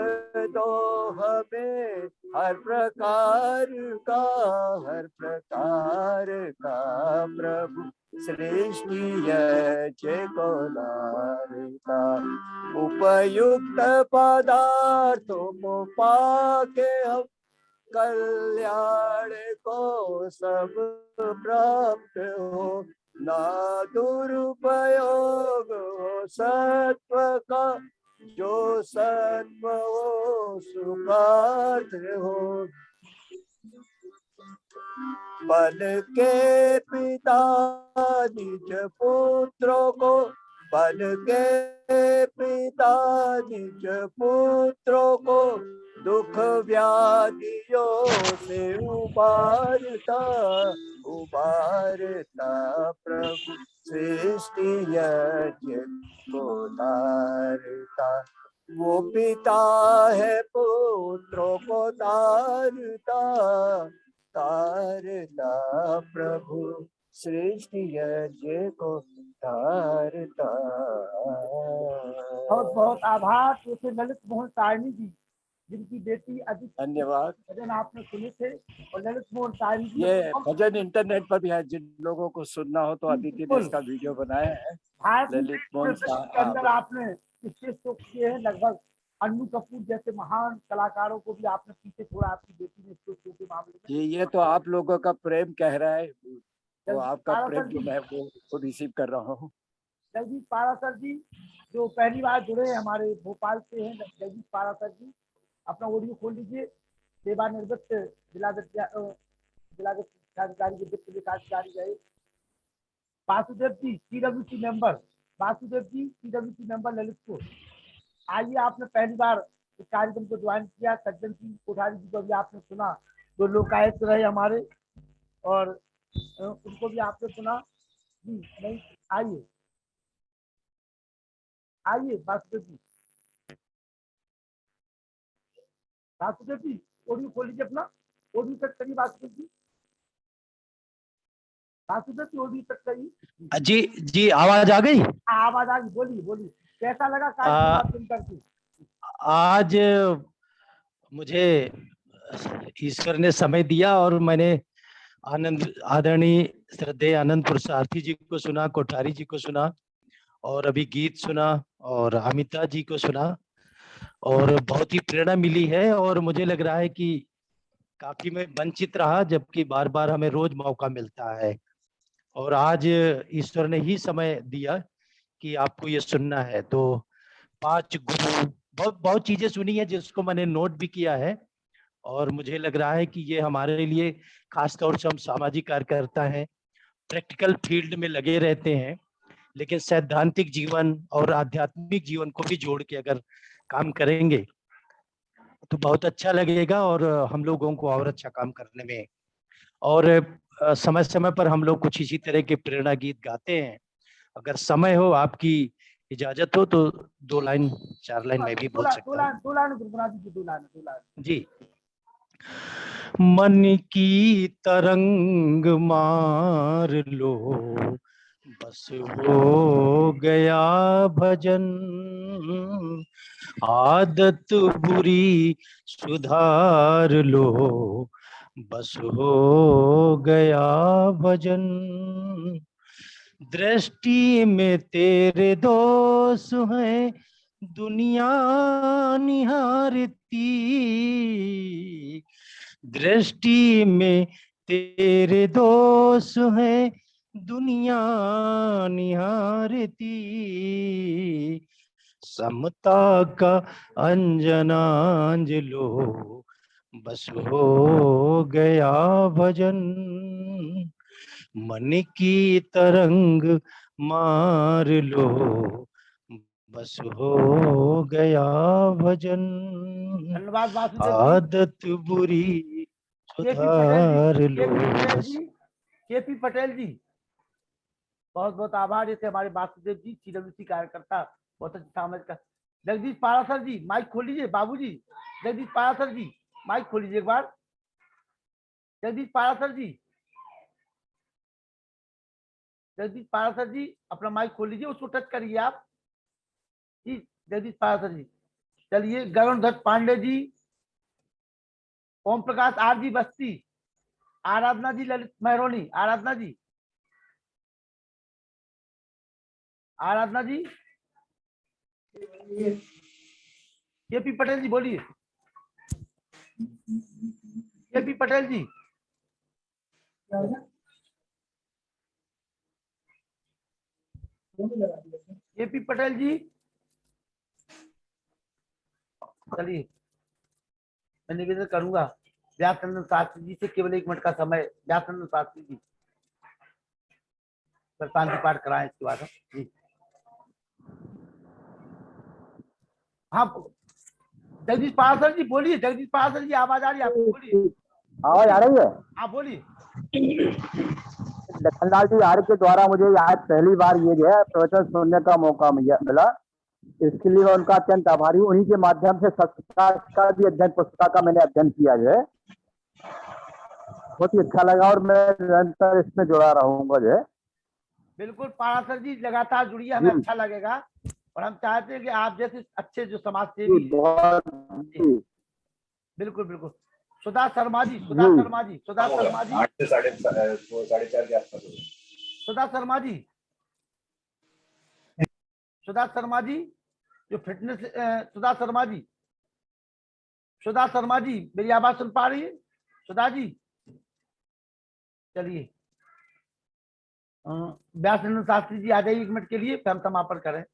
दो हमें हर प्रकार का प्रभु सृष्टि यज्ञ को धारता। उपयुक्त पदार्थों को पाके हम कल्याण को सब प्राप्त हो, ना दुरुपयोग हो सत्व का, जो सत्व हो सुखार्थ हो। बन के पिता निज पुत्रों को, बन के पिता निज पुत्रों को, दुख व्याधियों से उबारता उबारता प्रभु, सृष्टि यज्ञ को तारता। वो पिता है पुत्रों को तारता तारता प्रभु, सृष्टि यज्ञ को तारता। बहुत बहुत आभार जैसे ललित मोहन सारणी जी, जिनकी बेटी अदिति, धन्यवाद। भजन आपने सुने थे। और ललित मोहन सारणी जी ये भजन इंटरनेट पर भी है, जिन लोगों को सुनना हो तो अदिति ने इसका वीडियो बनाया है। भारत ललित मोहन के अंदर आपने स्टेज शो किए हैं, लगभग अन्नू कपूर जैसे महान कलाकारों को भी आपने पीछे छोड़ा आपकी बेटी ने स्टेज शो के मामले में। ये तो आप लोगों का प्रेम कह रहा है, तो आपका प्रेम जो मैं वो रिसीव कर रहा हूँ। जगदीश पारासर जी जो पहली बार जुड़े हैं हमारे भोपाल से हैं, जगदीश पारासर जी अपना ऑडियो खोल लीजिए। सेवानिवृत्त जिला शिक्षाधिकारी के वित्त विकास अधिकारी रहे। Vasudev ji CWC member, Vasudev ji CWC member Lalitpur. आइए, आपने पहली बार इस कार्यक्रम को ज्वाइन किया। सज्जन सिंह कोठारी जी को भी आपने सुना, जो लोकायुक्त रहे हमारे, और उनको भी आपने सुना जी। नहीं, आइए आइए वासुदेव जी, वासुदेव जी ऑडियो खोल लीजिए, अपना ऑडियो तक करिए वासुदेव जी, वासुदेव जी ऑडियो तक करिए। जी जी, आवाज आ गई? आवाज आ गई, बोलिए बोलिए, कैसा लगा कार्यक्रम सुन करके? आज मुझे ईश्वर ने समय दिया और मैंने आदरणीय श्रद्धेय आनंद पुरुषार्थी जी को सुना, कोठारी जी को सुना, और अभी गीत सुना, और अमिता जी को सुना, और बहुत ही प्रेरणा मिली है। और मुझे लग रहा है कि काफी मैं वंचित रहा, जबकि बार बार हमें रोज मौका मिलता है, और आज ईश्वर ने ही समय दिया कि आपको ये सुनना है। तो 5 गुरु, बहुत चीजें सुनी है जिसको मैंने नोट भी किया है, और मुझे लग रहा है कि ये हमारे लिए, खासतौर से हम सामाजिक कार्यकर्ता हैं, प्रैक्टिकल फील्ड में लगे रहते हैं, लेकिन सैद्धांतिक जीवन और आध्यात्मिक जीवन को भी जोड़ के अगर काम करेंगे तो बहुत अच्छा लगेगा, और हम लोगों को और अच्छा काम करने में। और समय समय पर हम लोग कुछ इसी तरह के प्रेरणा गीत गाते हैं। अगर समय हो, आपकी इजाजत हो, तो 2 लाइन 4 लाइन मैं भी बोल सकता हूँ। 2 लाइन गुरबना दीजिए, 2 लाइन जी। मन की तरंग मार लो, बस हो गया भजन, आदत बुरी सुधार लो, बस हो गया भजन। दृष्टि में तेरे दोष हैं, दुनिया निहारती, दृष्टि में तेरे दोष हैं, दुनिया निहारती, समता का अंजनांज लो, बस हो गया भजन। मन की तरंग मार लो, बस हो गया भजन। धन्यवाद वासुदेव जी। आदत बुरी सुधार लो। केपी पटेल जी, बहुत बहुत आभार। जैसे हमारे वासुदेव जी CWC कार्यकर्ता, बहुत अच्छा समझ का। जगदीश पारासर जी माइक खोल लीजिए। बाबूजी जगदीश पारासर जी माइक खोल लीजिए एक बार। जगदीश पारासर जी, जगदीश पारासर जी अपना माइक खोल लीजिए, उसको टच करिए आप जी। जगदीश पारासर जी, चलिए। गरुण दत्त पांडे जी, ओम प्रकाश आर जी बस्ती, आराधना जी ललित मेहरोनी, आराधना जी, आराधना जी, केपी पटेल जी बोलिए। केपी पटेल जी, केपी पटेल जी, चलिए मैं निवेदन करूंगा व्यासनंदन शास्त्री जी से केवल 1 मिनट का समय, व्यासनंदन शास्त्री जी शांति पाठ कराएं इसके बाद जी। हाँ जगदीश पासर जी बोलिए, जगदीश पासर जी आवाज आ रही है आपको, बोलिए। आवाज आ रही है? हाँ बोलिए। लखनलाल जी आर्य के द्वारा मुझे आज पहली बार ये जो है प्रवचन सुनने का मौका मिला, इसके लिए मैं उनका अत्यंत आभारी हूँ। उन्हीं के माध्यम से संस्कार का भी अध्ययन, पुस्तक का मैंने अध्ययन किया जो है, बहुत ही अच्छा लगा और मैं निरंतर इसमें जुड़ा रहूंगा जो है। बिल्कुल पारासर जी लगातार जुड़िए, हमें अच्छा लगेगा और हम चाहते हैं कि आप जैसे अच्छे जो समाज सेवी, बिल्कुल बिल्कुल। सुधा शर्मा जी, सुधा शर्मा जी, सुधा शर्मा जी, 8 से 4:30 के आसपास, सुधा शर्मा जी, सुधा शर्मा जी जो फिटनेस, सुधा शर्मा जी, सुधा शर्मा जी मेरी आवाज सुन पा रही है सुधा जी? चलिए व्यासनंदन शास्त्री जी आ जाइए 1 मिनट के लिए, फिर हम समापन करें।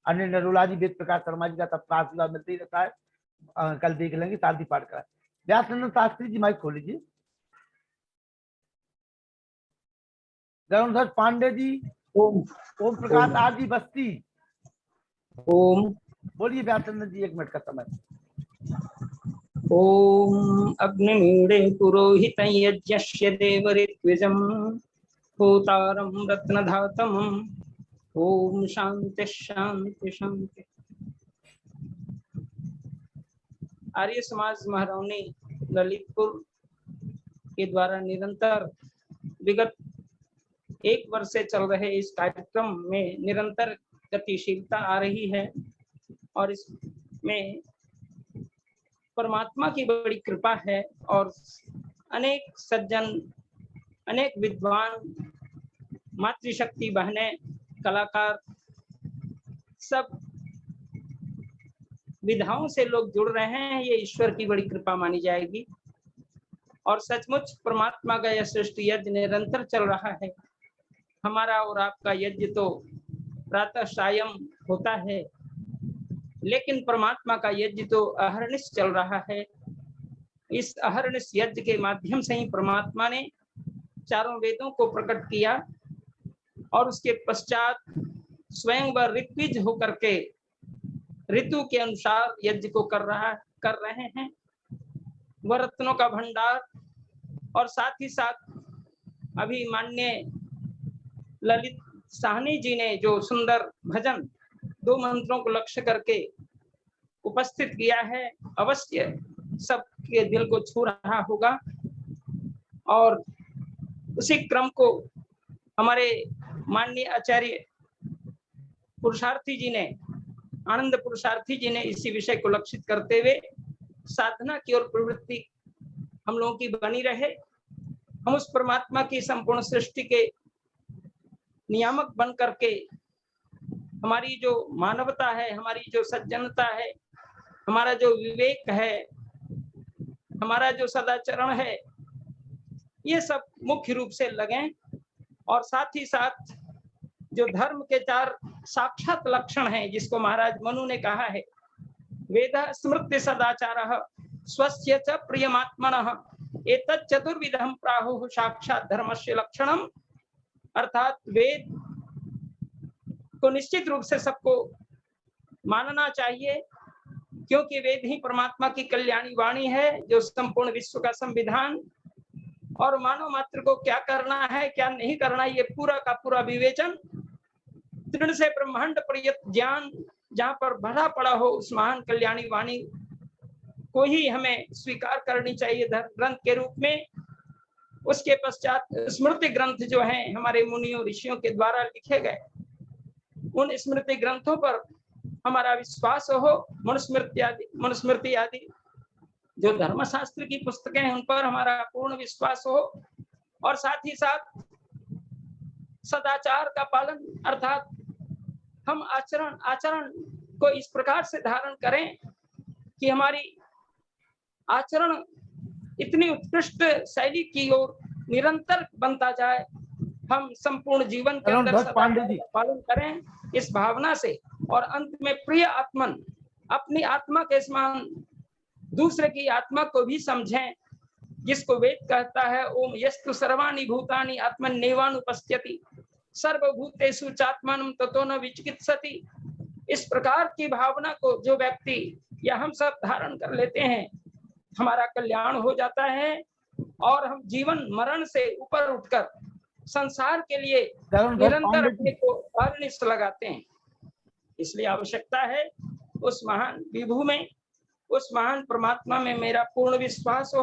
अन्य नरोला जी, वेद प्रकाश शर्मा जी का तब आशीर्वाद मिलते ही रहता है, कल देख लेंगे, शांति पाठ कराए। व्यासनंदन शास्त्री जी माइक खोल लीजिए। गरुणध्वज पांडे जी, ओम प्रकाश आदि बस्ती, ओम बोलिए व्यासनंदन जी 1 मिनट का समय। ओम अग्निमीडे पुरोहितं यज्ञस्य देवऋत्विजं होतारं रत्नधातमं। ओम शांति शांति शांति। आर्य समाज महरौनी ललितपुर के द्वारा निरंतर विगत 1 वर्ष से चल रहे इस कार्यक्रम में निरंतर गतिशीलता आ रही है और इसमें परमात्मा की बड़ी कृपा है और अनेक सज्जन, अनेक विद्वान, मातृशक्ति बहनें, कलाकार, सब विधाओं से लोग जुड़ रहे हैं। ये ईश्वर की बड़ी कृपा मानी जाएगी और सचमुच परमात्मा का यह सृष्टि यज्ञ निरंतर चल रहा है। हमारा और आपका यज्ञ तो प्रातः सायं होता है, लेकिन परमात्मा का यज्ञ तो अहर्निश चल रहा है। इस अहर्निश यज्ञ के माध्यम से ही परमात्मा ने चारों वेदों को प्रकट किया और उसके पश्चात स्वयं व ऋत्विज होकर के ऋतु के अनुसार यज्ञ को कर रहे हैं। वह रत्नों का भंडार और साथ ही साथ अभी माननीय ललित साहनी जी ने जो सुंदर भजन 2 मंत्रों को लक्ष्य करके उपस्थित किया है, अवश्य सबके दिल को छू रहा होगा। और उसी क्रम को हमारे माननीय आचार्य पुरुषार्थी जी ने, आनंद पुरुषार्थी जी ने इसी विषय को लक्षित करते हुए साधना की ओर प्रवृत्ति हम लोगों की बनी रहे। हम उस परमात्मा की संपूर्ण सृष्टि के नियामक बन करके हमारी जो मानवता है, हमारी जो सज्जनता है, हमारा जो विवेक है, हमारा जो सदाचरण है, ये सब मुख्य रूप से लगें। और साथ ही साथ जो धर्म के 4 साक्षात लक्षण हैं, जिसको महाराज मनु ने कहा है, वेद स्मृति सदाचारः स्वस्य च प्रियमात्मनः एतत् चतुर्विधं प्राहुः साक्षात धर्मस्य लक्षणम। अर्थात वेद को निश्चित रूप से सबको मानना चाहिए, क्योंकि वेद ही परमात्मा की कल्याणी वाणी है, जो संपूर्ण विश्व का संविधान और मानव मात्र को क्या करना है क्या नहीं करना, ये पूरा का पूरा विवेचन तृण से ब्रह्मांड पर्यंत ज्ञान जहाँ पर भरा पड़ा हो, उस महान कल्याणी वाणी को ही हमें स्वीकार करनी चाहिए धर्म ग्रंथ के रूप में। उसके पश्चात स्मृति ग्रंथ जो हैं हमारे मुनियों ऋषियों के द्वारा लिखे गए, उन स्मृति ग्रंथों पर हमारा विश्वास हो। मनुस्मृति आदि जो धर्मशास्त्र की पुस्तकें हैं, उन पर हमारा पूर्ण विश्वास हो। और साथ ही साथ सदाचार का पालन, अर्थात हम आचरण को इस प्रकार से धारण करें कि हमारी आचरण इतनी उत्कृष्ट शैली की ओर निरंतर बनता जाए, हम संपूर्ण जीवन के अंदर सदा पालन करें इस भावना से, और अंत में प्रिय आत्मन अपनी आत्मा के समान दूसरे की आत्मा को भी समझें, जिसको वेद कहता है ओम यस्तु सर्वाणि भूतानि आत्मन्नेवानुपश्यति सर्वभूतेषु चात्मानं ततो न विचिकित्सति। इस प्रकार की भावना को जो व्यक्ति या हम सब धारण कर लेते हैं, हमारा कल्याण हो जाता है और हम जीवन मरण से ऊपर उठकर संसार के लिए निरंतर अपने को अनिष्ट लगाते हैं। इसलिए आवश्यकता है उस महान विभु में, उस महान परमात्मा में मेरा पूर्ण विश्वास हो,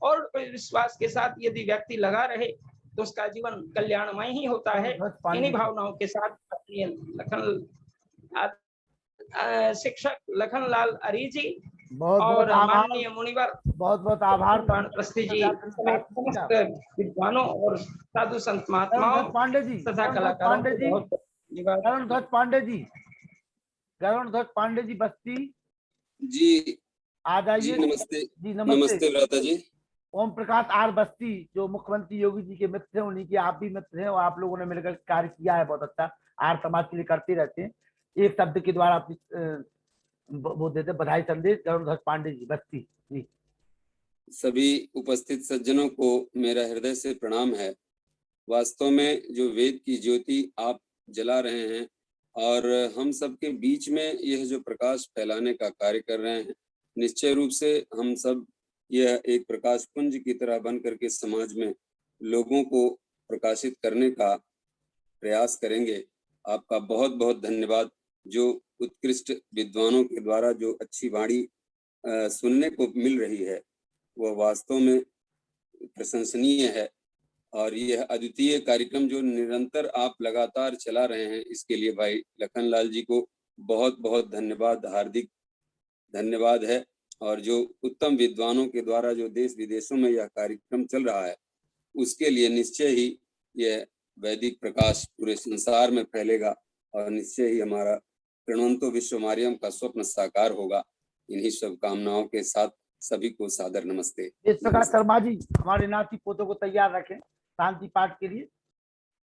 और विश्वास के साथ यदि व्यक्ति लगा रहे तो उसका जीवन कल्याणमय ही होता है। इन्हीं भावनाओं के साथ शिक्षक लखनलाल अरी जी और माननीय मुनिवर बहुत आभार प्रस्थि जी, समस्त विद्वानों और साधु संत महात्माओं पांडे जी तथा कलाकारों गरुण ध्वज पांडे जी बस्ती जी, आ जाइए। नमस्ते जी नमस्ते भ्राता जी। ओम प्रकाश आर बस्ती जो मुख्यमंत्री योगी जी के मित्र हैं, उन्हीं के आप भी मित्र हैं, और आप लोगों ने मिलकर कार्य किया है बहुत अच्छा, आर समाज के लिए करते रहते हैं। एक शब्द के द्वारा आप वो देते बधाई संदेश। गरुण ध्वज पांडे जी बस्ती जी। सभी उपस्थित सज्जनों को मेरा हृदय से प्रणाम है। वास्तव में जो वेद की ज्योति आप जला रहे हैं और हम सबके बीच में यह जो प्रकाश फैलाने का कार्य कर रहे हैं, निश्चय रूप से हम सब यह एक प्रकाश पुंज की तरह बन करके समाज में लोगों को प्रकाशित करने का प्रयास करेंगे। आपका बहुत बहुत धन्यवाद। जो उत्कृष्ट विद्वानों के द्वारा जो अच्छी वाणी सुनने को मिल रही है वह वास्तव में प्रशंसनीय है, और यह अद्वितीय कार्यक्रम जो निरंतर आप लगातार चला रहे हैं, इसके लिए भाई लखनलाल जी को बहुत बहुत धन्यवाद, हार्दिक धन्यवाद है। और जो उत्तम विद्वानों के द्वारा जो देश विदेशों में यह कार्यक्रम चल रहा है, उसके लिए निश्चय ही यह वैदिक प्रकाश पूरे संसार में फैलेगा और निश्चय ही हमारा प्रणवंतो विश्वमार्यम का स्वप्न साकार होगा। इन्हीं शुभकामनाओं के साथ सभी को सादर नमस्ते। इस प्रकार शर्मा जी हमारे नाती पोतों को तैयार रखें शांति पाठ के लिए,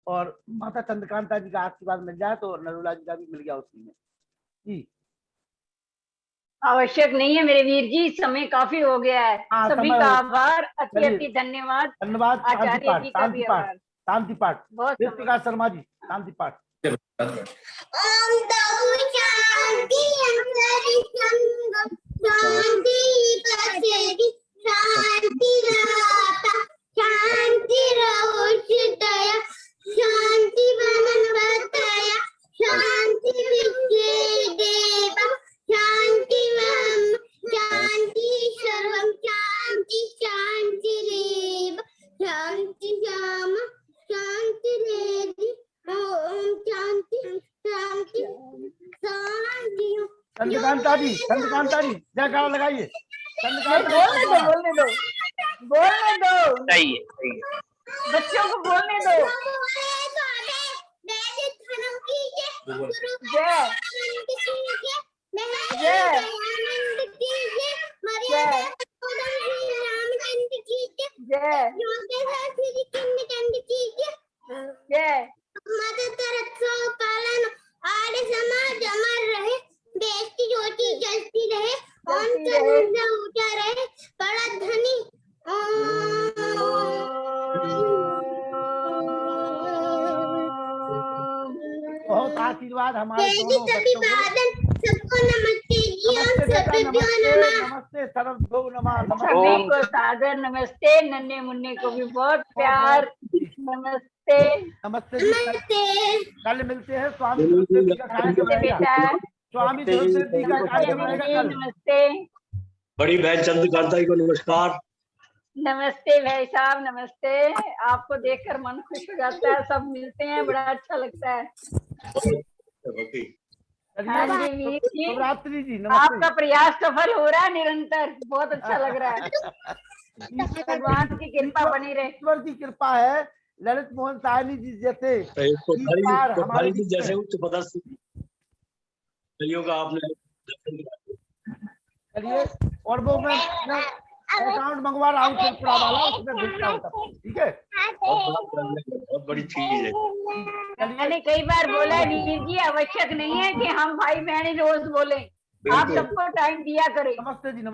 और माता चंद्रकांता जी का आशीर्वाद मिल जाए तो नरुला जी का भी मिल गया उसी में जी। आवश्यक नहीं है मेरे वीर जी, समय काफी हो गया है। सभी का आभार, अति धन्यवाद। धन्यवाद। आचार्य जी का भी आभार। शांति पाठ इस प्रकार शर्मा जी शांति पाठ। चंद्रकांता जी जयकारा लगाइए। बोलने दो बच्चों को बोलने दो। देश की ज्योति जलती रहे, ऊंचा रहे, बड़ा धनी। बहुत आशीर्वाद हमारे दोनों बच्चों को। सबको नमस्ते जी। नमस्ते सर्वभो नमः। सभी को सादर नमस्ते। नन्हे मुन्ने को भी बहुत प्यार नमस्ते। नमस्ते। कल मिलते हैं स्वामी जी का कार्यक्रम। स्वामी जी का कार्यक्रम। नमस्ते बड़ी बहन चंद्रकांता जी को नमस्कार। नमस्ते भाई साहब, नमस्ते। आपको देखकर मन खुश हो जाता है, सब मिलते हैं, बड़ा अच्छा लगता है। हाँ जी वीर जी, शिवरात्रि जी आपका प्रयास सफल हो रहा है निरंतर, बहुत अच्छा लग रहा है। भगवान की कृपा बनी रहे। ईश्वर की कृपा है। ललित मोहन साहनी जी जैसे जैसे उच्च पदस्थ का आपने चलिए और वो मैं अकाउंट मंगवा रहा हूँ त्रिपुरा वाला, उसमें भेजता हूँ तब, ठीक है। बहुत बड़ी चीज है। मैंने कई बार बोला है वीर जी, आवश्यक नहीं है कि हम भाई बहन रोज बोले, आप सबको टाइम दिया करें। नमस्ते जी, नमस्ते।